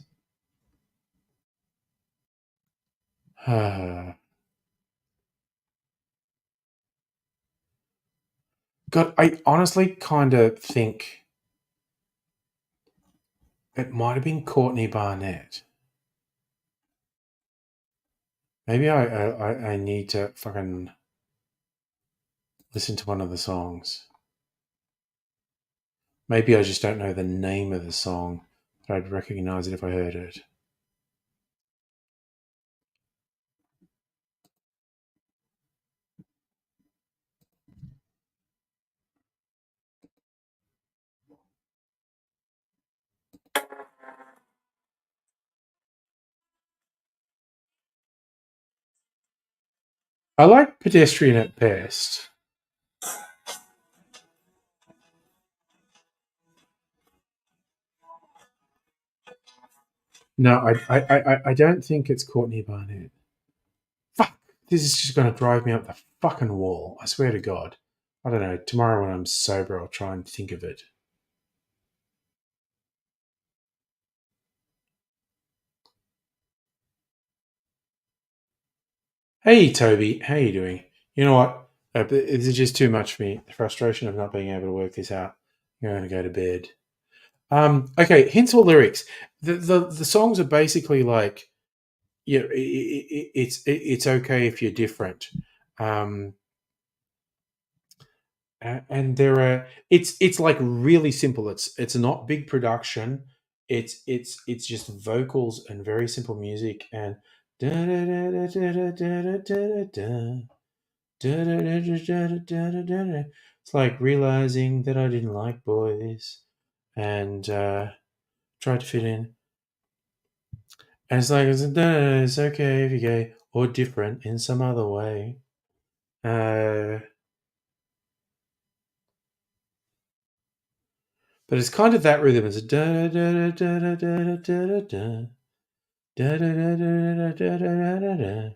God, I honestly kind of think it might have been Courtney Barnett. Maybe I need to fucking listen to one of the songs. Maybe I just don't know the name of the song, but I'd recognize it if I heard it. I like Pedestrian at best. No, I don't think it's Courtney Barnett. Fuck! This is just going to drive me up the fucking wall. I swear to God. I don't know. Tomorrow when I'm sober, I'll try and think of it. Hey, Toby. How you doing? You know what? This is just too much for me. The frustration of not being able to work this out. I'm going to go to bed. Okay, hints or lyrics. The songs are basically like, yeah, it's okay if you're different. And there are it's like really simple. It's not big production. It's just vocals and very simple music and it's like realizing that I didn't like boys and tried to fit in. And it's like it's okay if you're gay or different in some other way. But it's kind of that rhythm. It's a da da da da da da da da da da da da da da da da.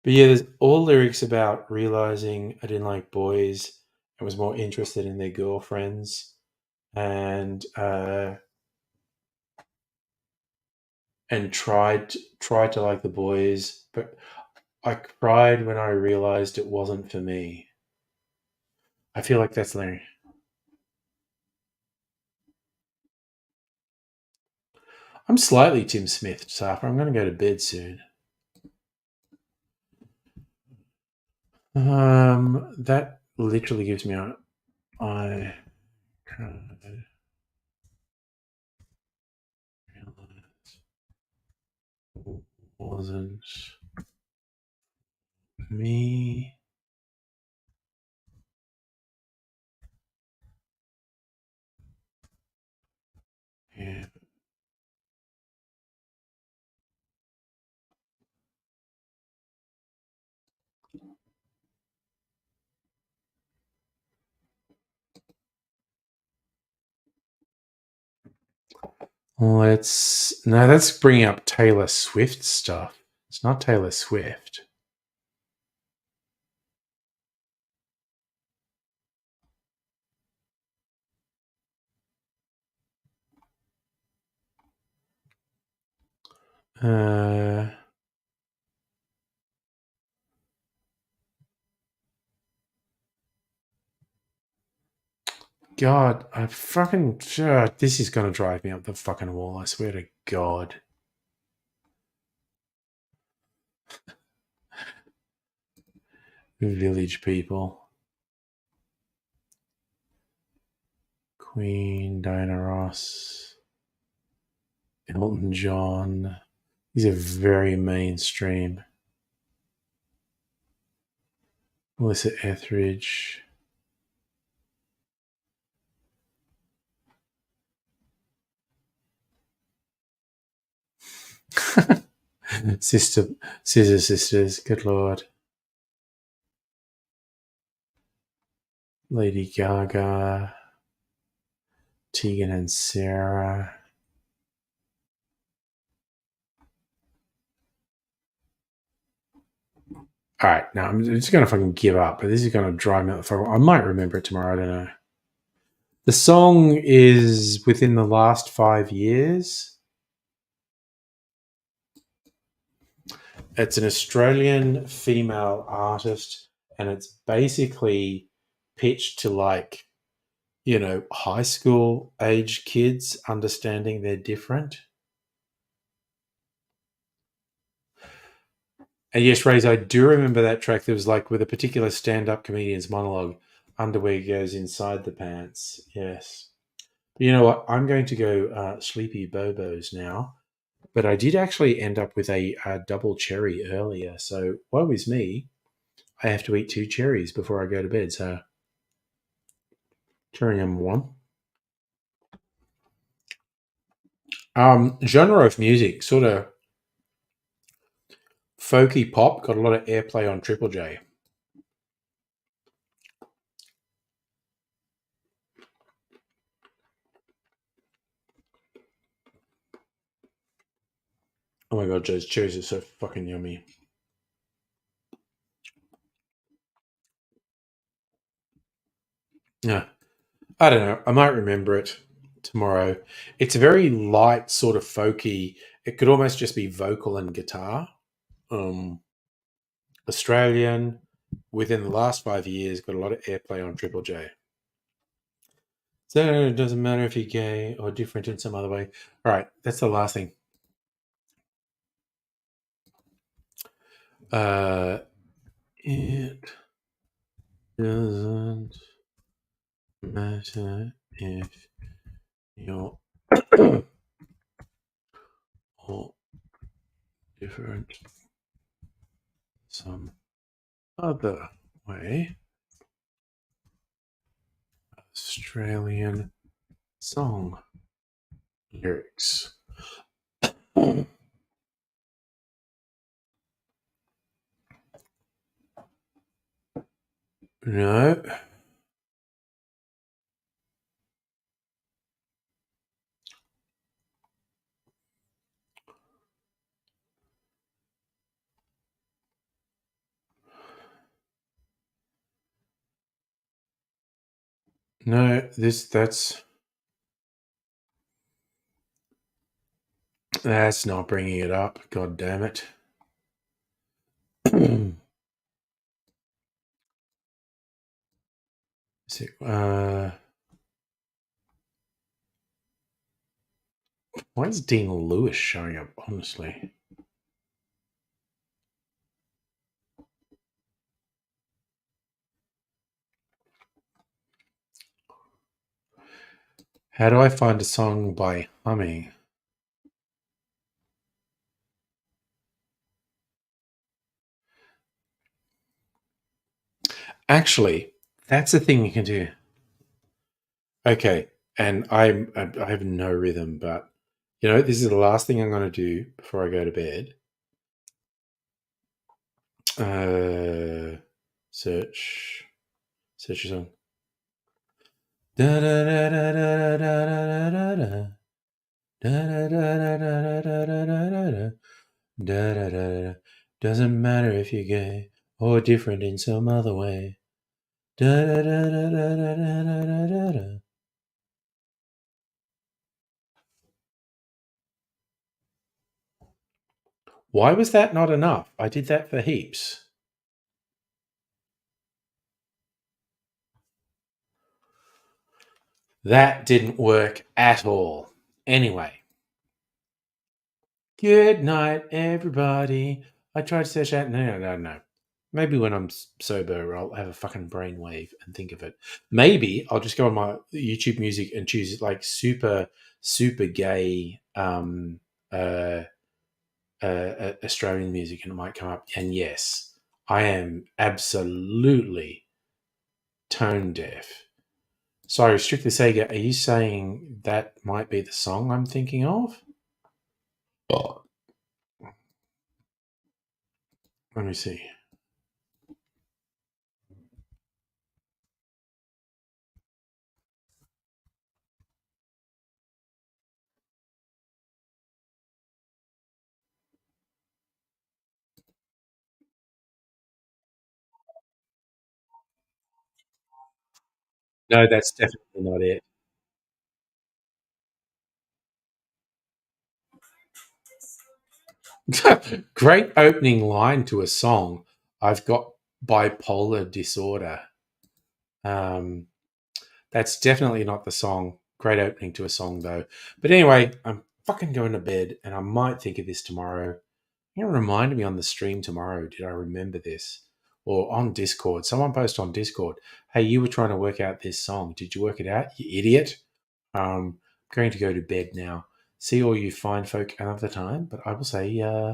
But yeah, there's all lyrics about realizing I didn't like boys. I was more interested in their girlfriends, and tried to like the boys, but I cried when I realized it wasn't for me. I feel like that's lyric. I'm slightly Tim Smith, Sarper. I'm going to go to bed soon. That literally gives me a. I wasn't me. Yeah. That's bringing up Taylor Swift stuff. It's not Taylor Swift. God, this is going to drive me up the fucking wall. I swear to God. Village People. Queen, Diana Ross, Elton John. These are very mainstream. Melissa Etheridge. Scissor Sisters. Good Lord. Lady Gaga. Tegan and Sarah. All right, now I'm just going to fucking give up, but this is going to drive me up the fucking. I might remember it tomorrow. I don't know. The song is within the last 5 years. It's an Australian female artist, and it's basically pitched to high school age kids understanding they're different. And yes, Ray's, I do remember that track. There was with a particular stand-up comedian's monologue, underwear goes inside the pants. Yes. But you know what? I'm going to go sleepy bobos now. But I did actually end up with a double cherry earlier. So woe is me. I have to eat 2 cherries before I go to bed. So cherry number 1. Genre of music, sort of folky pop, got a lot of airplay on Triple J. Oh my God, Joe's cherries are so fucking yummy. Yeah. I don't know. I might remember it tomorrow. It's a very light, sort of folky. It could almost just be vocal and guitar. Australian, within the last 5 years, got a lot of airplay on Triple J. So it doesn't matter if you're gay or different in some other way. All right, that's the last thing. It doesn't matter if you're all different some other way. Australian song lyrics. No. No, that's not bringing it up. God damn it. Why is Dean Lewis showing up, honestly? How do I find a song by humming? Actually, that's the thing you can do. Okay, and I have no rhythm, but this is the last thing I'm going to do before I go to bed. Search your song. Da, da, da, da, da, da, da, da, da. Da da da da da da da da da da da da. Doesn't matter if you're gay or different in some other way. Da da da da da da da da da da. Why was that not enough? I did that for heaps. That didn't work at all. Anyway, good night, everybody. I tried to search out. No. Maybe when I'm sober, I'll have a fucking brainwave and think of it. Maybe I'll just go on my YouTube music and choose like super gay uh, Australian music, and it might come up. And yes, I am absolutely tone deaf. Sorry, Strictly Sega, are you saying that might be the song I'm thinking of? Oh. Let me see. No, that's definitely not it. Great opening line to a song. I've got bipolar disorder. Um, that's definitely not the song. Great opening to a song, though. But anyway, I'm fucking going to bed, and I might think of this tomorrow. You know, remind me on the stream tomorrow. Did I remember this? Or on Discord. Someone post on Discord. Hey, you were trying to work out this song. Did you work it out? You idiot. I'm going to go to bed now. See all you fine folk another time. But I will say,